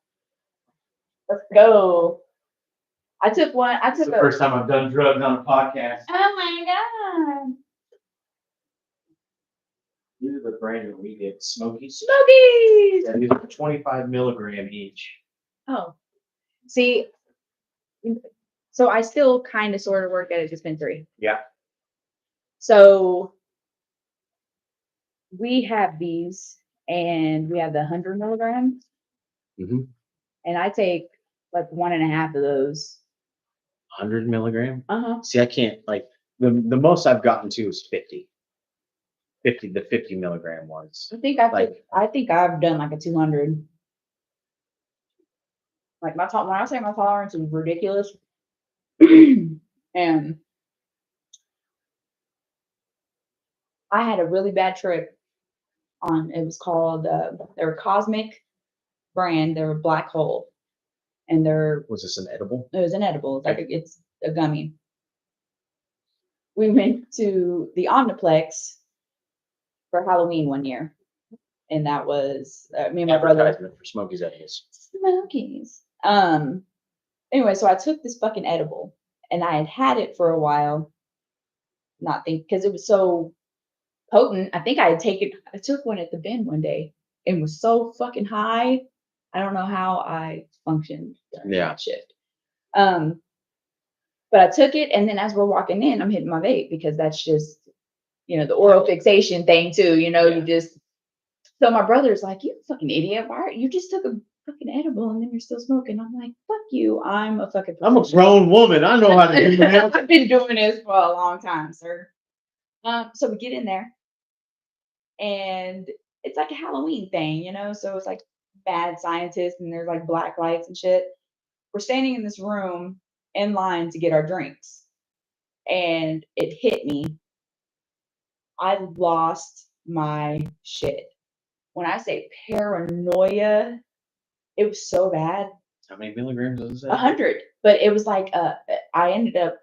let's go. I took one. I It's took the a. first time I've done drugs on a podcast. Oh my god. These are the brand that we did, Smokies. Smokies! Yeah, these are 25 milligram each. Oh. See, so I still kind of sort of work at a dispensary. Yeah. So we have these, and we have the 100 milligrams, Mm-hmm. and I take like 1.5 of those. 100 milligram? Uh-huh. See, I can't, like, the most I've gotten to is 50. The 50 milligram ones. I think I've done like a 200. Like when I say my tolerance is ridiculous, and I had a really bad trip on. It was called they're a Cosmic brand. They're a black hole, and Was this an edible? it was an edible. It's like it's a gummy. We went to the Omniplex for Halloween one year, and that was me and my brother. Advertisement for Smokies edibles. Smokies. Anyway, so I took this fucking edible, and I had it for a while, not think because it was so potent. I think I took one at the bin one day and was so fucking high. I don't know how I functioned during that shift. But I took it, and then as we're walking in, I'm hitting my vape because that's just, the oral fixation thing too. You just. So my brother's like, "You fucking idiot! You just took a fucking edible and then you're still smoking?" I'm like, "Fuck you! I'm a fucking. I'm a grown woman. I know how to do that. I've been doing this for a long time, sir." So we get in there, and it's like a Halloween thing, so it's like bad scientists, and there's like black lights and shit. We're standing in this room in line to get our drinks, and it hit me. I lost my shit. When I say paranoia, it was so bad. How many milligrams is that? 100. But it was like I ended up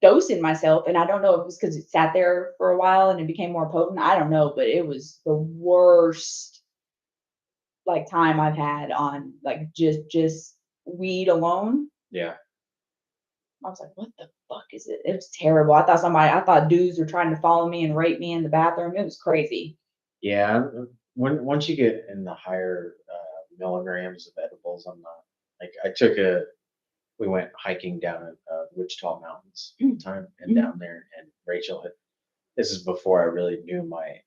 dosing myself, and I don't know if it was because it sat there for a while and it became more potent. I don't know, but it was the worst like time I've had on like just weed alone. Yeah. I was like, what the fuck is it? It was terrible. I thought dudes were trying to follow me and rape me in the bathroom. It was crazy. Yeah. Once you get in the higher milligrams of edibles, I'm not. Like we went hiking down in Wichita Mountains one time, and Mhm. down there, and Rachel had. This is before I really knew my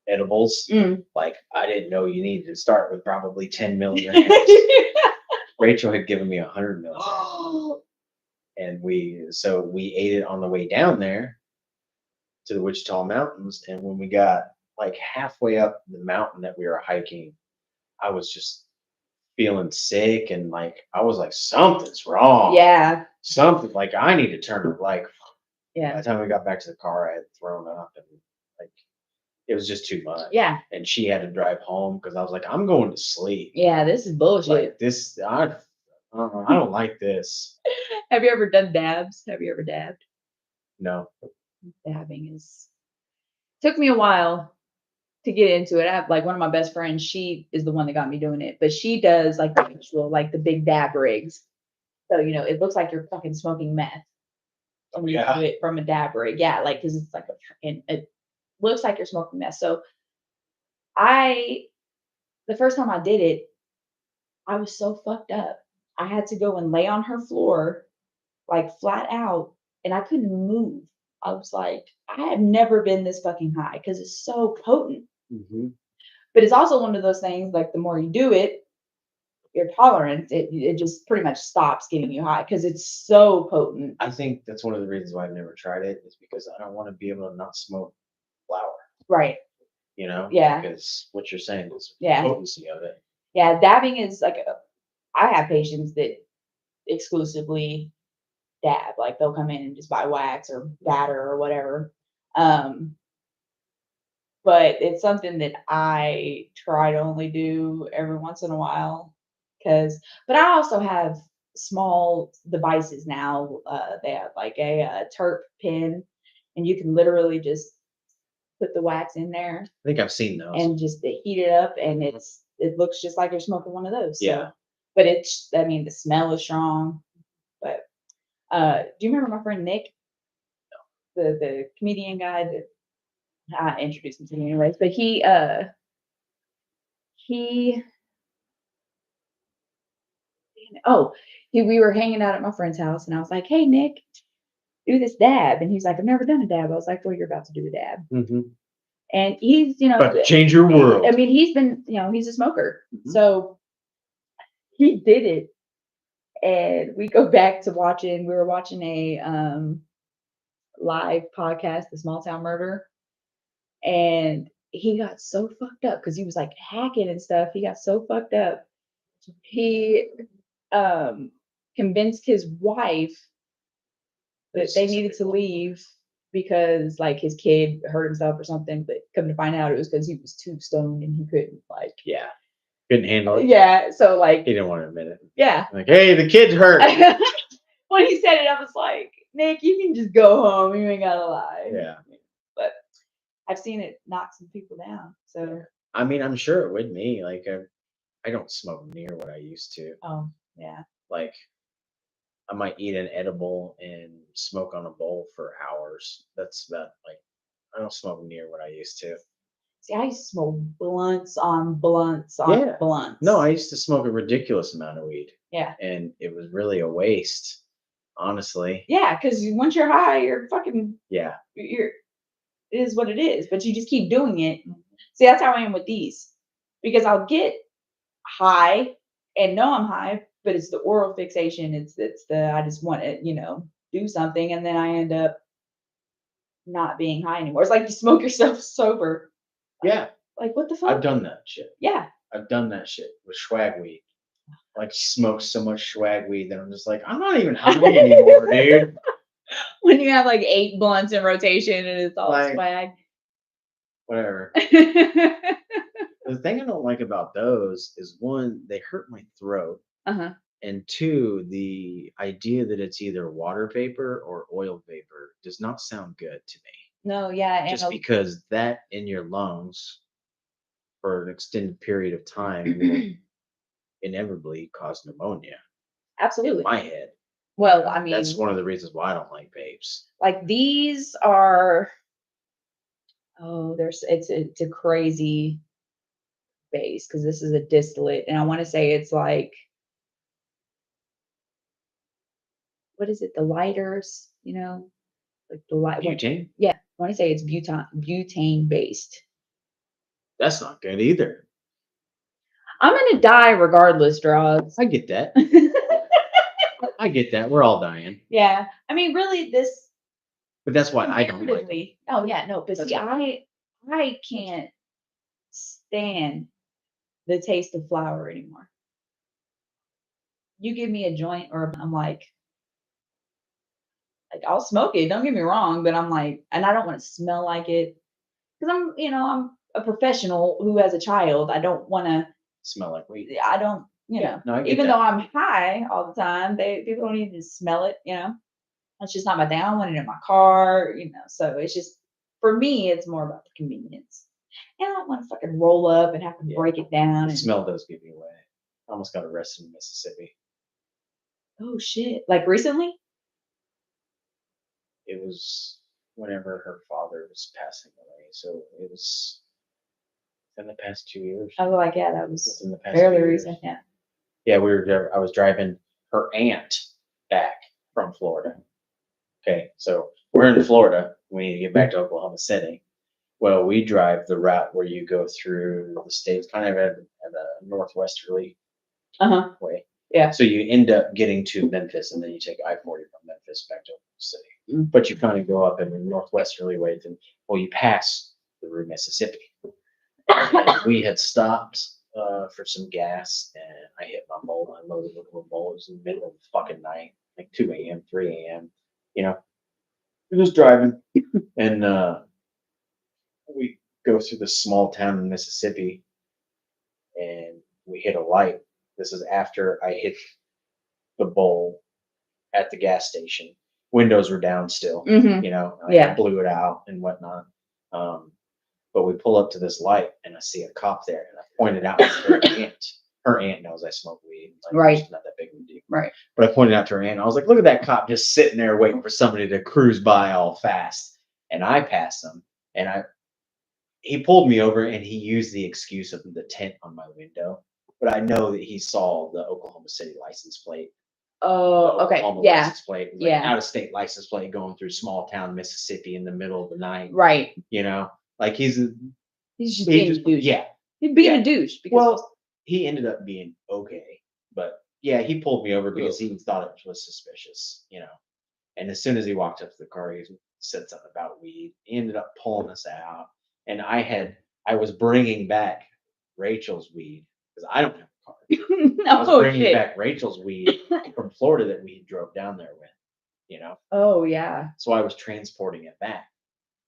edibles. Mm. Like I didn't know you needed to start with probably 10 milligrams. Rachel had given me 100 milligrams, and we ate it on the way down there to the Wichita Mountains, and when we got like halfway up the mountain that we were hiking, I was just feeling sick, and like I was like, something's wrong. Yeah. Something like I need to turn like. By Yeah. the time we got back to the car, I had thrown up, and like it was just too much. Yeah. And she had to drive home because I was like, I'm going to sleep. Yeah. This is bullshit. Like this, I don't like this. Have you ever done dabs? Have you ever dabbed? No. Dabbing took me a while to get into it. I have like one of my best friends, she is the one that got me doing it, but she does like the actual, like the big dab rigs. So, it looks like you're fucking smoking meth. When you do it from a dab rig. Yeah, like, because it's like it looks like you're smoking meth. So the first time I did it, I was so fucked up. I had to go and lay on her floor, like flat out, and I couldn't move. I was like, I have never been this fucking high because it's so potent. Mm-hmm. But it's also one of those things, like the more you do it, your tolerance, it just pretty much stops getting you high because it's so potent. I think that's one of the reasons why I've never tried it is because I don't want to be able to not smoke flower. Right. Yeah. Because what you're saying is the Yeah. potency of it. Yeah, dabbing is like I have patients that exclusively dab. Like they'll come in and just buy wax or batter or whatever. But it's something that I try to only do every once in a while. But I also have small devices now. They have like a terp pen, and you can literally just put the wax in there I think I've seen those. and just heat it up, and it looks just like you're smoking one of those. Yeah. So, but the smell is strong. But do you remember my friend Nick, the comedian guy that I introduced him to me anyways? But we were hanging out at my friend's house, and I was like, "Hey, Nick, do this dab," and he's like, "I've never done a dab." I was like, "Well, you're about to do a dab," Mm-hmm. and he's About to change your world. I mean, he's been he's a smoker, Mhm. so he did it. And we go back to we were watching a live podcast, The Small Town Murder. And he got so fucked up because he was like hacking and stuff. He got so fucked up. He convinced his wife that they needed to leave because like his kid hurt himself or something. But come to find out, it was because he was too stoned and he couldn't couldn't handle it. Yeah. So like He didn't want to admit it. Yeah. Like, hey, the kid's hurt. When he said it, I was like, Nick, you can just go home. You ain't gotta lie. Yeah. But I've seen it knock some people down. So I mean, I'm sure it would me. Like, I don't smoke near what I used to. Yeah. Like, I might eat an edible and smoke on a bowl for hours. That's about like, I don't smoke near what I used to. See, I used to smoke blunts on blunts on blunts. No, I used to smoke a ridiculous amount of weed. Yeah. And it was really a waste, honestly. Yeah, because once you're high, you're fucking. Yeah. It is what it is, but you just keep doing it. See, that's how I am with these, because I'll get high and know I'm high, but it's the oral fixation. It's the I just want to do something, and then I end up not being high anymore. It's like you smoke yourself sober. Yeah. Like what the fuck? I've done that shit. Yeah. I've done that shit with swag weed. Like smoked so much swag weed that I'm just like, I'm not even high anymore, dude. When you have like 8 blunts in rotation and it's all Like, swag. Whatever. The thing I don't like about those is one, they hurt my throat. Uh-huh. And two, the idea that it's either water vapor or oil vapor does not sound good to me. No, yeah. Just because that in your lungs for an extended period of time will inevitably cause pneumonia. Absolutely. In my head. Well, I mean, that's one of the reasons why I don't like vapes. Like these are, it's a crazy base because this is a distillate, and I want to say it's like, what is it? The lighters, like the light. Butane? Yeah, I want to say it's butane based. That's not good either. I'm gonna die regardless, drugs. I get that. I get that. We're all dying. Yeah, I mean, really, this. But that's why I don't like it. Comparatively- Oh yeah, no, but That's see, why- I can't stand the taste of flour anymore. You give me a joint, or I'm like I'll smoke it. Don't get me wrong, but I'm like, and I don't want to smell like it because I'm a professional who has a child. I don't want to. Smell like weed. I don't, No, I get even that. though I'm high all the time, people don't even smell it. That's just not my thing. I don't want it in my car. So it's just for me, it's more about the convenience. And I don't want to fucking roll up and have to break it down. The And, smell does give you away. I almost got arrested in Mississippi. oh shit! Like recently? It was whenever her father was passing away. So it was in the past 2 years. I was like, yeah, that was Within the past fairly 2 years. recent. Yeah. Yeah, I was driving her aunt back from Florida. Okay, so we're in Florida. We need to get back to Oklahoma City. Well, we drive the route where you go through the states, kind of at a northwesterly way. Yeah. So you end up getting to Memphis, and then you take I-40 from Memphis back to Oklahoma City. Mm. But you kind of go up in a northwesterly way. You pass through Mississippi. And we had stopped for some gas, and I hit my bowl. I loaded a little bowl. It was in the middle of the fucking night, like 2 a.m., 3 a.m. We're just driving, and we go through this small town in Mississippi, and we hit a light. This is after I hit the bowl at the gas station. Windows were down still, Mm-hmm. I blew it out and whatnot. But we pull up to this light, and I see a cop there, and I pointed out to her aunt. Her aunt knows I smoke weed. Like, Right. It's not that big of a deal. Right. But I pointed out to her aunt. I was like, "Look at that cop just sitting there waiting for somebody to cruise by all fast." And I passed him, and he pulled me over, and he used the excuse of the tint on my window. But I know that he saw the Oklahoma City license plate. Oh, The okay. Oklahoma Yeah. license plate. It was Yeah. Out of state license plate going through small town Mississippi in the middle of the night. Right. Like He's just he being just a douche. yeah. He's being Yeah. a douche because Well, he ended up being okay, but yeah, he pulled me over because he thought it was suspicious, And as soon as he walked up to the car, he said something about weed. He ended up pulling us out, and I was bringing back Rachel's weed because I don't have a car. I was bringing shit. back Rachel's weed from Florida that we drove down there with, Oh yeah. So I was transporting it back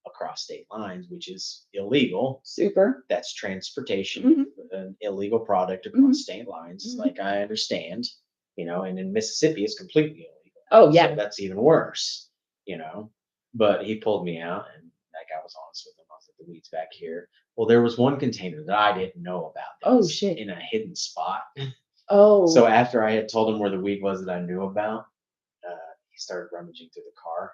across state lines, which is illegal. Super. That's transportation, Mhm. an illegal product across Mhm. state lines. Mhm. Like I understand, and in Mississippi, it's completely illegal. Oh yeah. So that's even worse, But he pulled me out, and like I was honest with him. I was like, "The weed's back here." Well, there was one container that I didn't know about. That Oh, was shit. In a hidden spot. Oh. So after I had told him where the weed was that I knew about, he started rummaging through the car.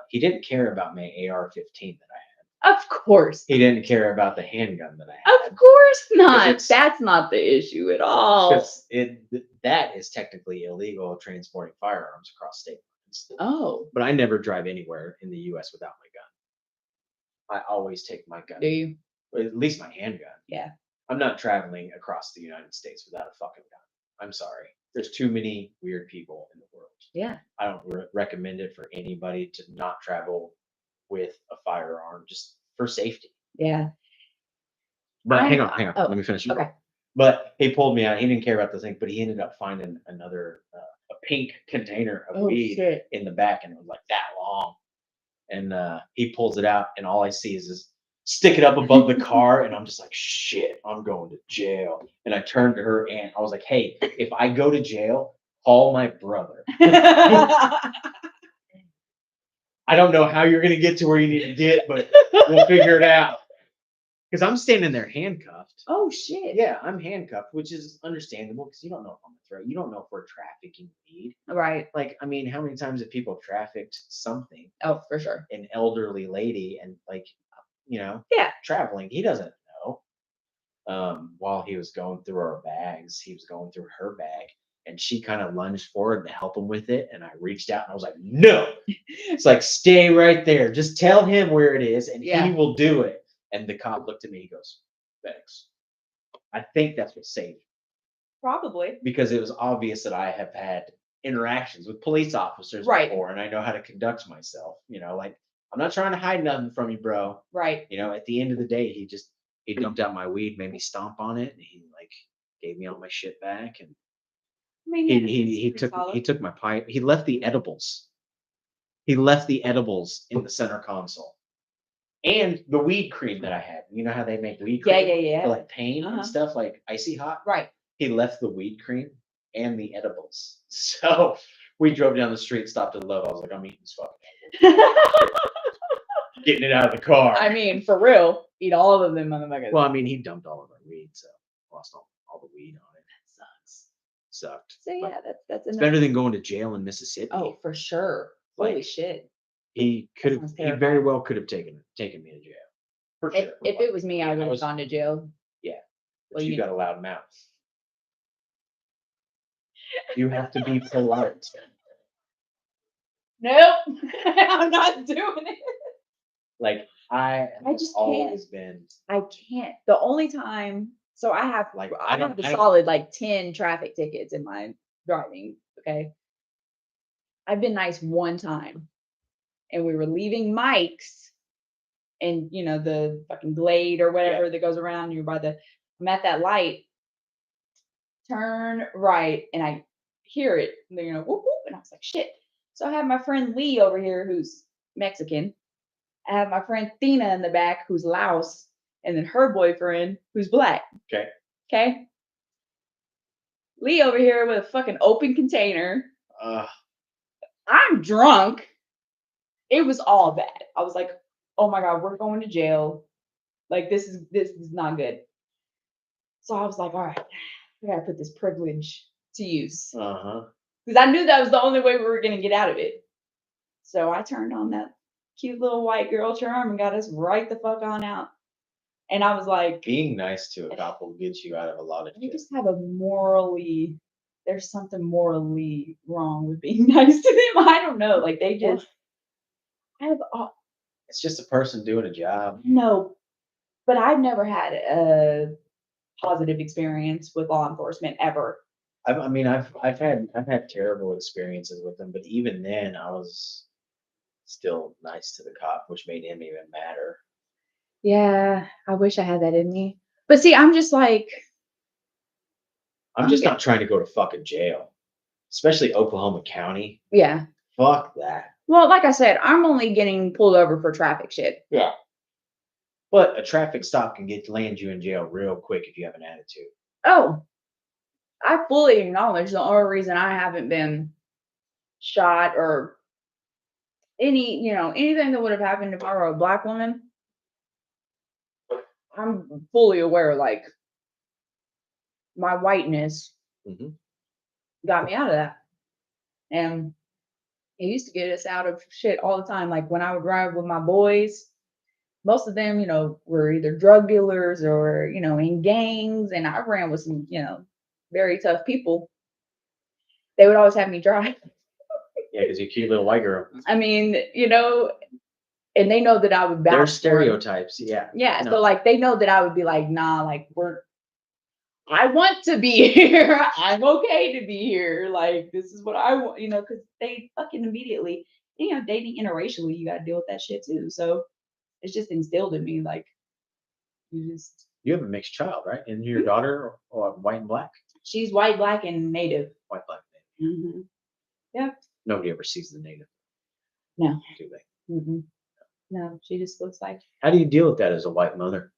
He didn't care about my AR-15 that I had. Of course. He didn't care about the handgun that I had. Of course not. it's- That's not the issue at all. Because that is technically illegal, transporting firearms across state lines. Oh. But I never drive anywhere in the U.S. without my gun. I always take my gun. Do you? At least my handgun. Yeah. I'm not traveling across the United States without a fucking gun. I'm sorry. There's too many weird people in the world. Yeah. I don't recommend it for anybody to not travel with a firearm just for safety. Yeah. But hang on. Oh, Let me finish. okay. But he pulled me out. He didn't care about the thing, but he ended up finding another a pink container of Oh weed shit. in the back, and it was like that long. And he pulls it out, and all I see is stick it up above the car, and I'm just like, shit, I'm going to jail. And I turned to her aunt. I was like, "Hey, if I go to jail, call my brother. I don't know how you're gonna get to where you need to get, but we'll figure it out." Because I'm standing there handcuffed. Oh shit. Yeah, I'm handcuffed, which is understandable because you don't know if I'm a threat. You don't know if we're trafficking weed. Right. Like, I mean, how many times have people trafficked something? Oh, for sure. An elderly lady and Yeah. traveling. He doesn't know. while he was going through our bags, he was going through her bag, and she kind of lunged forward to help him with it. And I reached out and I was like, no. It's like, stay right there. Just tell him where it is and Yeah. he will do it. And the cop looked at me, he goes, thanks. I think that's what saved me, Probably. because it was obvious that I have had interactions with police officers Right. before and I know how to conduct myself. Like, I'm not trying to hide nothing from you, bro. Right. At the end of the day, he dumped out my weed, made me stomp on it, and he like gave me all my shit back. And I mean, he took my pipe. He left the edibles. He left the edibles in the center console. And the weed cream that I had. You know how they make weed cream? Yeah. For like pain Uh-huh. and stuff, like icy hot? Right. He left the weed cream and the edibles. So we drove down the street, stopped at Love. I was like, I'm eating this fucking getting it out of the car. I mean, for real, eat all of them motherfuckers. Well, I mean, he dumped all of our weed, so lost all the weed on it. That sucked. So yeah, that's It's enough. better than going to jail in Mississippi. Oh, for sure. Holy Like, shit. He sounds very terrifying. well could have taken me to jail. For sure. If it was me, I would have was- gone to jail. But well, you you- got a loud mouth. You have to be polite. Nope. I'm not doing it. Like I just always been I can't. The only time, so I have like I have a solid like 10 traffic tickets in my driving. Okay. I've been nice one time, and we were leaving Mike's, and the fucking Glade or whatever that goes around. You're by I'm at that light. Turn right, and I hear it. And whoop whoop, and I was like, shit. So I have my friend Lee over here, who's Mexican. I have my friend Tina in the back, who's Laos, and then her boyfriend, who's black. Okay. Okay. Lee over here with a fucking open container. I'm drunk. It was all bad. I was like, oh my God, we're going to jail. Like, this is not good. So I was like, all right, I gotta put this privilege to use. Because I knew that was the only way we were gonna get out of it. So I turned on that cute little white girl charm and got us right the fuck on out. And I was like, being nice to a cop will get you out of a lot of you shit. just have there's something morally wrong with being nice to them. I don't know. Like, they just It's just a person doing a job. no, but I've never had a positive experience with law enforcement ever. I've had terrible experiences with them, but even then I was still nice to the cop, which made him even madder. Yeah, I wish I had that in me. But see, I'm just like, I'm just not trying to go to fucking jail, especially Oklahoma County. yeah. Fuck that. Well, like I said, I'm only getting pulled over for traffic shit. Yeah. But a traffic stop can land you in jail real quick if you have an attitude. Oh, I fully acknowledge the only reason I haven't been shot or anything that would have happened if I were a black woman. I'm fully aware, like, my whiteness got me out of that. And it used to get us out of shit all the time. Like, when I would ride with my boys, most of them, were either drug dealers or, in gangs. And I ran with some, very tough people. They would always have me drive. Yeah, because you're a cute little white girl. I mean, and they know that I would vouch for They're them. stereotypes. Yeah. Yeah. No. So, like, they know that I would be like, nah, like, I want to be here. I'm okay to be here. Like, this is what I want, because they fucking immediately, dating interracially, you got to deal with that shit too. So it's just instilled in me. Like, You have a mixed child, right? And your daughter, white and black? She's white, black, and native. White, black, native. Mm-hmm. Yeah. Nobody ever sees the native. No. Do they? Mm-hmm. No, she just looks like. How do you deal with that as a white mother?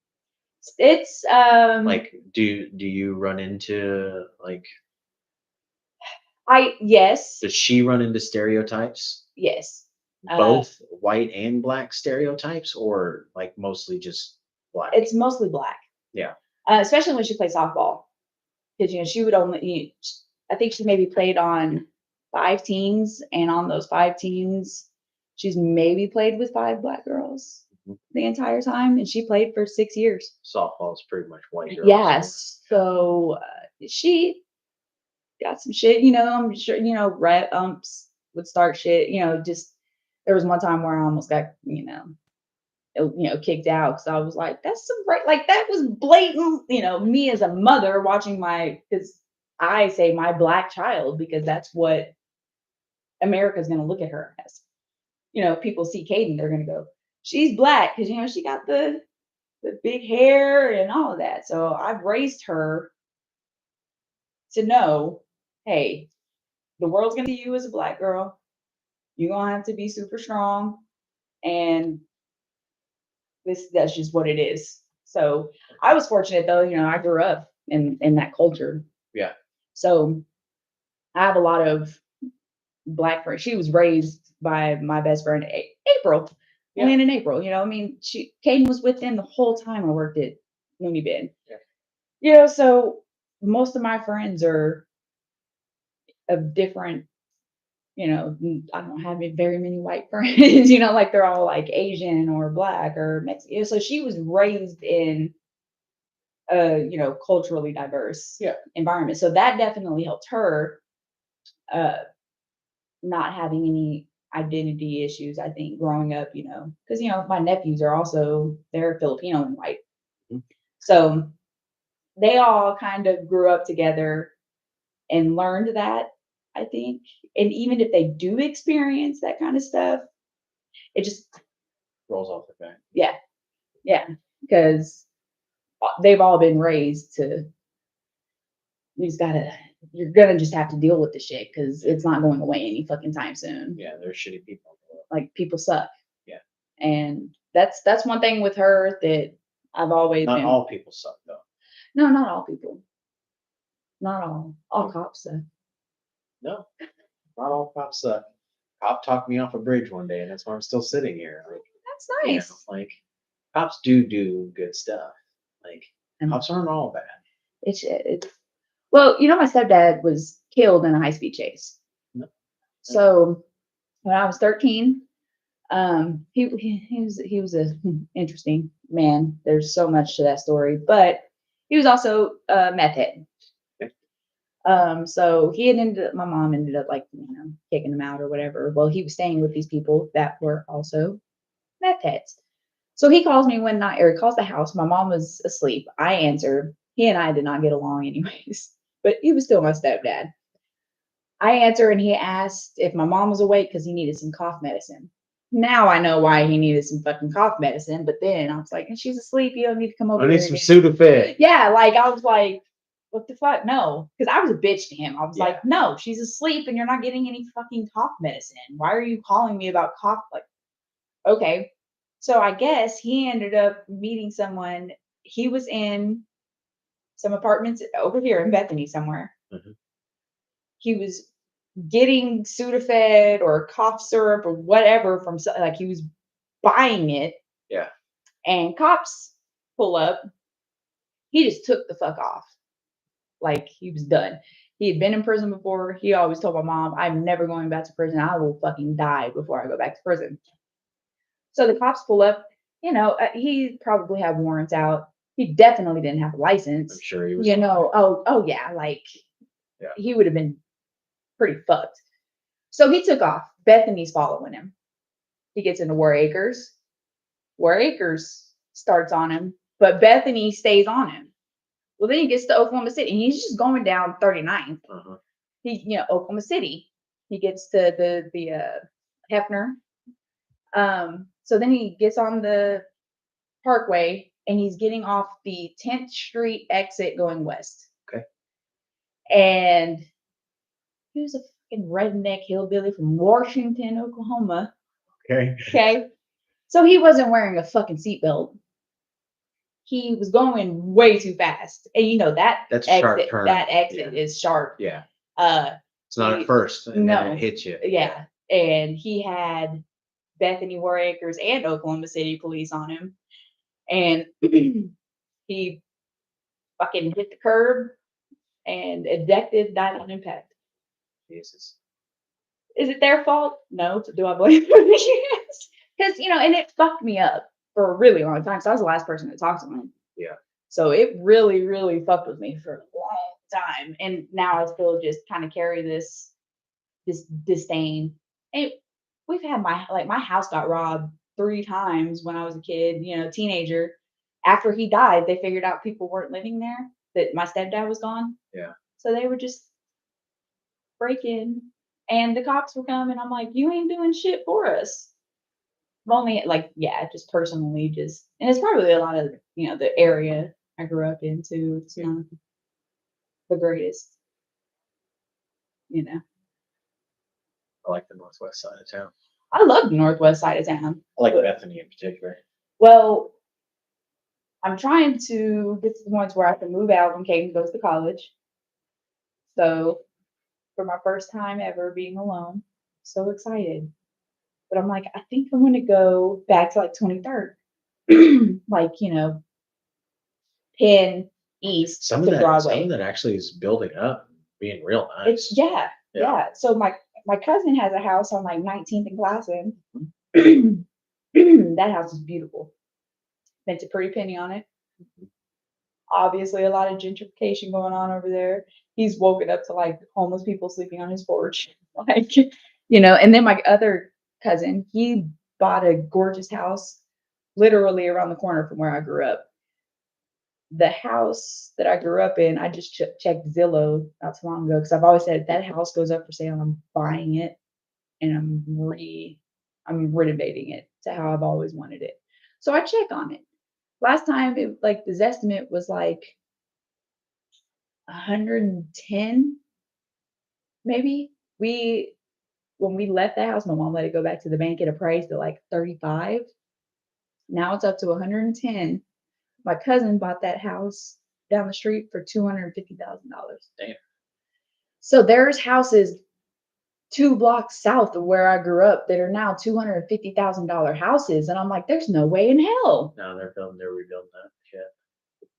It's like, do you run into like? Yes. Does she run into stereotypes? Yes. Both white and black stereotypes, or like mostly just black? It's mostly black. Yeah. Especially when she plays softball, because she would only. I think she maybe played on 5 teams, and on those 5 teams, she's maybe played with 5 black girls. the entire time, and she played for 6 years. Softball is pretty much white girls. Yes. So she got some shit, I'm sure, red umps would start shit, just there was one time where I almost got, kicked out because I was like, that's some right, like that was blatant, me as a mother watching because I say my black child because that's what America's going to look at her as. People see Kaden, they're going to go, she's black because, she got the big hair and all of that. So I've raised her to know, hey, the world's going to see you as a black girl. You're going to have to be super strong. And that's just what it is. So I was fortunate though, I grew up in that culture. Yeah. So I have a lot of black friends. She was raised by my best friend, April. Yeah. And in April, Kaden was with them the whole time I worked at Loony Bin. Yeah. So most of my friends are of different, I don't have very many white friends, like they're all like Asian or black or Mexican. So she was raised in a, culturally diverse environment. So that definitely helped her not having any identity issues, I think, growing up, because, my nephews are also, they're Filipino and white. Mm-hmm. So they all kind of grew up together and learned that, I think. And even if they do experience that kind of stuff, it just rolls off the back. Yeah. Yeah. Because they've all been raised to, you're going to just have to deal with the shit because it's not going away any fucking time soon. Yeah, they're shitty people. Like people suck. Yeah. And that's one thing with her that I've always Not been. all people suck though. No, not all people. Not all. All cops suck. No, not all cops suck. Cop talked me off a bridge one day, and that's why I'm still sitting here. Like, that's nice. Like cops do good stuff. Like cops aren't all bad. It's well, my stepdad was killed in a high-speed chase. No. So when I was 13, he was a interesting man. There's so much to that story, but he was also a meth head. So my mom ended up like, kicking him out or whatever. Well, he was staying with these people that were also meth heads. So he calls me one night, or he calls the house. My mom was asleep. I answered. He and I did not get along anyways, but he was still my stepdad. I answer and he asked if my mom was awake because he needed some cough medicine. Now I know why he needed some fucking cough medicine, but then I was like, she's asleep. You don't need to come over. I need some Sudafed. Yeah, like I was like, what the fuck? No, because I was a bitch to him. I was like, no, she's asleep and you're not getting any fucking cough medicine. Why are you calling me about cough? Like, okay. So I guess he ended up meeting someone. He was in some apartments over here in Bethany somewhere. Mm-hmm. He was getting Sudafed or cough syrup or whatever from, like, he was buying it. Yeah. And cops pull up. He just took the fuck off. Like, he was done. He had been in prison before. He always told my mom, I'm never going back to prison. I will fucking die before I go back to prison. So the cops pull up. He probably had warrants out. He definitely didn't have a license. I'm sure he was. Oh yeah, like he would have been pretty fucked. So he took off. Bethany's following him. He gets into War Acres. War Acres starts on him, but Bethany stays on him. Well, then he gets to Oklahoma City, and he's just going down 39th. Uh-huh. Oklahoma City. He gets to the Hefner. So then he gets on the Parkway, and he's getting off the 10th Street exit going west. Okay. And he was a fucking redneck hillbilly from Washington, Oklahoma. Okay. So he wasn't wearing a fucking seatbelt. He was going way too fast. And that's exit, sharp turn. That exit is sharp. Yeah. It's not at first. And then it hits you. Yeah. And he had Bethany, War Acres, and Oklahoma City police on him. And he fucking hit the curb and ejected, died on impact. Jesus. Is it their fault? No. Do I blame them? Yes. Because, and it fucked me up for a really long time. So I was the last person to talk to him. Yeah. So it really, really fucked with me for a long time. And now I still just kind of carry this disdain. And we've had my house got robbed 3 times when I was a kid, teenager. After he died, they figured out people weren't living there, that my stepdad was gone. Yeah. So they would just break in and the cops would come and I'm like, you ain't doing shit for us. Only just personally and it's probably a lot of, the area I grew up in too. It's not the greatest, I like the northwest side of town. I love the northwest side of town. I like Bethany in particular. Well, I'm trying to get to the point where I can move out when Caden goes to college. So for my first time ever being alone, so excited. But I'm like, I think I'm gonna go back to 23rd. Penn East Some to of Broadway. that actually is building up, being real nice. It's yeah. So my cousin has a house on 19th and Glasson. That house is beautiful. Spent a pretty penny on it. Obviously, a lot of gentrification going on over there. He's woken up to homeless people sleeping on his porch, And then my other cousin, he bought a gorgeous house, literally around the corner from where I grew up. The house that I grew up in, I just checked Zillow not too long ago because I've always said if that house goes up for sale, I'm buying it and I'm renovating it to how I've always wanted it. So I check on it. Last time, the Zestimate was 110, maybe. When we left the house, my mom let it go back to the bank at a price at 35. Now it's up to 110. My cousin bought that house down the street for $250,000. Damn. So there's houses 2 blocks south of where I grew up that are now $250,000 houses, and I'm like, there's no way in hell. Now they're rebuilding that shit.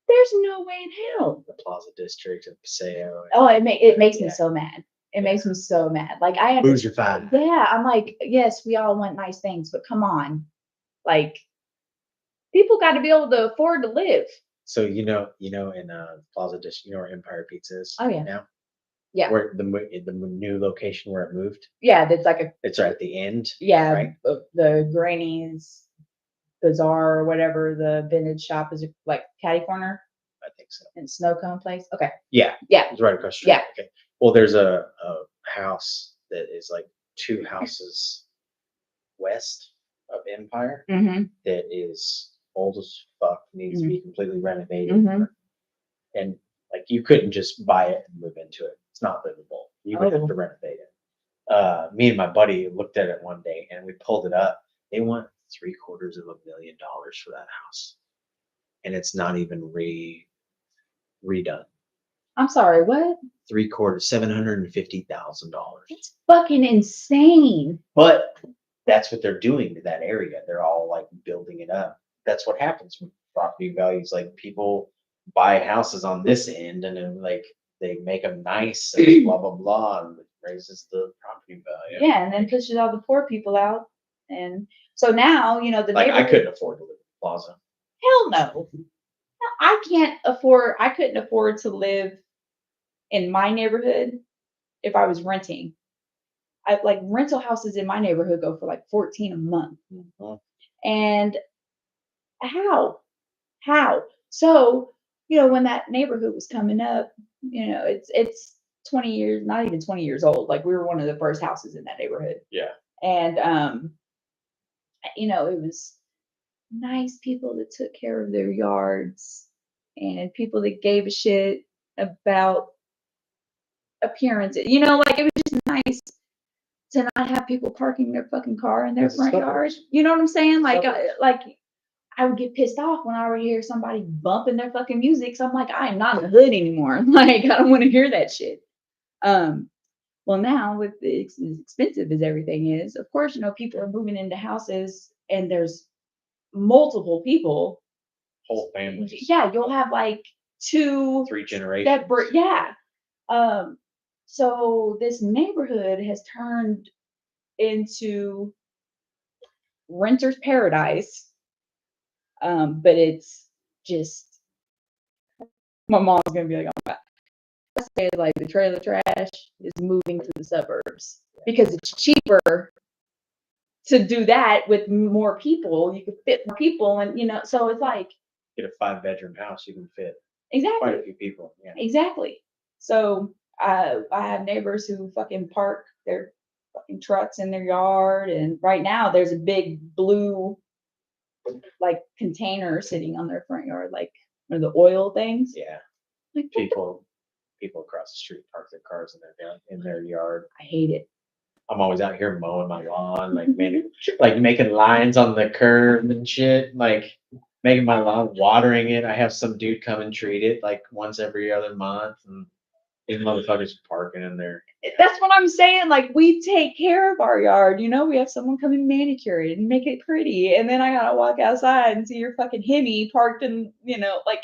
There's no way in hell. The Plaza District of Paseo. Oh, it makes me so mad. It makes me so mad. I have Boozer five. Yeah, I'm like, yes, we all want nice things, but come on, people got to be able to afford to live. So in Plaza District, where Empire Pizza is. Oh yeah. Now. Yeah. Where the new location where it moved. Yeah, that's It's right at the end. Yeah, right? The Granny's Bazaar or whatever the vintage shop is, Caddy Corner. I think so. In Snow Cone Place. Okay. Yeah. Yeah. It's right across the street. Yeah. Okay. Well, there's a house that is 2 houses west of Empire Mm-hmm. that is old as fuck, needs to be completely renovated. Mm-hmm. And you couldn't just buy it and move into it. It's not livable. You would have to renovate it. Me and my buddy looked at it one day and we pulled it up. They want $750,000 for that house. And it's not even redone. I'm sorry, what? $750,000. It's fucking insane. But that's what they're doing to that area. They're all building it up. That's what happens with property values. People buy houses on this end and then they make them nice and blah blah blah, and it raises the property value. Yeah, and then pushes all the poor people out. And so now, the I couldn't afford to live in the Plaza. Hell no. I couldn't afford to live in my neighborhood if I was renting. Rental houses in my neighborhood go for $14 a month. Mm-hmm. And how? So, when that neighborhood was coming up, it's 20 years, not even 20 years old. We were one of the first houses in that neighborhood. Yeah. And, it was nice people that took care of their yards and people that gave a shit about appearance. It was just nice to not have people parking their fucking car in their front yard. You know what I'm saying? I would get pissed off when I would hear somebody bumping their fucking music. So I'm like, I am not in the hood anymore. I don't want to hear that shit. Well, now with as expensive as everything is, of course, people are moving into houses and there's multiple people. Whole families. Yeah, you'll have 2, 3 generations. Yeah. So this neighborhood has turned into renter's paradise. But it's just, my mom's gonna be like, oh my God. I say like the trailer trash is moving to the suburbs because it's cheaper to do that with more people. You can fit more people, and so it's like, Get a 5-bedroom house, you can fit exactly. quite a few people. Yeah. Exactly. So I have neighbors who fucking park their fucking trucks in their yard, and right now there's a big blue like container sitting on their front yard, like one of the oil things. Yeah. Like, what the- People across the street park their cars in their yard. I hate it. I'm always out here mowing my lawn, like making lines on the curb and shit, like making my lawn, watering it. I have some dude come and treat it like once every other month, and these motherfuckers parking in there. That's what I'm saying. Like, we take care of our yard. We have someone come and manicure it and make it pretty, and then I gotta walk outside and see your fucking Hemi parked in, like.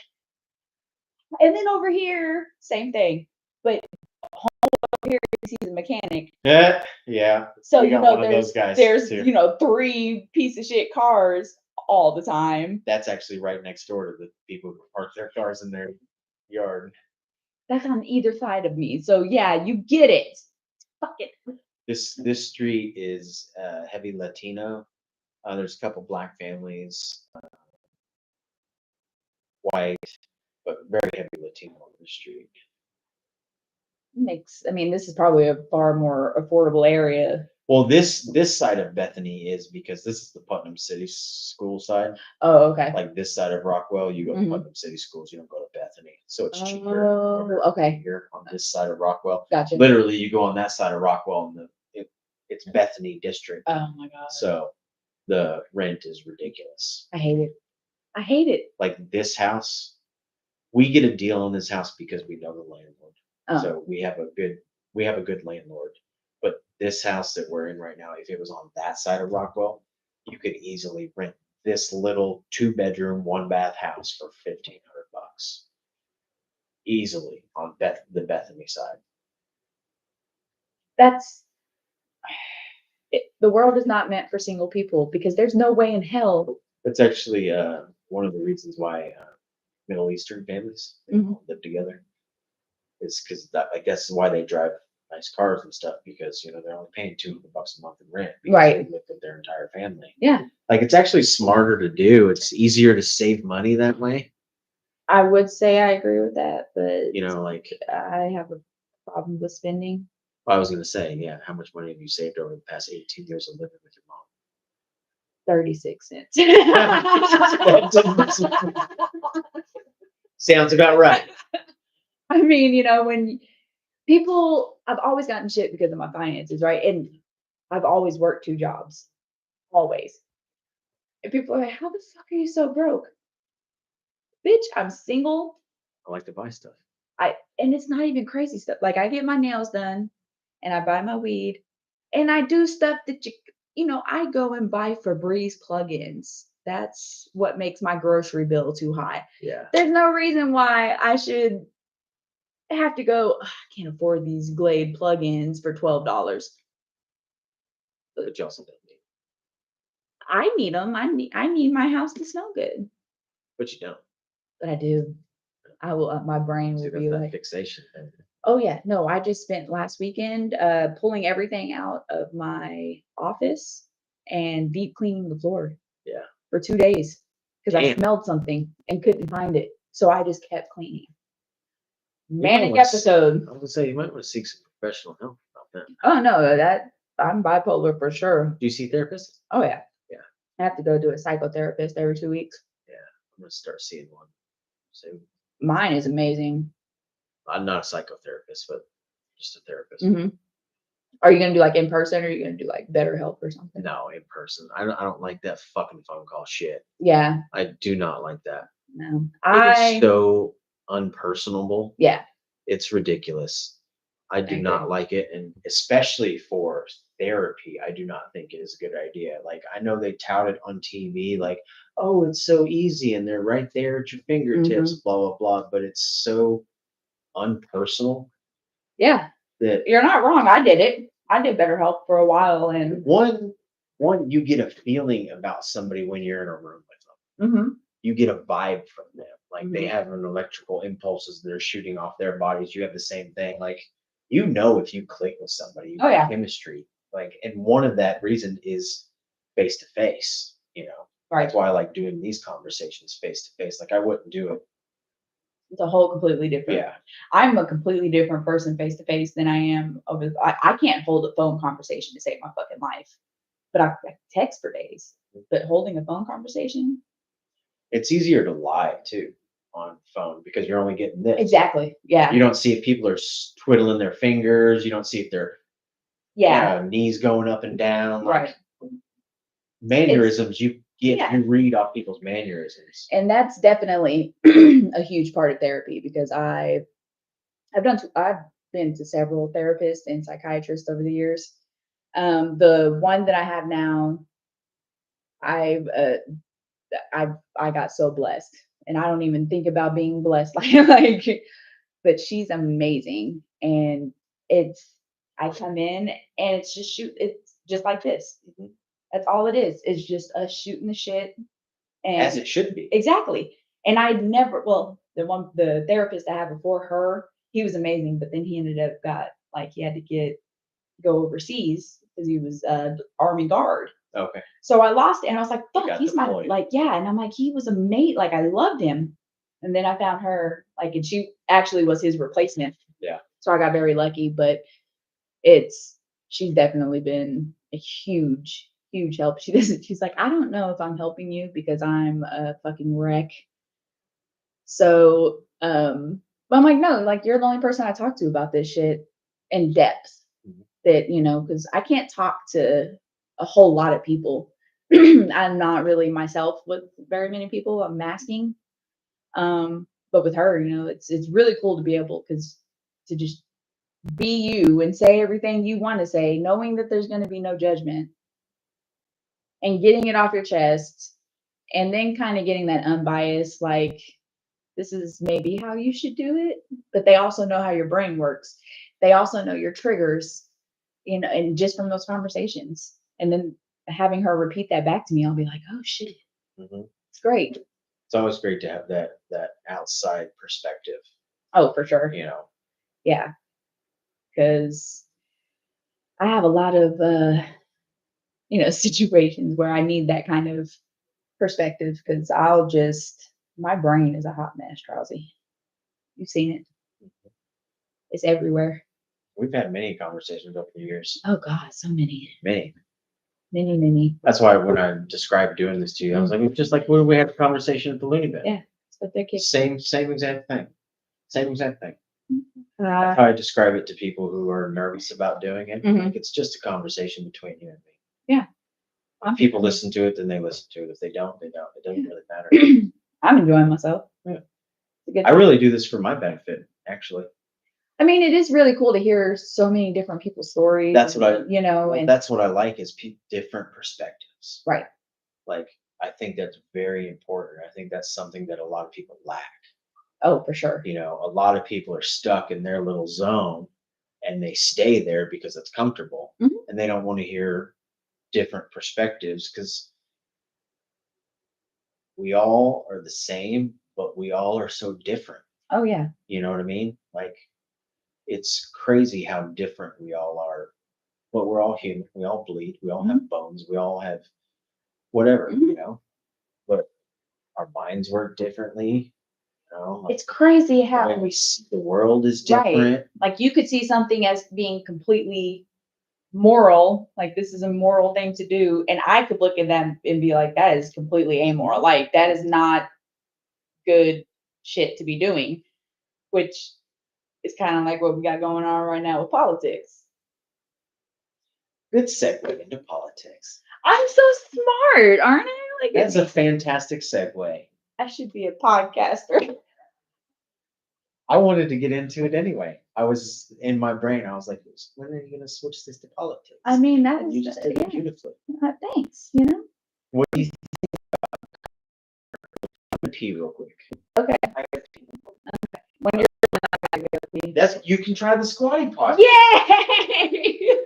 And then over here, same thing, but over here he's a mechanic. Yeah, yeah. So We got one of those guys, there's too. 3 piece of shit cars all the time. That's actually right next door to the people who park their cars in their yard. That's on either side of me. So yeah, you get it. Fuck it. This street is heavy Latino. There's a couple black families, white, but very heavy Latino on the street. This is probably a far more affordable area. Well, this side of Bethany is because this is the Putnam City School side. Oh, okay. Like this side of Rockwell, you go to Mhm. Putnam City Schools, you don't go to Bethany. So it's cheaper Oh, okay. here on this side of Rockwell. Gotcha. Literally, you go on that side of Rockwell and it's Bethany district. Oh my God. So the rent is ridiculous. I hate it. I hate it. Like this house, we get a deal on this house because we know the landlord. Oh. So we have a good landlord. But this house that we're in right now, if it was on that side of Rockwell, you could easily rent this little 2-bedroom, 1-bath house for $1,500 easily on the Bethany side. The world is not meant for single people because there's no way in hell. That's actually one of the reasons why Middle Eastern families they all live together. Is because I guess why they drive nice cars and stuff, because they're only paying $200 a month in rent because Right. they live with their entire family. Yeah. Like it's actually smarter to do. It's easier to save money that way. I would say I agree with that, but Like I have a problem with spending. I was gonna say, yeah, how much money have you saved over the past 18 years of living with your mom? 36 cents. Sounds about right. I mean, when people, I've always gotten shit because of my finances, right? And I've always worked 2 jobs, always. And people are like, how the fuck are you so broke? Bitch, I'm single. I like to buy stuff. And it's not even crazy stuff. Like, I get my nails done and I buy my weed and I do stuff that I go and buy Febreze plugins. That's what makes my grocery bill too high. Yeah. There's no reason why I should have to go, I can't afford these Glade plugins for $12. But you also don't need. I need them. I need my house to smell good. But you don't. But I do. I will. My brain See, will that's be that like, fixation thing. oh yeah, no. I just spent last weekend pulling everything out of my office and deep cleaning the floor. Yeah. For 2 days because I Damn. smelled something and couldn't find it, so I just kept cleaning. Manic might wanna episode. I would say you might want to seek some professional help about that. Oh no, that I'm bipolar for sure. Do you see therapists? Oh yeah. Yeah. I have to go to a psychotherapist every 2 weeks. Yeah, I'm gonna start seeing one. So Mine is amazing. I'm not a psychotherapist, but just a therapist. Mm-hmm. Are you gonna do like in person, or are you gonna do like BetterHelp or something? No, in person. I don't like that fucking phone call shit. Yeah. I do not like that. No. It's so unpersonable. Yeah. It's ridiculous. I do I not agree. like it, and especially for therapy, I do not think it is a good idea. Like I know they tout it on TV, like, oh, it's so easy, and they're right there at your fingertips, blah blah blah. But it's so unpersonal. Yeah. That you're not wrong. I did it. I did BetterHelp for a while, and one you get a feeling about somebody when you're in a room with them. mm-hmm. you get a vibe from them. Like they Mhm. have an electrical impulses that are shooting off their bodies. You have the same thing. Like, you know, if you click with somebody, you Oh, have yeah. chemistry. Like, and one of that reason is face to face, Right. That's why I like doing these conversations face to face. Like, I wouldn't do it. It's a whole completely different. Yeah. I'm a completely different person face to face than I am over. I can't hold a phone conversation to save my fucking life, but I text for days. But holding a phone conversation, It's easier to lie too on phone because you're only getting this. exactly. Yeah. You don't see if people are twiddling their fingers. You don't see if their Yeah. knees going up and down. Like, Right. mannerisms, you Yeah. read off people's mannerisms. And that's definitely a huge part of therapy because I've been to several therapists and psychiatrists over the years. The one that I have now, I've I got so blessed, and I don't even think about being blessed like, but she's amazing, and I come in and it's just like this. Mhm. That's all it is. It's just us shooting the shit, and As it should be. exactly. And I'd never, well, the therapist I had before her, he was amazing, but then he ended up he had to go overseas because he was Army Guard. Okay. So I lost it, and I was like, got fuck, he's my, deployed. yeah. And I'm like, he was a mate. Like, I loved him. And then I found her, and she actually was his replacement. Yeah. So I got very lucky, but she's definitely been a huge, huge help. She's like, I don't know if I'm helping you because I'm a fucking wreck. So, but I'm like, no, like, you're the only person I talk to about this shit in depth. Mhm. That, because I can't talk to a whole lot of people. I'm not really myself with very many people. I'm masking. But with her, it's really cool to be able to just be you and say everything you want to say, knowing that there's going to be no judgment and getting it off your chest, and then kind of getting that unbiased, like, this is maybe how you should do it, but they also know how your brain works. They also know your triggers, and just from those conversations, and then having her repeat that back to me, I'll be like, oh shit, Mhm. it's great. It's always great to have that outside perspective. Oh, for sure. Yeah. Because I have a lot of, situations where I need that kind of perspective because my brain is a hot mess, Drowsy. You've seen it. It's everywhere. We've had many conversations over the years. Oh God, so many. Many. Many, many. That's why when I described doing this to you, I was like, it's just like when we had a conversation at the Loony Bin. Yeah. That's what they're kicking. Same exact thing. Same exact thing. Uh, That's how I describe it to people who are nervous about doing it. Mhm. Like, it's just a conversation between you and me. Yeah. If people listen to it, then they listen to it. If they don't, they don't. It doesn't really matter. I'm enjoying myself. Yeah. It's a good I time. really do this for my benefit, actually. I mean, it is really cool to hear so many different people's stories. That's what and that's what I like is different perspectives. right. Like, I think that's very important. I think that's something that a lot of people lack. Oh, for sure. A lot of people are stuck in their little zone and they stay there because it's comfortable, Mhm. and they don't want to hear different perspectives because we all are the same, but we all are so different. Oh yeah. You know what I mean? Like, it's crazy how different we all are, but we're all human. We all bleed. We all have bones. We all have whatever, Mhm. but our minds work differently. Like, It's crazy the how way we see the world is right. different. Like, you could see something as being completely moral, like this is a moral thing to do, and I could look at them and be like, that is completely amoral. Like, that is not good shit to be doing, which is kind of like what we got going on right now with politics. Good segue into politics. I'm so smart, aren't I? Like, That's a fantastic segue. I should be a podcaster. I wanted to get into it anyway. I was in my brain. I was like, when are you going to switch this to politics? I mean, And you just did it beautifully. Thanks. What do you think about tea real quick? Okay. When you're You can try the squatty potty. yay!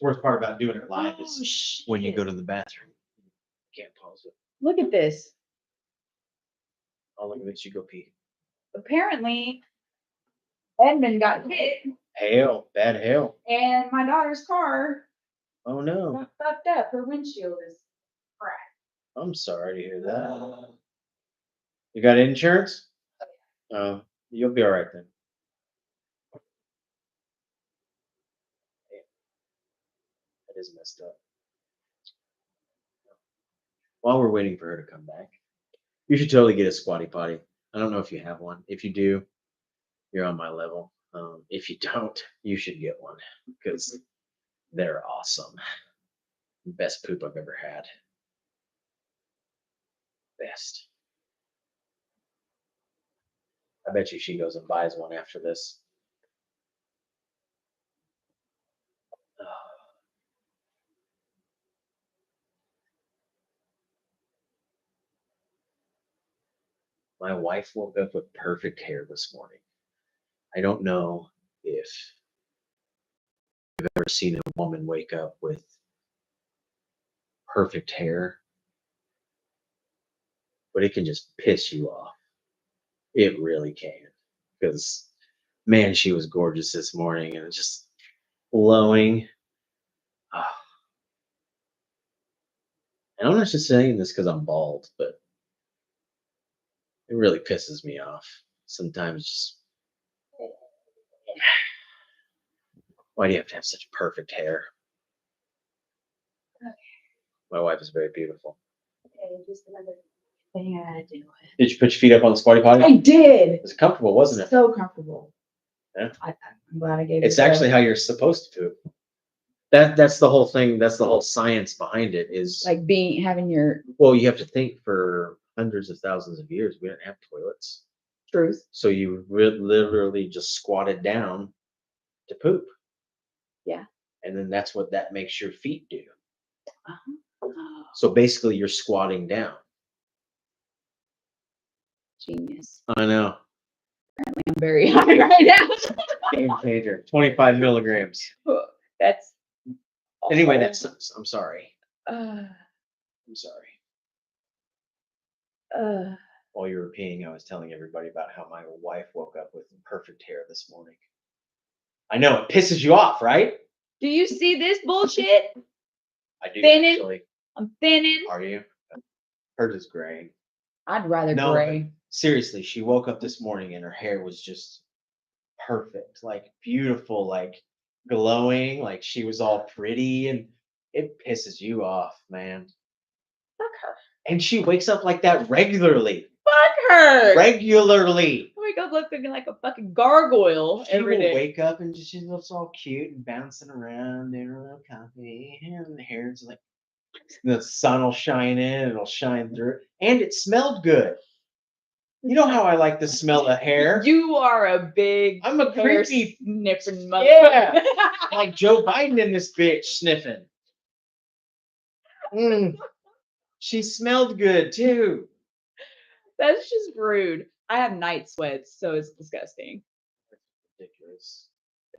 worst part about doing it live Oh, is when you shit. go to the bathroom. You can't pause it. Look at this. Oh, look at this. You go pee. Apparently, Edmund got hit, Hail. Bad hail. and my daughter's car Oh, no. got fucked up. Her windshield is cracked. I'm sorry to hear that. You got insurance? You'll be all right then. That is messed up. While we're waiting for her to come back, you should totally get a squatty potty. I don't know if you have one. If you do, you're on my level. If you don't, you should get one because they're awesome. Best poop I've ever had. Best. I bet you she goes and buys one after this. My wife woke up with perfect hair this morning. I don't know if you've ever seen a woman wake up with perfect hair, but it can just piss you off. It really can. Because, man, she was gorgeous this morning and just glowing. And I'm not just saying this because I'm bald, but it really pisses me off. Sometimes just, why do you have to have such perfect hair? Okay. My wife is very beautiful. Okay, just another thing I had to do. Did you put your feet up on the squatty potty? I did. It was comfortable, wasn't it? So comfortable. Yeah. I'm glad I gave it. It's actually how you're supposed to poop. That's the whole thing. That's the whole science behind it. Is like having your well, you have to think for hundreds of thousands of years we didn't have toilets, truth. so you literally just squatted down to poop. Yeah. And then that's what that makes your feet do. Uh-huh. So basically, you're squatting down. Genius. I know. Apparently, I'm very high right now. Game changer. 25 milligrams. That's Anyway, awful. that's. I'm sorry. I'm sorry. While you were peeing, I was telling everybody about how my wife woke up with perfect hair this morning. I know it pisses you off, right? Do you see this bullshit? I do Thinning? actually. I'm thinning. Are you? Hers is gray. I'd rather No, gray. seriously, she woke up this morning and her hair was just perfect, like beautiful, like glowing, like she was all pretty, and it pisses you off, man. Fuck her. And she wakes up like that regularly. Fuck her. Regularly. I wake up looking like a fucking gargoyle She every will day. wake up and she looks all cute and bouncing around, doing her little coffee, and the hair's like the sun will shine in, it'll shine through, and it smelled good. You know how I like the smell of hair. You are a big I'm a hair creepy, sniffing motherfucker. yeah, like Joe Biden in this bitch sniffing. She smelled good too. That's just rude. I have night sweats, so it's disgusting. Ridiculous.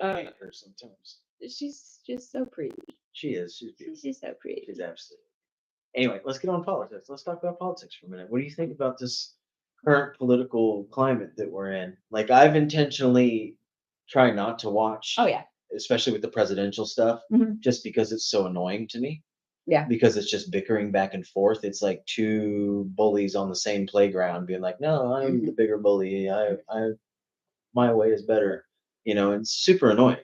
I I hate her sometimes. She's just so pretty. She is. She's beautiful. She's just so pretty. She's absolutely. Anyway, let's get on politics. Let's talk about politics for a minute. What do you think about this current political climate that we're in? Like, I've intentionally tried not to watch. Oh yeah. Especially with the presidential stuff, just because it's so annoying to me. Yeah. Because it's just bickering back and forth. It's like two bullies on the same playground being like, no, I'm the bigger bully. My way is better. You know, it's super annoying.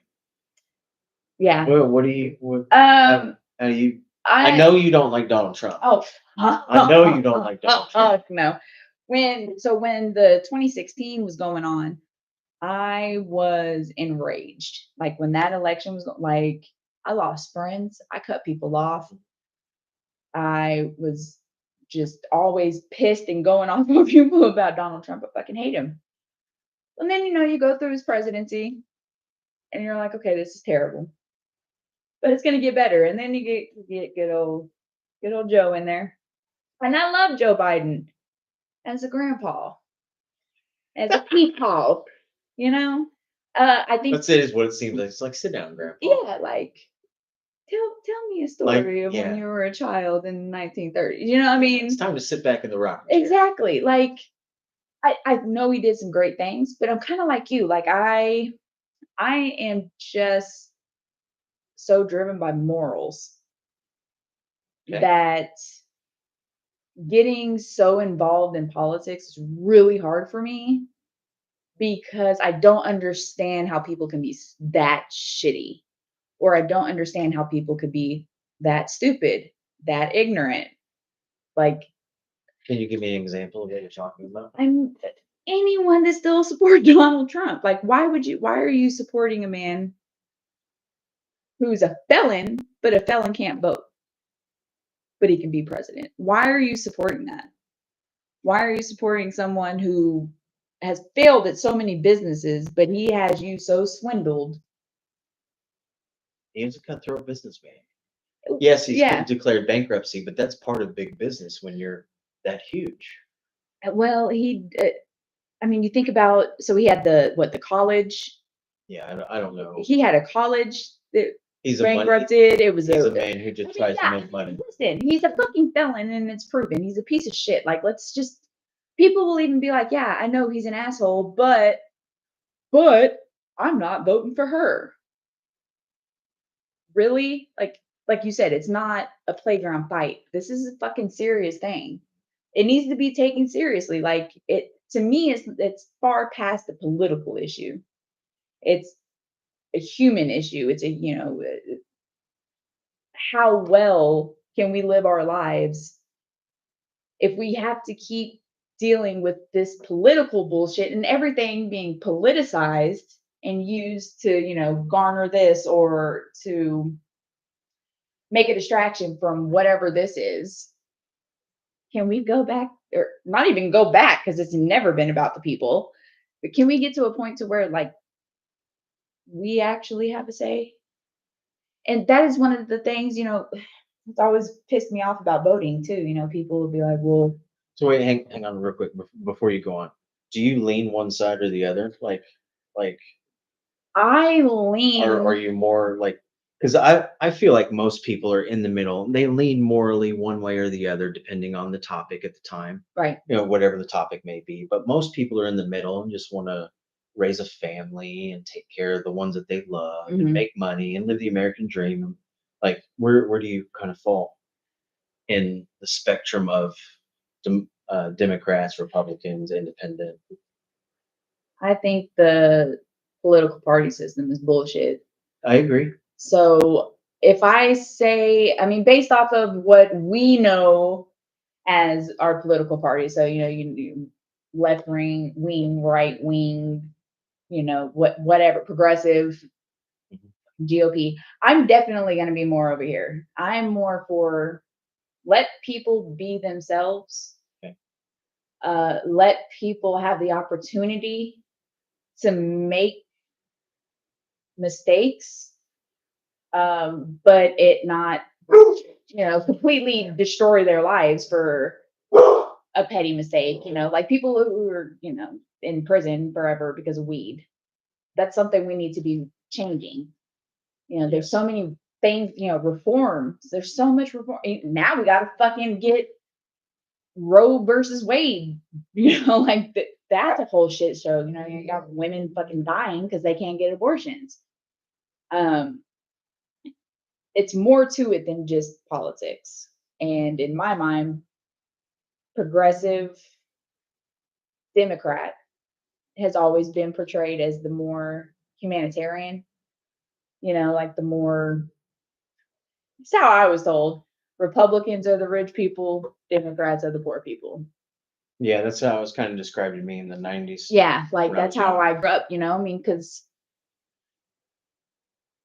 Yeah. Well, what do you, how do you, I know you don't like Donald Trump. Oh, I know you don't like Donald Trump. No. When the 2016 was going on, I was enraged. Like when that election was like, I lost friends. I cut people off. I was just always pissed and going off on people about Donald Trump. I fucking hate him. And then, you go through his presidency and you're like, okay, this is terrible, but it's going to get better. And then you get good old Joe in there. And I love Joe Biden as a grandpa, as a peepaw, I think That's it is what it seems like. It's like, sit down, Grandpa. yeah, like tell me a Like, story of when yeah. you were a child in the 1930s. You know what I mean? It's time to sit back in the rocking chair. Exactly. Like I know he did some great things, but I'm kind of like you. Like I am just so driven by morals Okay. that getting so involved in politics is really hard for me because I don't understand how people can be that shitty, or I don't understand how people could be that stupid, that ignorant. Like Can you give me an example of what you're talking about? I'm anyone that still supports Donald Trump. Like why are you supporting a man who's a felon, but a felon can't vote, but he can be president? Why are you supporting that? Why are you supporting someone who has failed at so many businesses, but he has you so swindled? He was a cutthroat businessman. Yes, he's Yeah. declared bankruptcy, but that's part of big business when you're that huge. Well, I mean, you think about, so he had the college. Yeah, I don't know. He had a college that He's bankrupted. It was he's a man who just tries to make money. Listen, he's a fucking felon and it's proven. He's a piece of shit. Like, let's just, people will even be like, yeah, I know he's an asshole, but I'm not voting for her. Really? Like you said, it's not a playground fight. This is a fucking serious thing. It needs to be taken seriously. Like it to me, it's far past the political issue. It's a human issue. It's a, how well can we live our lives if we have to keep dealing with this political bullshit and everything being politicized and used to, garner this or to make a distraction from whatever this is? Can we go back, or not even go back because it's never been about the people, but can we get to a point to where like we actually have a say? And that is one of the things, it's always pissed me off about voting too. People will be like, well, So wait, hang on real quick before you go on. Do you lean one side or the other? Like, I lean. or are you more like? Because I feel like most people are in the middle. They lean morally one way or the other, depending on the topic at the time. Right. Whatever the topic may be. But most people are in the middle and just want to raise a family and take care of the ones that they love and Mhm. make money and live the American dream. Like, where do you kind of fall in the spectrum of Democrats, Republicans, Independent? I think the political party system is bullshit. I agree. So if I say, I mean, based off of what we know as our political party, so you left wing, right wing, whatever, progressive, GOP. I'm definitely going to be more over here. I'm more for let people be themselves. Okay. Let people have the opportunity to make mistakes, but it not, completely destroy their lives for a petty mistake. Like people who are, in prison forever because of weed. That's something we need to be changing. There's Yes. so many things, reforms. There's so much reform. Now we got to fucking get Roe versus Wade. Like that's a whole shit show. You got women fucking dying because they can't get abortions. It's more to it than just politics. And in my mind, progressive Democrat has always been portrayed as the more humanitarian, like the more, it's how I was told. Republicans are the rich people, Democrats are the poor people. Yeah, that's how it was kind of described to me in the 90s. Yeah, like when I that's was how young. I grew up, because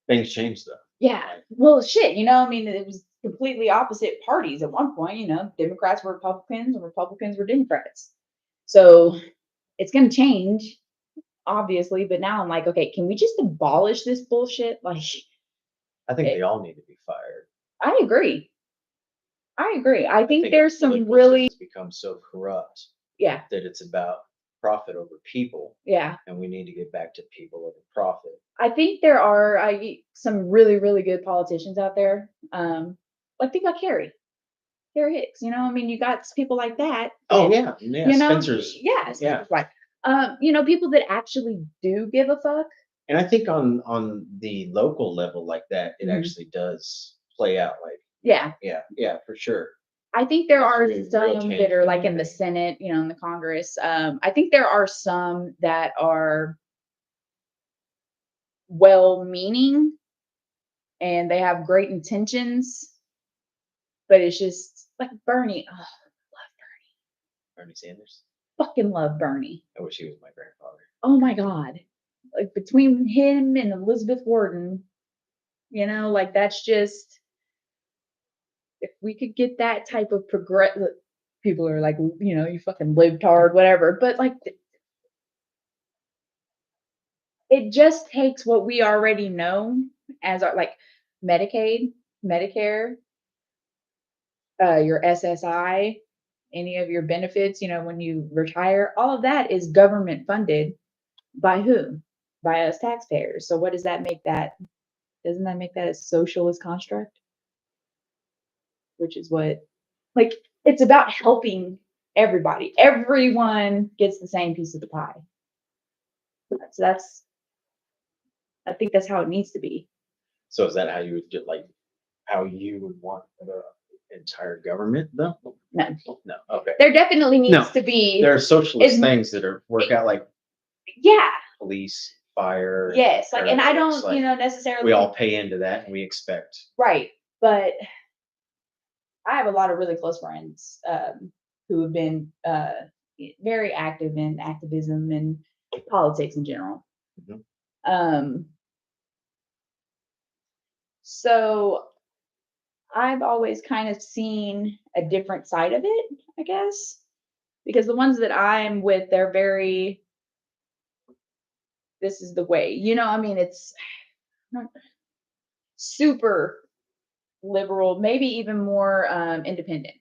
Things changed though. yeah, well, shit, it was completely opposite parties at one point. Democrats were Republicans and Republicans were Democrats. So it's going to change, obviously. But now I'm like, okay, can we just abolish this bullshit? Like, I think they all need to be fired. I agree. I think the there's some political really, system's become so corrupt yeah, that it's about profit over people, yeah. and we need to get back to people over profit. I think there are some really, really good politicians out there. Like think about Carrie Hicks. You know, I mean, you got people like that. Oh yeah, yeah. You know, Spencer's. yeah, Yeah. Spencer's wife. You know, people that actually do give a fuck. And I think on the local level like that, it Mhm. actually does play out. Like Yeah, yeah, for sure. I think there That's are really real some change that are in like in the anything. Senate, you know, in the Congress. I think there are some that are well-meaning and they have great intentions, but it's just like Bernie. Oh, Bernie Sanders. fucking love Bernie. I wish he was my grandfather. Oh my God. Like between him and Elizabeth Warden, you know, like that's just, if we could get that type of progress, people are like, you know, you fucking lived hard, whatever. But like, it just takes what we already know as our like Medicaid, Medicare, your SSI, any of your benefits, you know, when you retire, all of that is government funded by who? By us taxpayers. So what does that make that? Doesn't that make that a socialist construct? Which is what, like, it's about helping everybody. Everyone gets the same piece of the pie. That's I think that's how it needs to be. So is that how you would get like how you would want the entire government though? No. No. Okay. There definitely needs No. to be. There are socialist Is- things that are work out like Yeah. police, fire. Yes. Like, and I paramedics, don't, you know, necessarily. we all pay into that and we expect. Right. But I have a lot of really close friends who have been very active in activism and politics in general. Mhm. So I've always kind of seen a different side of it, I guess, because the ones that I'm with, they're very, this is the way, you know, I mean, it's not super liberal, maybe even more independent.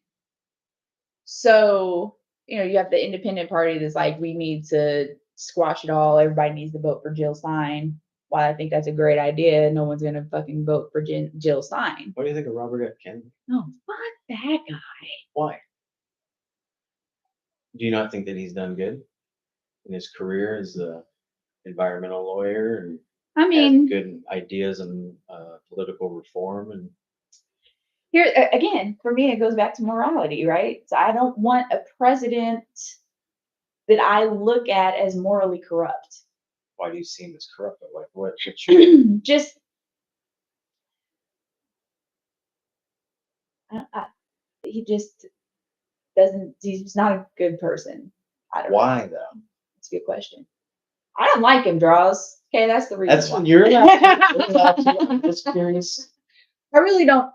So, you know, you have the independent party that's like, we need to squash it all. Everybody needs to vote for Jill Stein. While I think that's a great idea, no one's going to fucking vote for Jill Stein. What do you think of Robert F. Kennedy? No, fuck that guy. Why? Do you not think that he's done good in his career as a environmental lawyer and I has mean, good ideas on political reform and here again, for me, it goes back to morality, right? So I don't want a president that I look at as morally corrupt. why do you see him as corrupt? Like what? Just he just doesn't. He's not a good person. I don't know. Why though? That's a good question. I don't like him, Draws. Okay, that's the reason. That's why. when you're allowed to. I'm just curious. I really don't.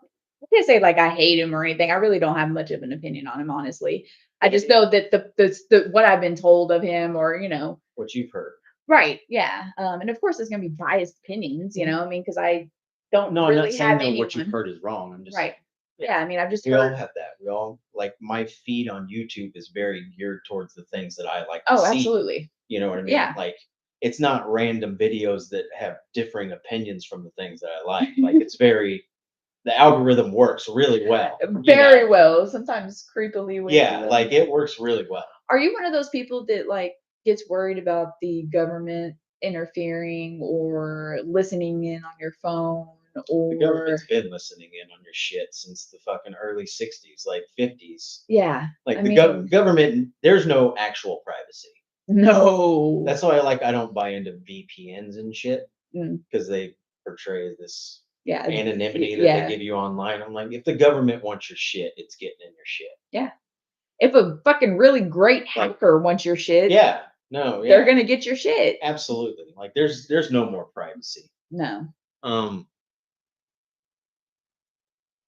I can't say like I hate him or anything. I really don't have much of an opinion on him, honestly. I just know that the what I've been told of him, or you know, What you've heard. right? Yeah, and of course, there's gonna be biased opinions, you know. I mean, because I don't No, I'm really not saying have that anyone. what you've heard is wrong. I'm just Right. Yeah, I mean, I've just we all heard. have that. We all like my feed on YouTube is very geared towards the things that I like to Oh, see. absolutely. You know what I mean? Yeah. Like it's not random videos that have differing opinions from the things that I like. Like it's very the algorithm works really well. Very well. Sometimes creepily. Yeah, like it works really well. Are you one of those people that like gets worried about the government interfering or listening in on your phone or The government's been listening in on your shit since the fucking early 60s, like 50s. yeah. Like I the mean, government, there's no actual privacy. no. That's why I don't buy into VPNs and shit Mm. because they portray this Yeah. anonymity that Yeah. they give you online. I'm like, if the government wants your shit, it's getting in your shit. Yeah. If a fucking really great hacker wants your shit, Yeah, no, yeah, they're gonna get your shit. absolutely. Like there's no more privacy. No.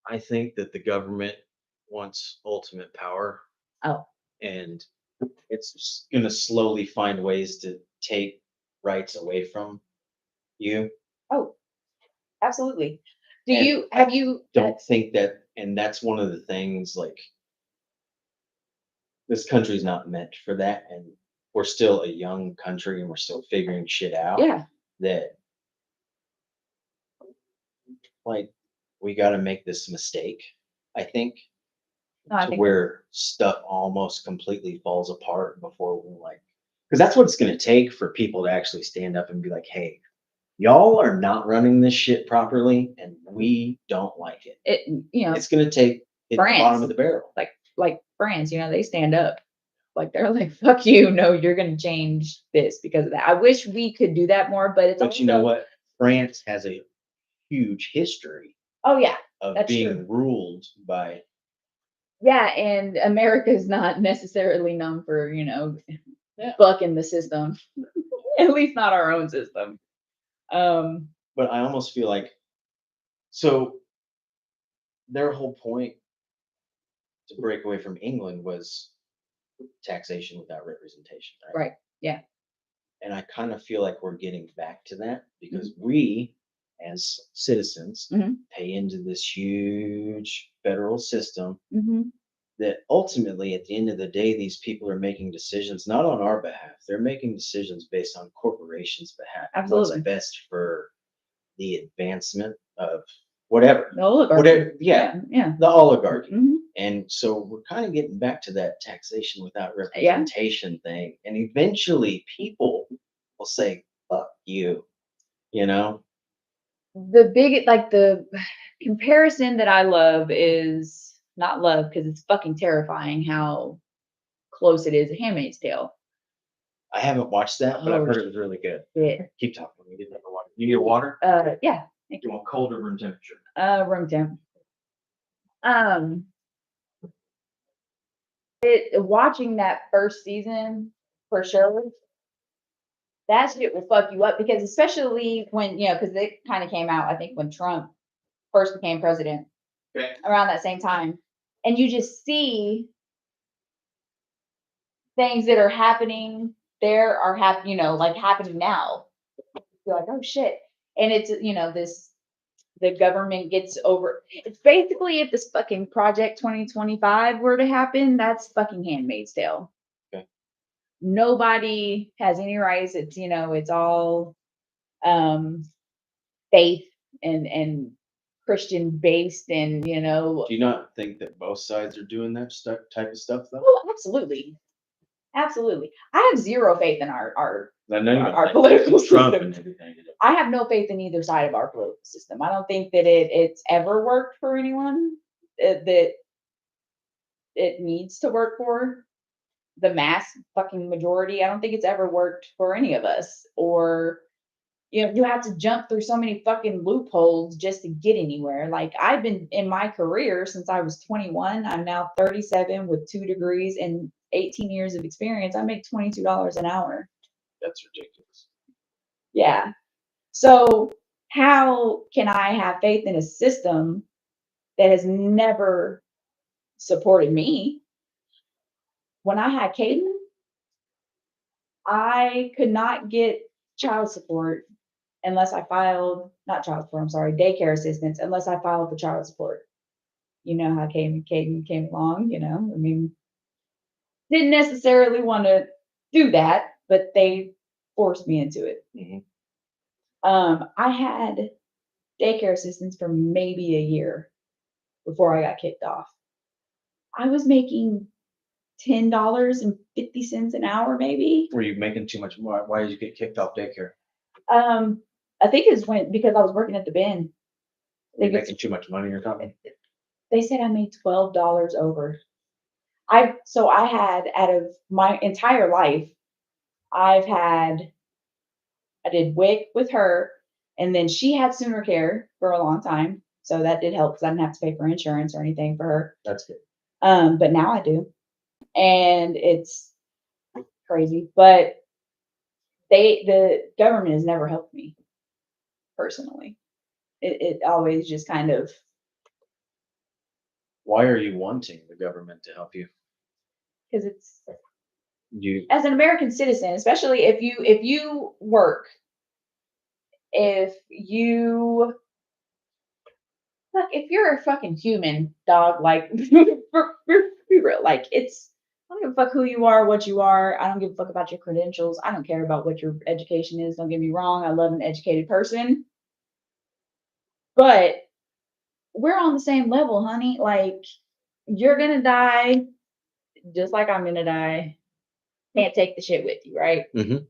I think that the government wants ultimate power. Oh. And it's going to slowly find ways to take rights away from you. Oh, absolutely. And Have you Don't think that, and that's one of the things like this country's not meant for that. And we're still a young country and we're still figuring shit out. Yeah. That like we got to make this mistake, I think, No, I to think where stuff almost completely falls apart before we like, because that's what it's going to take for people to actually stand up and be like, hey, y'all are not running this shit properly and we don't like it. It's going to take it the bottom brands, of the barrel. like brands, they stand up. Like they're like, fuck you, no, you're gonna change this because of that. I wish we could do that more, but it's But you know what? France has a huge history Oh yeah, of that's being true. ruled by. Yeah, and America is not necessarily known for, Yeah. bucking the system. At least not our own system. But I almost feel like, so their whole point to break away from England was taxation without representation, right? Right. Yeah. And I kind of feel like we're getting back to that because we, as citizens, Mhm. pay into this huge federal system Mm-hmm. that ultimately, at the end of the day, these people are making decisions not on our behalf. They're making decisions based on corporations' behalf. Absolutely. What's best for the advancement of whatever. The oligarchy. Whatever, yeah, Yeah. the oligarchy. Mhm. And so we're kind of getting back to that taxation without representation thing. And eventually people will say, fuck you, you know? The comparison that I love is not love because it's fucking terrifying how close it is to Handmaid's Tale. I haven't watched that, but I've Oh, heard it was really good. Yeah. Keep talking. Let me get that water. You need a water? Yeah. You want cold or room temperature? Room temp. Watching that first season for sure, that shit will fuck you up because especially when because it kind of came out I think when Trump first became president Okay. around that same time, and you just see things that are happening there are like happening now. You're like, oh shit, and it's the government gets over. It's basically if this fucking Project 2025 were to happen, that's fucking Handmaid's Tale. Okay. Nobody has any rights. It's all faith and Christian based, and Do you not think that both sides are doing that type of stuff though? Oh, absolutely. Absolutely. I have zero faith in our I know you don't our like political Trump system. and everything. I have no faith in either side of our political system. I don't think that it's ever worked for anyone that it needs to work for the mass fucking majority. I don't think it's ever worked for any of us. Or you have to jump through so many fucking loopholes just to get anywhere. Like I've been in my career since I was 21. I'm now 37 with 2 degrees and 18 years of experience. I make $22 an hour. That's ridiculous. Yeah. So how can I have faith in a system that has never supported me? When I had Caden, I could not get child support unless I filed, not child support, I'm sorry, daycare assistance, unless I filed for child support. You know how Caden came along, I mean, didn't necessarily want to do that, but they forced me into it. Mhm. I had daycare assistance for maybe a year before I got kicked off. I was making $10.50 an hour, maybe. Were you making too much? Why did you get kicked off daycare? I think it's because I was working at the bin. Were you making too much money or something? They said I made $12 over. I had, out of my entire life, I did WIC with her, and then she had Sooner Care for a long time, so that did help because I didn't have to pay for insurance or anything for her. That's good. But now I do, and it's crazy. But the government has never helped me personally. It always just kind of. Why are you wanting the government to help you? Because it's You as an American citizen, especially if you work, if you're a fucking human dog, like be real, like I don't give a fuck who you are, what you are. I don't give a fuck about your credentials. I don't care about what your education is. Don't get me wrong. I love an educated person. But we're on the same level, honey. Like, you're gonna die just like I'm gonna die. Can't take the shit with you, right? Mm-hmm.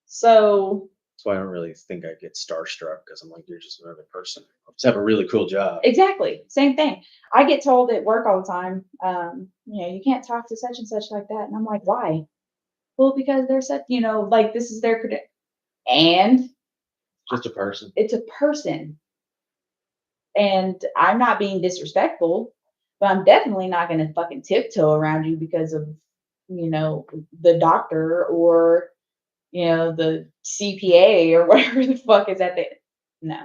So That's why I don't really think I get starstruck, because I'm like, you're just another person. I just have a really cool job. exactly, same thing. I get told at work all the time, you can't talk to such and such like that, and I'm like, why? Well, because they're such, like this is their and Just a person. it's a person, and I'm not being disrespectful, but I'm definitely not going to fucking tiptoe around you because of the doctor or the CPA or whatever the fuck is at the no.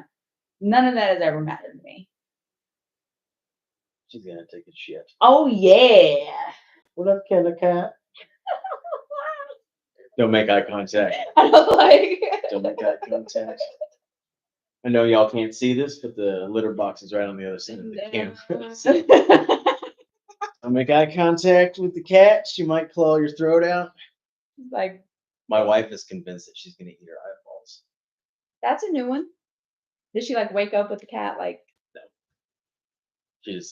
None of that has ever mattered to me. She's gonna take a shit. Oh yeah. What up, Killer Cat? Don't make eye contact. I don't like Don't make eye contact. I know y'all can't see this, but the litter box is right on the other side of the camera. So don't make eye contact with the cat. She might claw your throat out. like, My wife is convinced that she's gonna eat her eyeballs. that's a new one. Did she like wake up with the cat? Like,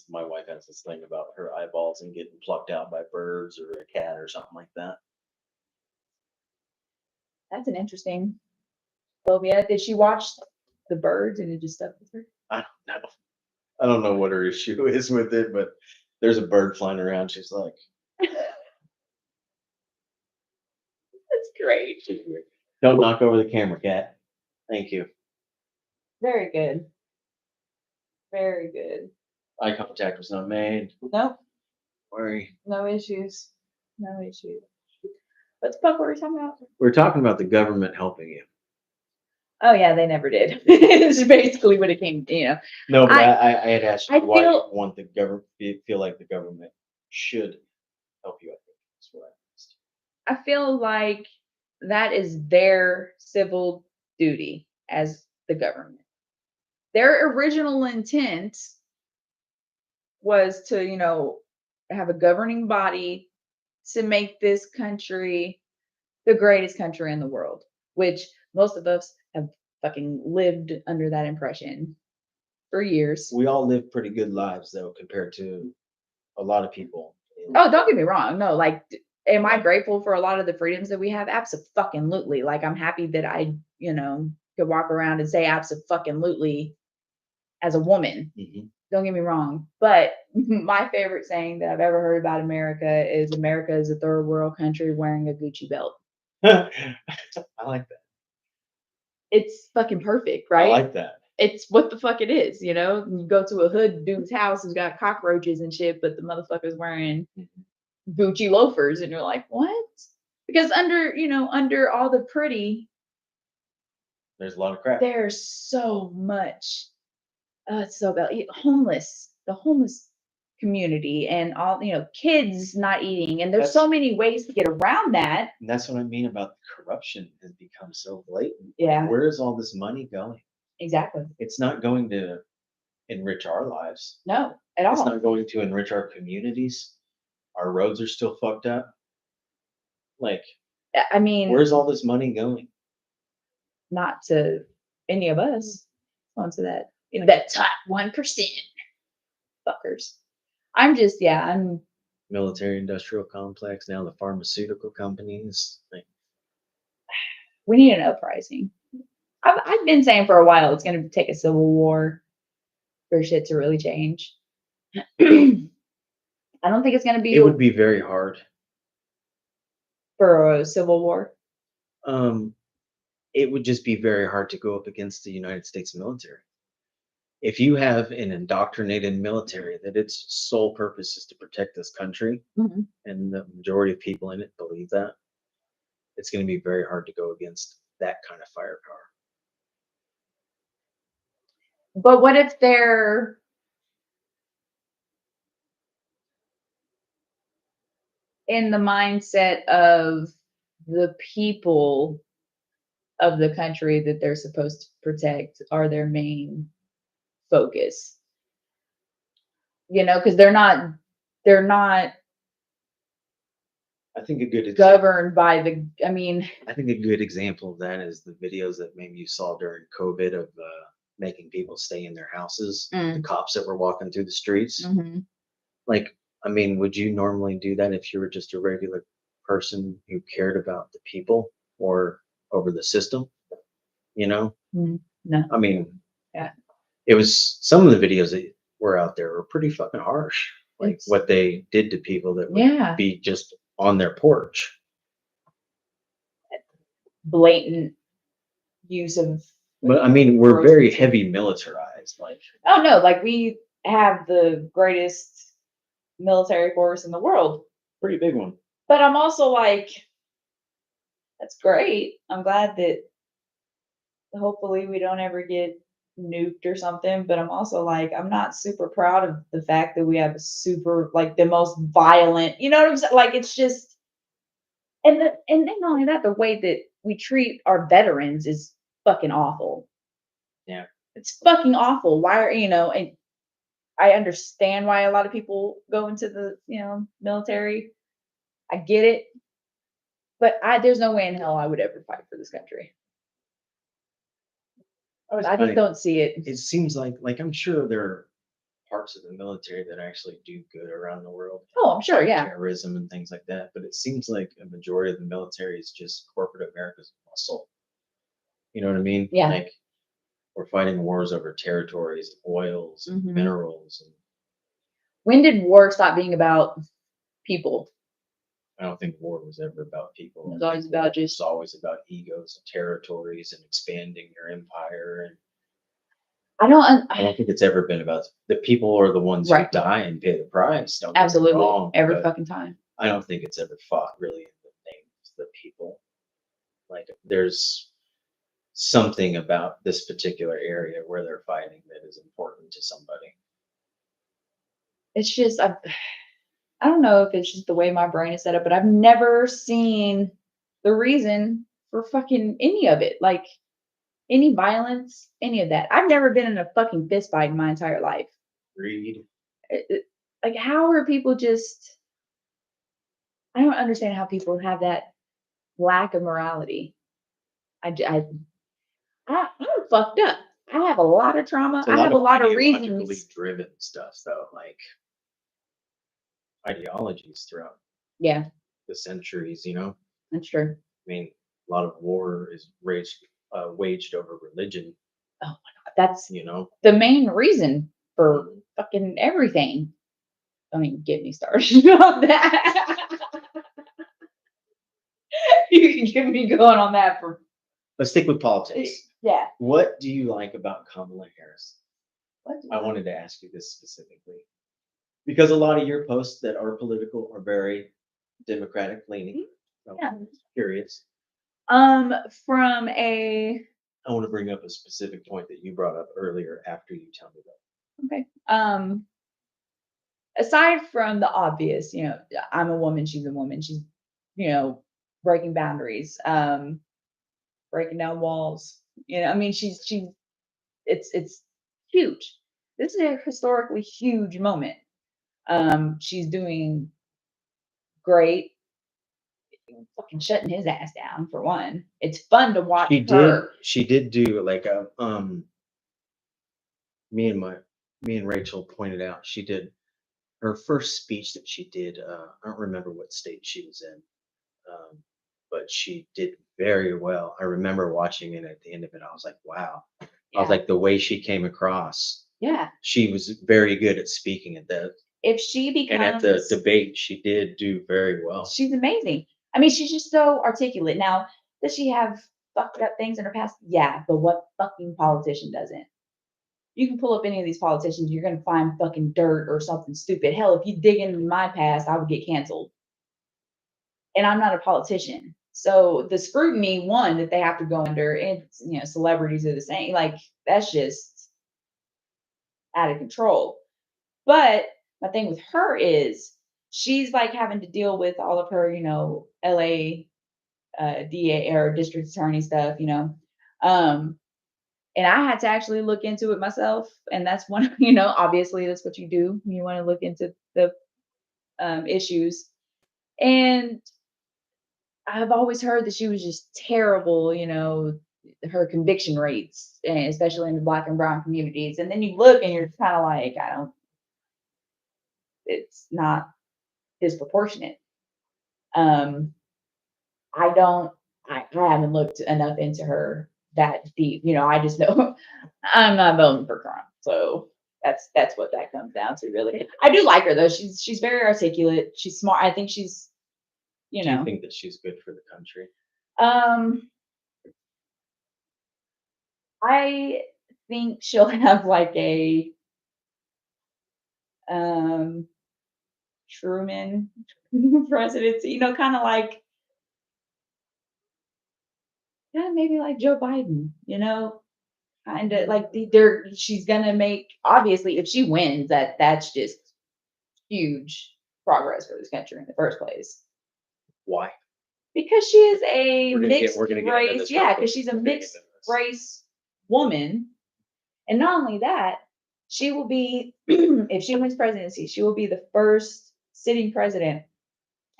My wife has this thing about her eyeballs and getting plucked out by birds or a cat or something like that. that's an interesting phobia. Did she watch the birds and it just stuck with her? I don't know. I don't know what her issue is with it, but there's a bird flying around. She's like, That's great. don't knock over the camera, cat. Thank you. Very good. Very good. Eye contact was not made. Nope. Worry. No issues. No issues. What the fuck were we talking about? We're talking about the government helping you. Oh yeah, they never did. It's basically what it came. No, but I had asked you I why feel- you want the government, feel like the government should help you. I think that's what I asked. I feel like that is their civil duty as the government. Their original intent was to, have a governing body to make this country the greatest country in the world, which most of us have fucking lived under that impression for years. We all live pretty good lives, though, compared to a lot of people. Oh, don't get me wrong. No, like, am I grateful for a lot of the freedoms that we have? Absolutely. Like, I'm happy that I, could walk around and say absolutely as a woman. Mhm. Don't get me wrong. But my favorite saying that I've ever heard about America is a third world country wearing a Gucci belt. I like that. It's fucking perfect, right? I like that. It's what the fuck it is, You go to a hood dude's house who's got cockroaches and shit, but the motherfucker's wearing Gucci loafers, and you're like, what? Because under all the pretty, There's a lot of crap. there's so much. It's so bad. The homeless community, and all kids not eating, and there's so many ways to get around that. And that's what I mean about the corruption has become so blatant. Yeah. Where is all this money going? Exactly. It's not going to enrich our lives. No, at It's all. not going to enrich our communities. Our roads are still fucked up. Like, I mean, where's all this money going? not to any of us. Onto that top 1% fuckers. I'm Military industrial complex, now the pharmaceutical companies. Like, we need an uprising. I've been saying for a while it's going to take a civil war for shit to really change. I don't think it's going to be it would be very hard. for a civil war. It would just be very hard to go up against the United States military. If you have an indoctrinated military that its sole purpose is to protect this country, Mhm. and the majority of people in it believe that, it's going to be very hard to go against that kind of firepower. But what if they're in the mindset of the people of the country that they're supposed to protect are their main focus? Because they're not I think a good governed by I think a good example of that is the videos that maybe you saw during COVID of making people stay in their houses, the Mm. cops that were walking through the streets. Mhm. Like, I mean, would you normally do that if you were just a regular person who cared about the people or over the system? You know, No. I mean, Yeah. it was some of the videos that were out there were pretty fucking harsh. Like It's what they did to people that would yeah, be just on their porch. blatant use of But I mean, we're gross very material. heavy militarized. Like, Oh no, like we have the greatest military force in the world. pretty big one. But I'm also like, that's great. I'm glad that hopefully we don't ever get nuked or something. But I'm also like, I'm not super proud of the fact that we have a super like the most violent, you know what I'm saying? Like it's just and then not only that, the way that we treat our veterans is fucking awful. Yeah. It's fucking awful. Why are and I understand why a lot of people go into the, military. I get it. But there's no way in hell I would ever fight for this country. I just don't see it. It seems like I'm sure there are parts of the military that actually do good around the world. Oh, I'm sure, Fight yeah. terrorism and things like that. But it seems like a majority of the military is just corporate America's muscle. You know what I mean? Yeah. Like we're fighting wars over territories, oils, and Mhm. minerals, and When did war stop being about people? I don't think war was ever about people. It was I always think about war just was always about egos and territories and expanding your empire. And I don't I don't think it's ever been about the people are the ones Right. who die and pay the price. Don't get me absolutely wrong, every but fucking time. I don't think it's ever fought really in the name of the people. Like there's something about this particular area where they're fighting that is important to somebody. It's just I don't know if it's just the way my brain is set up, but I've never seen the reason for fucking any of it. Like any violence, any of that. I've never been in a fucking fist fight in my entire life. Greed. Like, how are people just? I don't understand how people have that lack of morality. I'm fucked up. I have a lot of trauma. It's a I lot have a of lot of ideologically reasons. driven stuff, though, like ideologies throughout Yeah, the centuries. You know, that's true. I mean, a lot of war is waged over religion. Oh my god, that's You know, the main reason for fucking everything. Don't even get me started on that. You can get me going on that for let's stick with politics. yeah. What do you like about Kamala Harris? What do I wanted to ask you this specifically because a lot of your posts that are political are very Democratic leaning. So Yeah. I'm curious. From a I want to bring up a specific point that you brought up earlier after you tell me that. okay. Aside from the obvious, I'm a woman, she's a woman, she's, breaking boundaries, breaking down walls. I mean, she's it's huge. This is a historically huge moment. She's doing great. Fucking shutting his ass down for one. It's fun to watch her. She did do like a me and Rachel pointed out she did her first speech that she did. I don't remember what state she was in, but she did very well. I remember watching it at the end of it. I was like, wow. I was Yeah. like the way she came across. Yeah. She was very good at speaking at the If she becomes and at the debate. She did do very well. she's amazing. I mean, she's just so articulate. Now, does she have fucked up things in her past? Yeah, but what fucking politician doesn't? You can pull up any of these politicians, you're gonna find fucking dirt or something stupid. Hell, if you dig into my past, I would get canceled. And I'm not a politician. So the scrutiny, one, that they have to go under, and celebrities are the same. Like, that's just out of control. But my thing with her is she's like having to deal with all of her, LA DA or district attorney stuff, and I had to actually look into it myself. And that's one, obviously that's what you do. You want to look into the issues. And I've always heard that she was just terrible, her conviction rates, and especially in the Black and brown communities. And then you look and you're kind of like, it's not disproportionate. I don't, I haven't looked enough into her that deep. I just know I'm not voting for Trump. So that's what that comes down to, really. I do like her though. She's very articulate. She's smart. I think she's, Do you think that she's good for the country? I think she'll have like a Truman presidency, kind of like maybe like Joe Biden, kind of like she's gonna make, obviously if she wins, that's just huge progress for this country in the first place. Why? Because she is a We're gonna get into race, this yeah, real because quick. she's a We're gonna mixed get into this. race woman. And not only that, she will be, if she wins presidency, she will be the first sitting president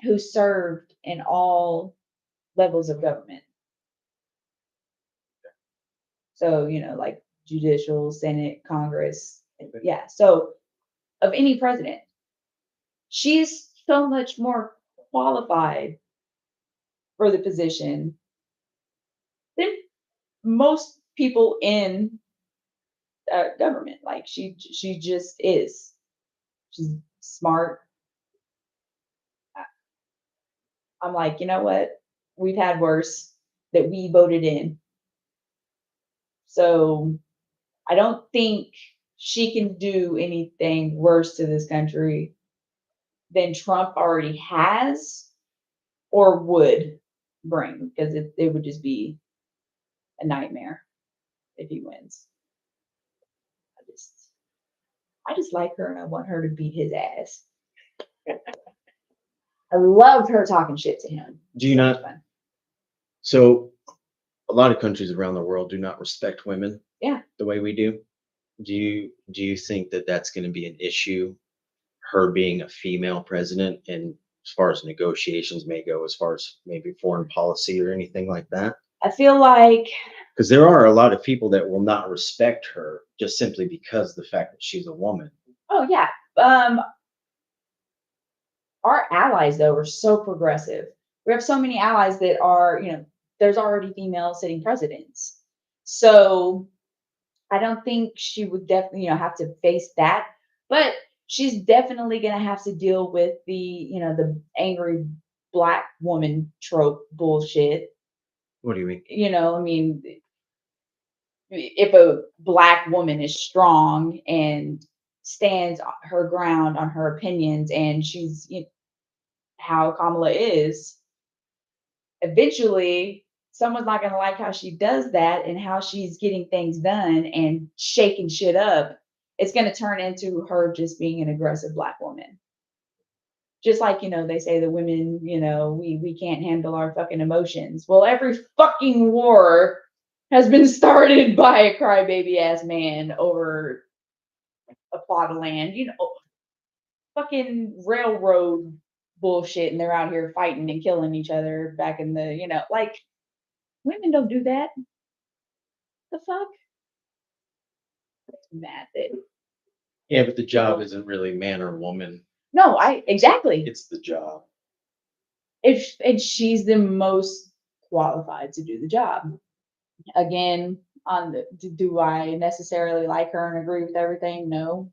who served in all levels of government. So, like judicial, Senate, Congress. Yeah. So, of any president, she's so much more qualified for the position than most people in government. Like she just is. She's smart. I'm like, you know what? We've had worse that we voted in. So I don't think she can do anything worse to this country than Trump already has or would bring, because it would just be a nightmare if he wins. I just like her and I want her to beat his ass. I loved her talking shit to him. Do you not? So a lot of countries around the world do not respect women. Yeah. The way we do. Do you think that that's going to be an issue? Her being a female president, and as far as negotiations may go, as far as maybe foreign policy or anything like that? I feel like, because there are a lot of people that will not respect her just simply because of the fact that she's a woman. oh yeah, our allies though are so progressive. We have so many allies that are, there's already female sitting presidents. So I don't think she would definitely, have to face that, but she's definitely going to have to deal with the angry Black woman trope bullshit. What do you mean? I mean, if a Black woman is strong and stands her ground on her opinions, and she's how Kamala is, eventually someone's not going to like how she does that and how she's getting things done and shaking shit up. It's going to turn into her just being an aggressive Black woman. Just like, they say the women, we can't handle our fucking emotions. Well, every fucking war has been started by a crybaby ass man over a plot of land, fucking railroad bullshit, and they're out here fighting and killing each other back in the, like, women don't do that. The fuck? That's mad that. Yeah, but the job isn't really man or woman. No, exactly. It's the job. And she's the most qualified to do the job. Again, do I necessarily like her and agree with everything? No.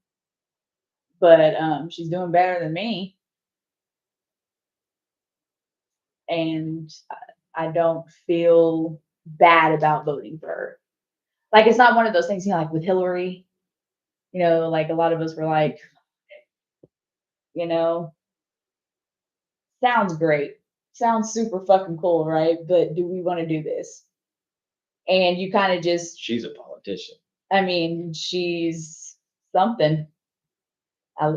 But she's doing better than me. And I don't feel bad about voting for her. Like, it's not one of those things, like with Hillary, like a lot of us were like, sounds great. Sounds super fucking cool, right? But do we want to do this? And you kind of just. She's a politician. I mean, she's something. We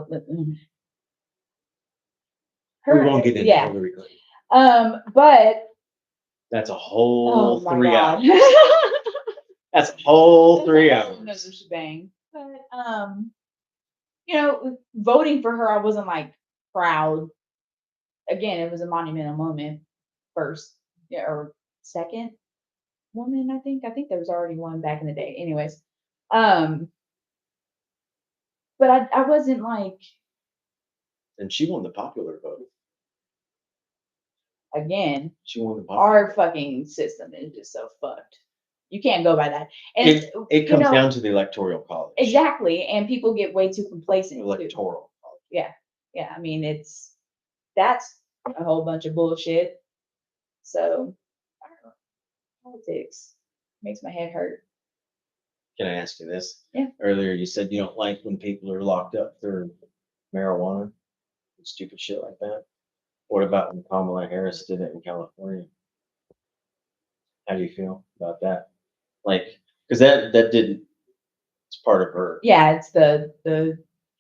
won't get into Hillary Clinton. But that's a whole 3 God. hours. That's a whole 3 hours. Another shebang. But voting for her, I wasn't like proud. Again, it was a monumental moment. First, or second. woman, I think. I think there was already one back in the day. Anyways, but I wasn't like, And she won the popular vote. again, She won the popular. our fucking system is just so fucked. You can't go by that. And It you comes know, down to the electoral college. exactly, and people get way too complacent too. Electoral college. Yeah. I mean, that's a whole bunch of bullshit. So, I don't know. Politics makes my head hurt. Can I ask you this? Yeah. Earlier you said you don't like when people are locked up for marijuana and stupid shit like that. What about when Kamala Harris did it in California? How do you feel about that? Like, because that didn't. It's part of her. Yeah, it's the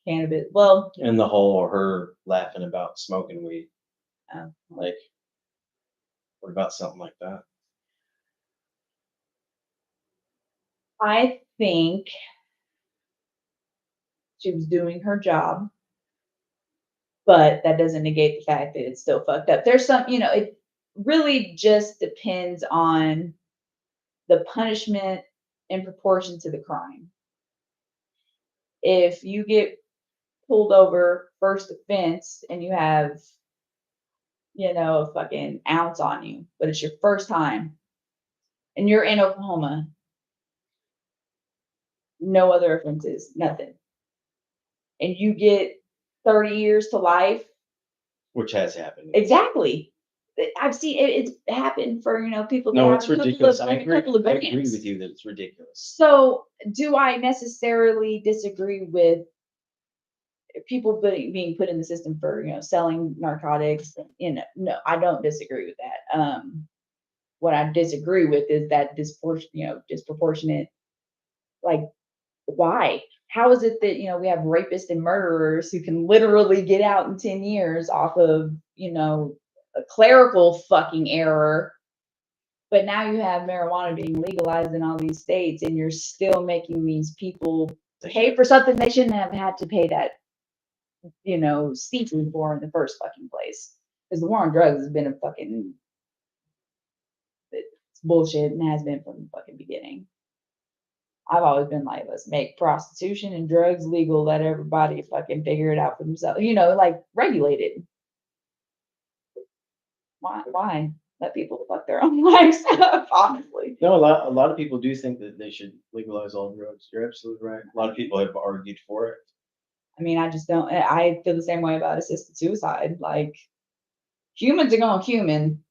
cannabis. Well, And the whole her laughing about smoking weed. Like, what about something like that? I think she was doing her job, but that doesn't negate the fact that it's still fucked up. There's some, it really just depends on the punishment in proportion to the crime. If you get pulled over first offense and you have, a fucking ounce on you, but it's your first time and you're in Oklahoma, no other offenses, nothing. And you get 30 years to life. Which has happened. Exactly. I've seen it's happened for, people that No, have it's a couple ridiculous. of, I a couple of agree with grams. you that it's ridiculous. So, do I necessarily disagree with people being put in the system for, selling narcotics? No, I don't disagree with that. What I disagree with is that disproportionate, like, why? How is it that, we have rapists and murderers who can literally get out in 10 years off of, a clerical fucking error, but now you have marijuana being legalized in all these states and you're still making these people pay for something they shouldn't have had to pay that, steeply for in the first fucking place. Because the war on drugs has been it's bullshit and has been from the fucking beginning. I've always been like, let's make prostitution and drugs legal. Let everybody fucking figure it out for themselves. Like regulated. Why? Let people fuck their own lives up, honestly. No, a lot of people do think that they should legalize all drugs. You're absolutely right. A lot of people have argued for it. I mean, I just don't. I feel the same way about assisted suicide. Like, humans are going human.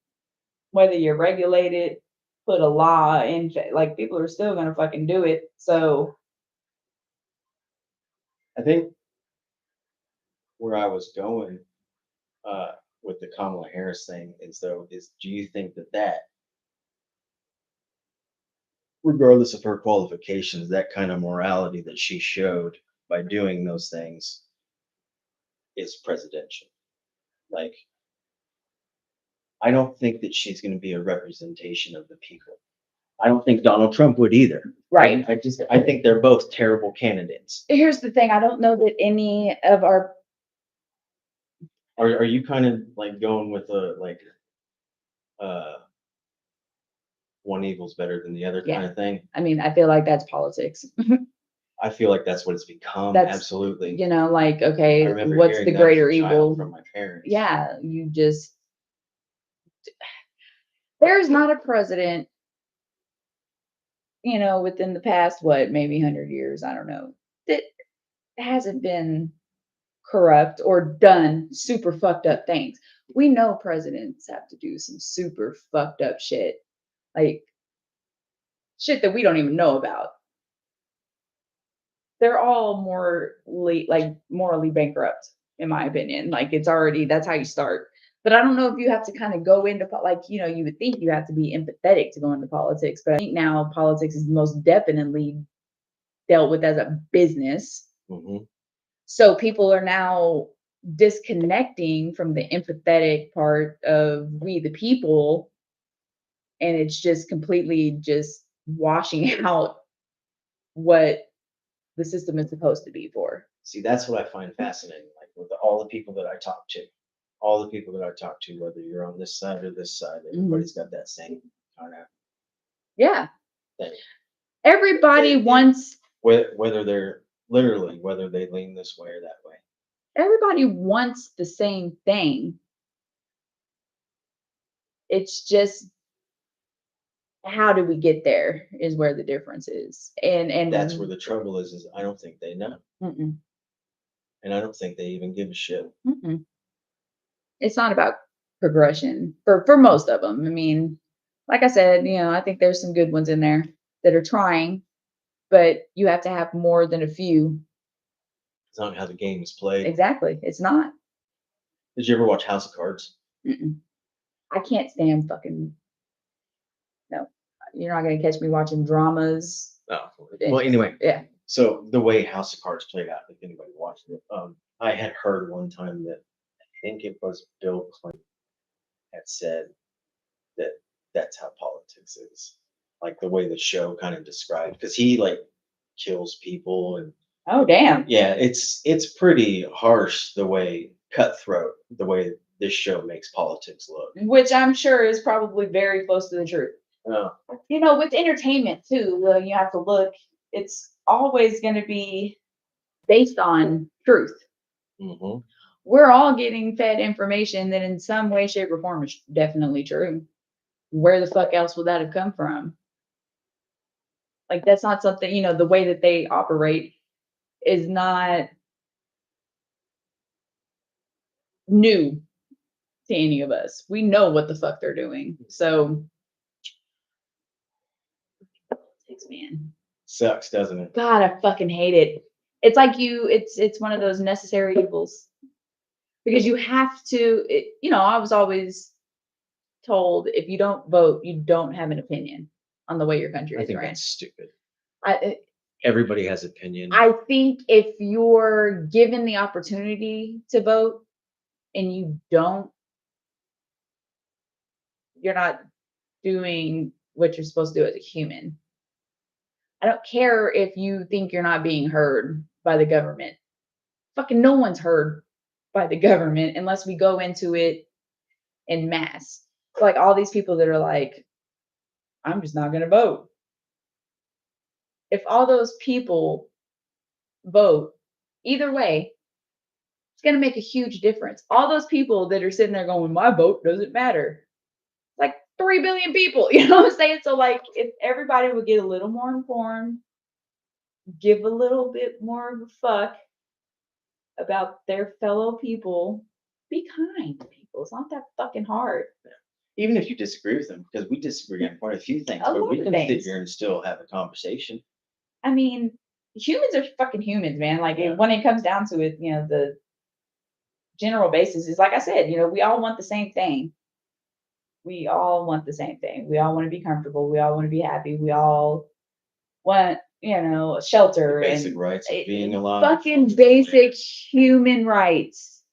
Whether you're regulated, put a law in, like, people are still gonna fucking do it. So, I think where I was going with the Kamala Harris thing is do you think that regardless of her qualifications, that kind of morality that she showed by doing those things is presidential? Like, I don't think that she's going to be a representation of the people. I don't think Donald Trump would either. right. I think they're both terrible candidates. Here's the thing. I don't know that any of our. Are you kind of like going with one evil's better than the other kind of thing? I mean, I feel like that's politics. I feel like that's what it's become. That's, absolutely. Like, I okay, remember what's hearing the that greater as a child evil? from my parents. Yeah, there's not a president, within the past, maybe 100 years, I don't know, that hasn't been corrupt or done super fucked up things. We know presidents have to do some super fucked up shit, like shit that we don't even know about. They're all morally bankrupt, in my opinion. Like, it's already, that's how you start. But I don't know if you have to kind of go into, you would think you have to be empathetic to go into politics. But I think now politics is most definitely dealt with as a business. Mm-hmm. So people are now disconnecting from the empathetic part of we the people. And it's just completely just washing out what the system is supposed to be for. See, that's what I find fascinating. Like with all the people that I talk to, whether you're on this side or this side, everybody's got that same kind of Yeah. thing. Everybody wants Whether they're literally, whether they lean this way or that way. everybody wants the same thing. It's just how do we get there is where the difference is. And That's where the trouble is I don't think they know. mm-mm, And I don't think they even give a shit. mm-mm. It's not about progression for most of them. I mean, like I said, I think there's some good ones in there that are trying, but you have to have more than a few. It's not how the game is played. Exactly. It's not. Did you ever watch House of Cards? Mm-mm. I can't stand fucking. No, you're not gonna catch me watching dramas. Oh, well, anyway. Yeah. So the way House of Cards played out, if anybody watched it, I had heard one time that I think it was Bill Clinton had said that that's how politics is, like the way the show kind of described, because he like kills people and Oh damn. yeah, it's pretty harsh the way cutthroat the way this show makes politics look. Which I'm sure is probably very close to the truth. Oh, With entertainment too, you have to look. It's always going to be based on truth. mm-hmm. We're all getting fed information that in some way, shape, or form is definitely true. Where the fuck else would that have come from? Like, that's not something, the way that they operate is not new to any of us. We know what the fuck they're doing. So, man. Sucks, doesn't it? God, I fucking hate it. It's like it's one of those necessary evils. Because you have to, I was always told if you don't vote, you don't have an opinion on the way your country I is think ran. that's stupid. I Everybody has opinion. I think if you're given the opportunity to vote and you don't, you're not doing what you're supposed to do as a human. I don't care if you think you're not being heard by the government. Fucking no one's heard by the government unless we go into it in mass. Like all these people that are like, I'm just not going to vote. If all those people vote, either way, it's going to make a huge difference. All those people that are sitting there going, my vote doesn't matter. Like 3 billion people, you know what I'm saying? So like if everybody would get a little more informed, give a little bit more of a fuck about their fellow people, be kind to people. It's not that fucking hard. Even if you disagree with them, because we disagree on quite a few things, A but lot we of can sit things. here and still have a conversation. I mean, humans are fucking humans, man. Like Yeah. when it comes down to it, the general basis is like I said, we all want the same thing. We all want the same thing. We all want to be comfortable. We all want to be happy. We all want, shelter The basic and rights of being alive. fucking basic human rights.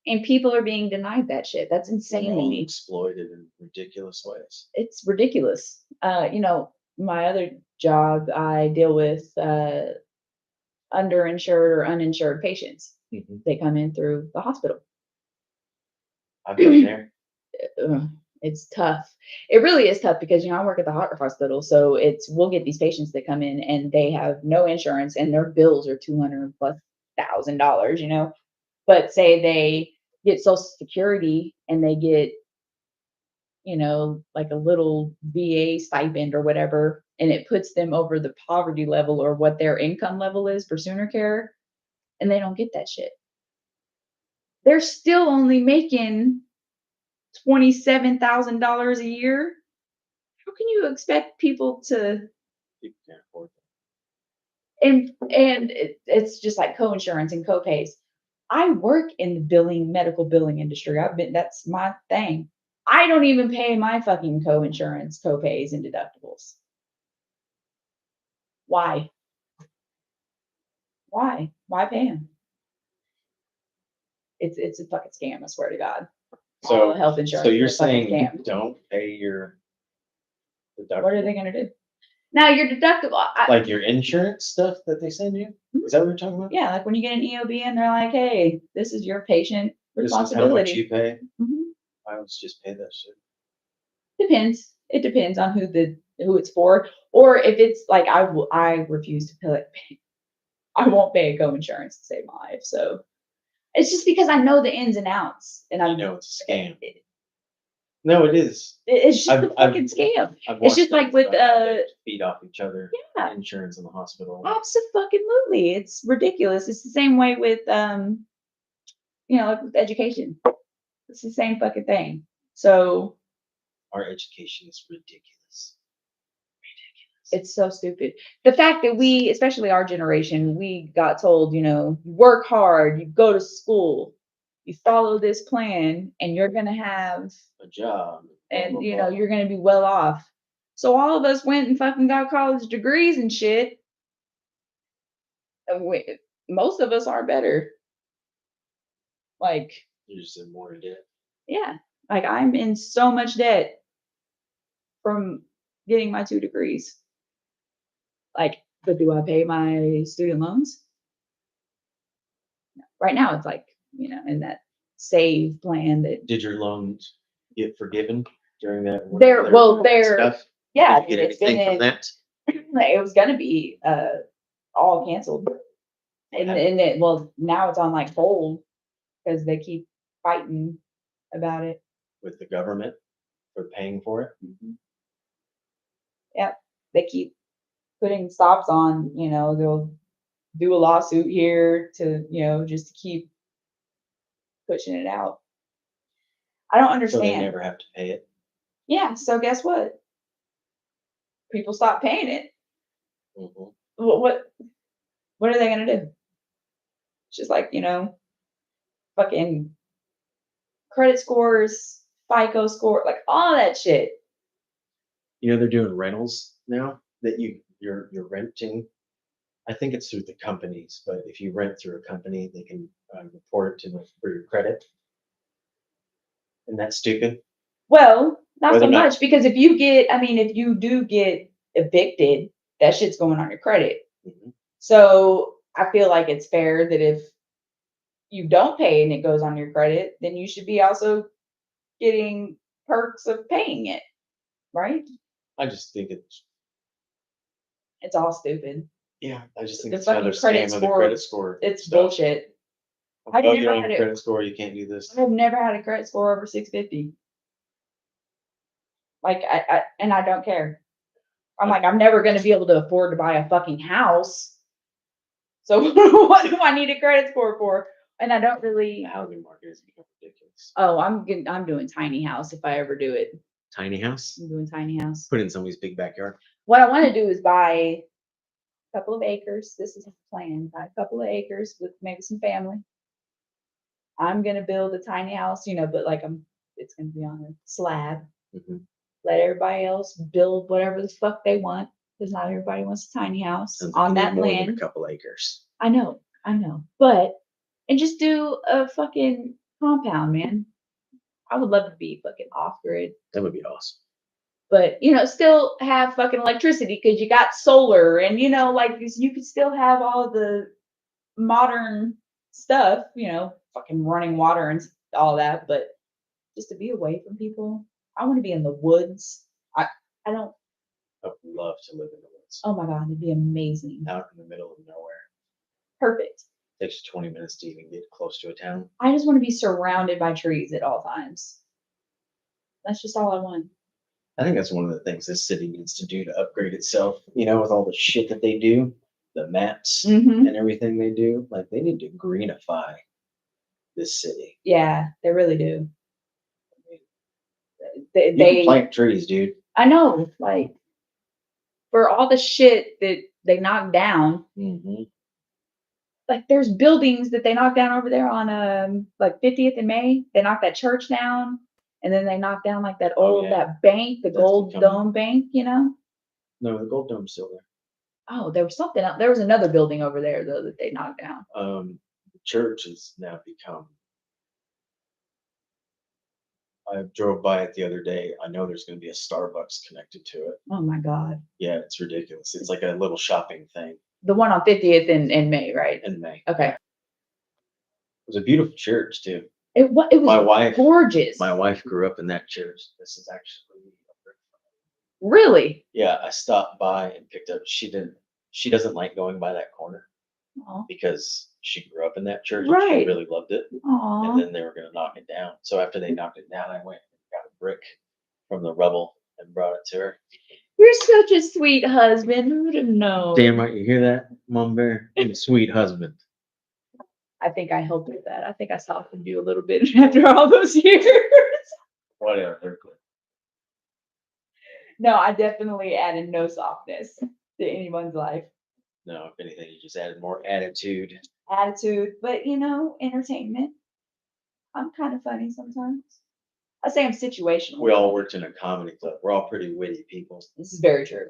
And people are being denied that shit. That's insane They're to all me. exploited in ridiculous ways. It's ridiculous. My other job, I deal with underinsured or uninsured patients. Mm-hmm. They come in through the hospital. I've been there. It's tough. It really is tough because I work at the heart hospital, so we'll get these patients that come in and they have no insurance and their bills are $200,000+. But say they get Social Security and they get like a little VA stipend or whatever, and it puts them over the poverty level or what their income level is for sooner care, and they don't get that shit. They're still only making $27,000 a year. How can you expect people to? People can't afford that. And it's just like co-insurance and co-pays. I work in the medical billing industry. That's my thing. I don't even pay my fucking co-insurance, co-pays, and deductibles. Why? Why pay them? It's a fucking scam. I swear to God. All the health insurance. So you're is a fucking saying scam. you don't pay your deductible? What are they going to do? Now your deductible, like your insurance stuff that they send you? Is that what you're talking about? Yeah, like when you get an EOB and they're like, "Hey, this is your patient responsibility." This is how much you pay. Mm-hmm. I always just pay that shit. Depends. It depends on who the who it's for, or if it's like I refuse to pay. I won't pay a co-insurance to save my life. So it's just because I know the ins and outs, and I I know it's a scam. It, No, it is. it's just I've- a fucking scam. I've It's just watched like with things about how they feed off each other. Yeah. Insurance in the hospital. Absolutely, it's ridiculous. It's the same way with like with education. It's the same fucking thing. So Our education is ridiculous. it's so stupid. The fact that we, especially our generation, we got told, you work hard, you go to school, you follow this plan, and you're gonna have, A job. blah, and blah, blah. you're gonna be well off. So all of us went and fucking got college degrees and shit. And most of us are better. Like, You're just in more debt. yeah, like I'm in so much debt from getting my 2 degrees. Like, but do I pay my student loans? No. Right now, it's like, in that save plan that Did your loans get forgiven during that? they're stuff? yeah, Did you get it's been anything from that? it was gonna be all canceled. And now it's on like hold because they keep fighting about it. With the government for paying for it? Yep. They keep putting stops on, they'll do a lawsuit here to, just to keep pushing it out. I don't So understand. they never have to pay it. Yeah, so guess what? People stop paying it. Mhm. What are they gonna do? It's just like, fucking credit scores, FICO score, like all that shit. They're doing rentals now that you're renting. I think it's through the companies, but if you rent through a company, they can report it for your credit. Isn't that stupid? Well, not Whether so or not- much because if you do get evicted, that shit's going on your credit. Mhm. So I feel like it's fair that if you don't pay and it goes on your credit, then you should be also getting perks of paying it, right? I just think It's all stupid. I just think The it's another fucking credit scam of the score, credit score. It's stuff. bullshit. Oh, I've you never don't had have a it. credit score, you can't do this. I've never had a credit score over 650. Like I don't care. I'm like, I'm never gonna be able to afford to buy a fucking house. So what do I need a credit score for? And I don't The really. housing market has become ridiculous. Oh, I'm doing tiny house if I ever do it. Tiny house? I'm doing tiny house. Put in somebody's big backyard. What I want to do is buy a couple of acres. This is the plan. Buy a couple of acres with maybe some family. I'm gonna build a tiny house, but like it's gonna be on a slab. Mhm. Let everybody else build whatever the fuck they want, because not everybody wants a tiny house Sounds like on you need that more than land. a couple acres. I know, but and just do a fucking compound, man. I would love to be fucking off grid, That would be awesome. but still have fucking electricity because you got solar, and like you could still have all the modern stuff, fucking running water and all that, but just to be away from people. I want to be in the woods. I don't. I would love to live in the woods. Oh my god, it'd be amazing. Out in the middle of nowhere. Perfect. Takes you 20 minutes to even get close to a town. I just want to be surrounded by trees at all times. That's just all I want. I think that's one of the things this city needs to do to upgrade itself, with all the shit that they do, the maps Mm-hmm. and everything they do. Like, they need to greenify this city. Yeah, they really do. You can plant trees, dude. I know, like, for all the shit that they knock down, Mm-hmm. like there's buildings that they knocked down over there on like 50th and May. They knocked that church down, and then they knocked down like that old that bank, the That's Gold becoming- Dome Bank, No, the Gold Dome's still there. Oh, there was something else. There was another building over there though that they knocked down. The church has now become. I drove by it the other day. I know there's going to be a Starbucks connected to it. Oh my god. Yeah, it's ridiculous. It's like a little shopping thing The one on 50th and May, right? in May. Okay. It was a beautiful church too. It was My wife, gorgeous. My wife grew up in that church. This is actually Really? Yeah, I stopped by and picked up. She doesn't like going by that corner Aw. because she grew up in that church and Right. she really loved it. And Aw. then they were going to knock it down. So after they knocked it down, I went and got a brick from the rubble and brought it to her. You're such a sweet husband. Who would have known? Damn right, you hear that, Mom Bear? I'm a sweet husband. I think I helped with that. I think I softened you a little bit after all those years. Whatever. They're good. No, I definitely added no softness to anyone's life. No, if anything, you just added more attitude. Attitude, but entertainment. I'm kind of funny sometimes. I say I'm situational. We all worked in a comedy club. We're all pretty witty people. This is very true.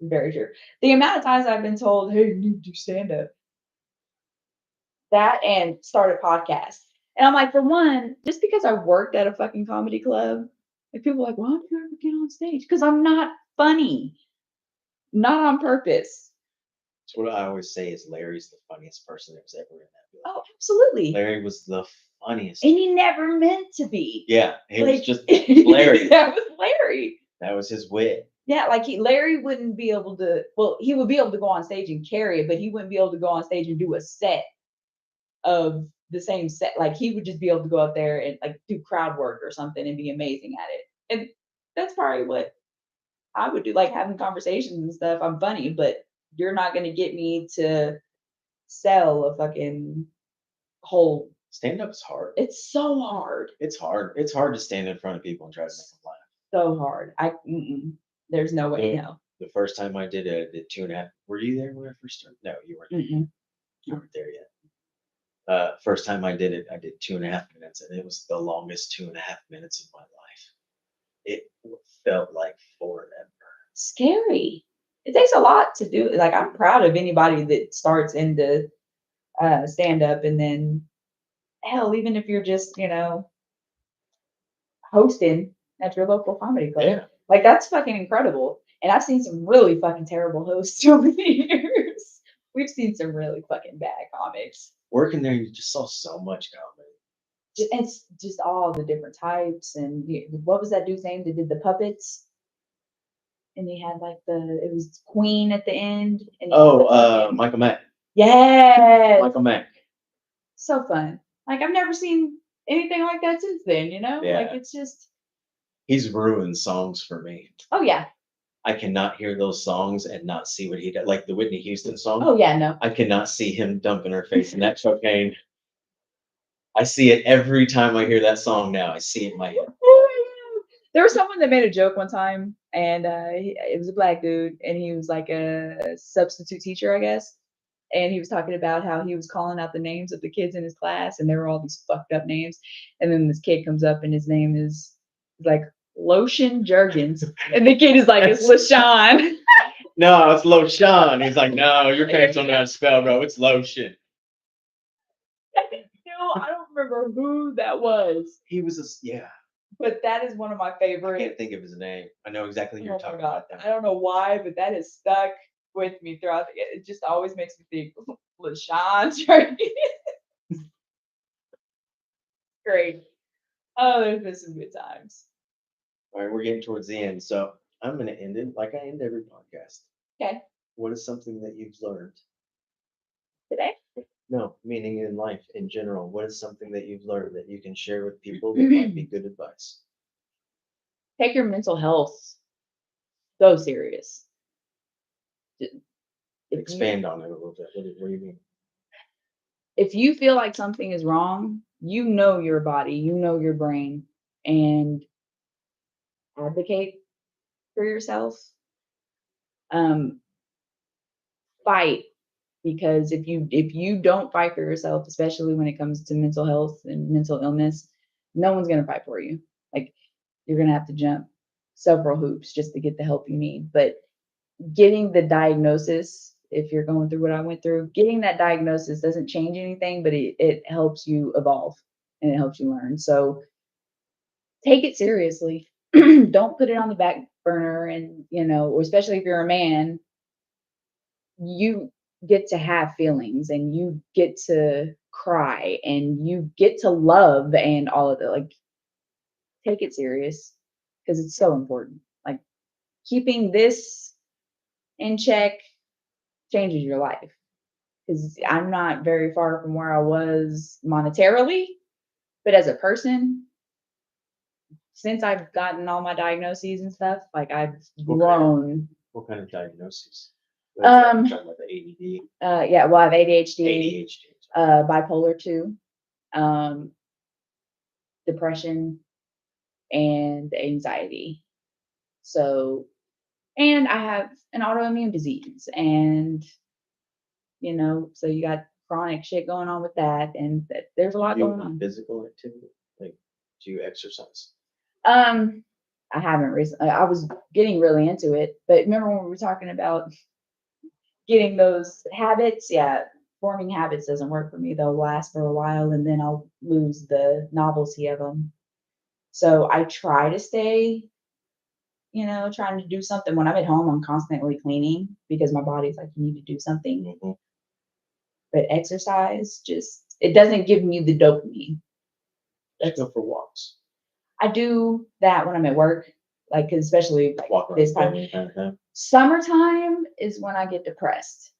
Very true. The amount of times I've been told, "Hey, you need to do stand up," that and start a podcast, and I'm like, for one, just because I worked at a fucking comedy club, like people are like, "Why don't you ever get on stage?" Because I'm not funny, not on purpose. That's what I always say is Larry's the funniest person that was ever in that building. Oh, absolutely. Larry was the funniest. And he never meant to be. Yeah, he was Like, just Larry. That was Larry. That was his wit. Yeah, like Larry wouldn't be able to. Well, he would be able to go on stage and carry it, but he wouldn't be able to go on stage and do a set of the same set. Like he would just be able to go out there and like do crowd work or something and be amazing at it. And that's probably what I would do, like having conversations and stuff. I'm funny, but you're not gonna get me to sell a fucking whole. Stand up is hard. It's so hard. It's hard. It's hard to stand in front of people and try to make them laugh. So hard. There's no way. Yeah. No. The first time I did it, I did 2.5. Were you there when I first started? No, you weren't. Mm-mm. You weren't there yet. First time I did it, I did 2.5 minutes, and it was the longest 2.5 minutes of my life. It felt like forever. Scary. It takes a lot to do. Like I'm proud of anybody that starts into stand up, and then hell, even if you're just hosting at your local comedy club, Yeah. like that's fucking incredible. And I've seen some really fucking terrible hosts over the years. We've seen some really fucking bad comics. Working there, you just saw so much comedy. It's just all the different types. And what was that dude's name that did the puppets? And he had like it was Queen at the end. And Michael Mack. yes, Michael Mack. so fun. Like I've never seen anything like that since then. Yeah. Like it's just. He's ruined songs for me. Oh yeah. I cannot hear those songs and not see what he does. Like the Whitney Houston song. Oh yeah, no. I cannot see him dumping her face in that cocaine. I see it every time I hear that song now. I see it in my head. There was someone that made a joke one time, and it was a black dude, and he was like a substitute teacher, I guess. And he was talking about how he was calling out the names of the kids in his class, and there were all these fucked up names. And then this kid comes up, and his name is like Lotion Jurgens, and the kid is like, it's LaShawn. No, it's Lotion. He's like, no, your parents don't know how to spell, bro. It's lotion. No, I don't remember who that was. He was yeah. But that is one of my I favorite. can't think of his name. I know exactly who you're talking about. I don't know why, but that is stuck with me throughout. It just always makes me think LaShawn. Great. Oh, there's been some good times. All right, we're getting towards the end, so I'm going to end it like I end every podcast. Okay. What is something that you've learned Today? No, meaning in life in general. What is something that you've learned that you can share with people that might be good advice? Take your mental health so serious. Expand on it a little bit. What do you mean? If you feel like something is wrong, you know your body, you know your brain, and advocate for yourself. Fight, because if you don't fight for yourself, especially when it comes to mental health and mental illness, no one's gonna fight for you. Like you're gonna have to jump several hoops just to get the help you need. But getting the diagnosis, if you're going through what I went through, getting that diagnosis doesn't change anything, but it helps you evolve and it helps you learn. So take it seriously. Don't put it on the back burner. And, especially if you're a man, you get to have feelings and you get to cry and you get to love and all of it. Like, take it serious because it's so important. Like, keeping this in check changes your life. Because I'm not very far from where I was monetarily, but as a person, since I've gotten all my diagnoses and stuff, like I've grown. What kind of diagnosis? Um, Talking about the ADD. Yeah, well, I have ADHD, ADHD. bipolar 2, depression, and anxiety. So, and I have an autoimmune disease, and so you got chronic shit going on with that, and there's a lot Do you going do on. physical activity? Like, do you exercise? I haven't recently. I was getting really into it, but remember when we were talking about getting those habits? Yeah, forming habits doesn't work for me. They'll last for a while, and then I'll lose the novelty of them. So I try to stay, trying to do something. When I'm at home, I'm constantly cleaning because my body's like, you need to do something. Mm-hmm. But exercise it doesn't give me the dopamine. Let's go for walks. I do that when I'm at work, like 'cause especially like Walk around this the time. family kind of thing. Summertime is when I get depressed.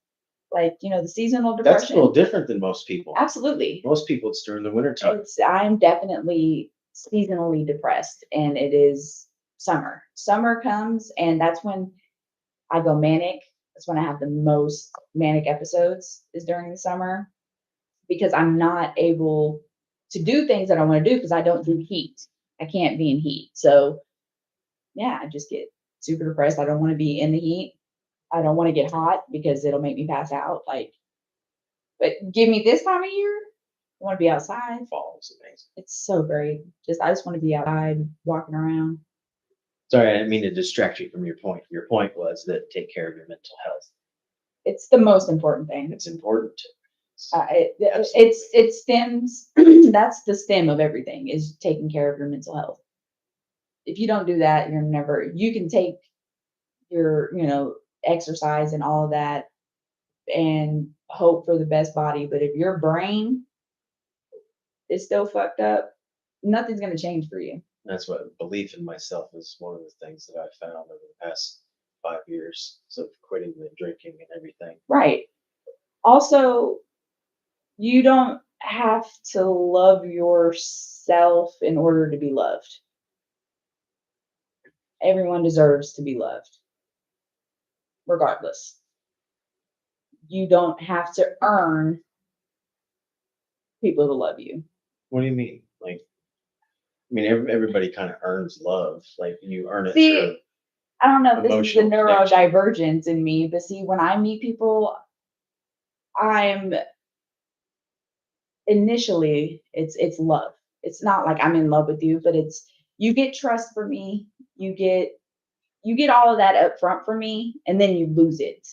Like, the seasonal depression. That's a little different than most people. Absolutely. Most people, it's during the winter time. I'm definitely seasonally depressed, and it is summer. Summer comes, and that's when I go manic. That's when I have the most manic episodes, is during the summer, because I'm not able to do things that I want to do because I don't do heat. I can't be in heat. So yeah, I just get super depressed. I don't want to be in the heat. I don't want to get hot because it'll make me pass out. But give me this time of year, I want to be outside. Fall is amazing. It's so great. I just want to be outside, walking around. Sorry, I didn't mean to distract you from your point. Your point was that take care of your mental health. It's the most important thing. It's important. It stems. That's the stem of everything, is taking care of your mental health. If you don't do that, you can take your, exercise and all of that and hope for the best body. But if your brain is still fucked up, nothing's going to change for you. That's what belief in myself is one of the things that I found over the past 5 years of quitting the drinking and everything. Right. Also, you don't have to love yourself in order to be loved. Everyone deserves to be loved, regardless. You don't have to earn people to love you. What do you mean? Like, I mean, everybody kind of earns love. Like, you earn it See, through. I don't know if this is the emotional connection. neurodivergence in me, but see, when I meet people, initially it's love. It's not like I'm in love with you, but you get trust for me. You get all of that up front for me, and then you lose it.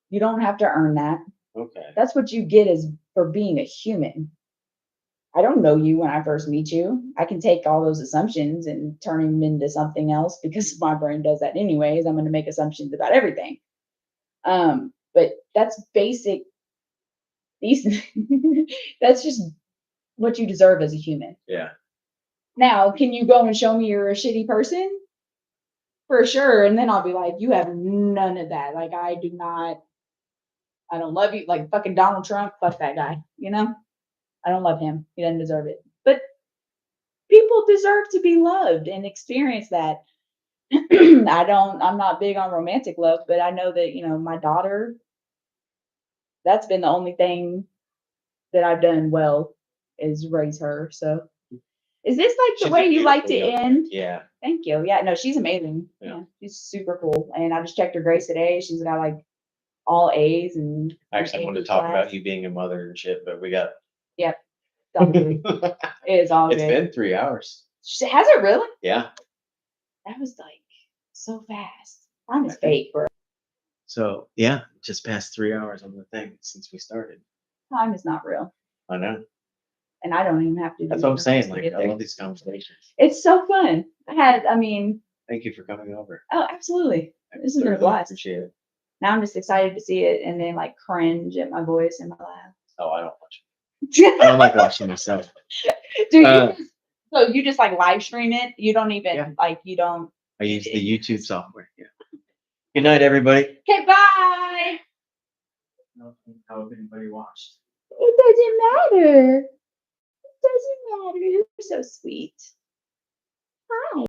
You don't have to earn that. Okay. That's what you get for being a human. I don't know you when I first meet you. I can take all those assumptions and turn them into something else because my brain does that anyways. I'm going to make assumptions about everything. But that's basic. That's just what you deserve as a human. Yeah. Now, can you go and show me you're a shitty person? For sure. And then I'll be like, you have none of that. Like, I don't love you. Like fucking Donald Trump, fuck that guy. I don't love him. He doesn't deserve it. But people deserve to be loved and experience that. I'm not big on romantic love, but I know that, my daughter, that's been the only thing that I've done well, is raise her. So is this like the She's way a you like to beautiful young end? Yeah. Thank you. Yeah, no, she's amazing. Yeah. She's super cool. And I just checked her grades today. She's got like all A's and I actually wanted to talk about you being a mother and shit, but we got. Yep. It is all It's good. been 3 hours. Has it really? Yeah. That was like so fast. Time is fake, bro. So yeah, just past 3 hours on the thing since we started. Time is not real. I know. And I don't even have to. That's what I'm saying. Like, I love these conversations. It's so fun. Thank you for coming over. Oh, absolutely. This has been a Really blast. Appreciate it. Now I'm just excited to see it and then like cringe at my voice in my laugh. Oh, I don't watch it. I don't like watching myself. Dude, so you just like live stream it? You don't even Yeah. you don't. I use the YouTube software. Yeah. Good night, everybody. Okay, bye. I hope anybody watched. It doesn't matter. It doesn't matter. You're so sweet. Hi.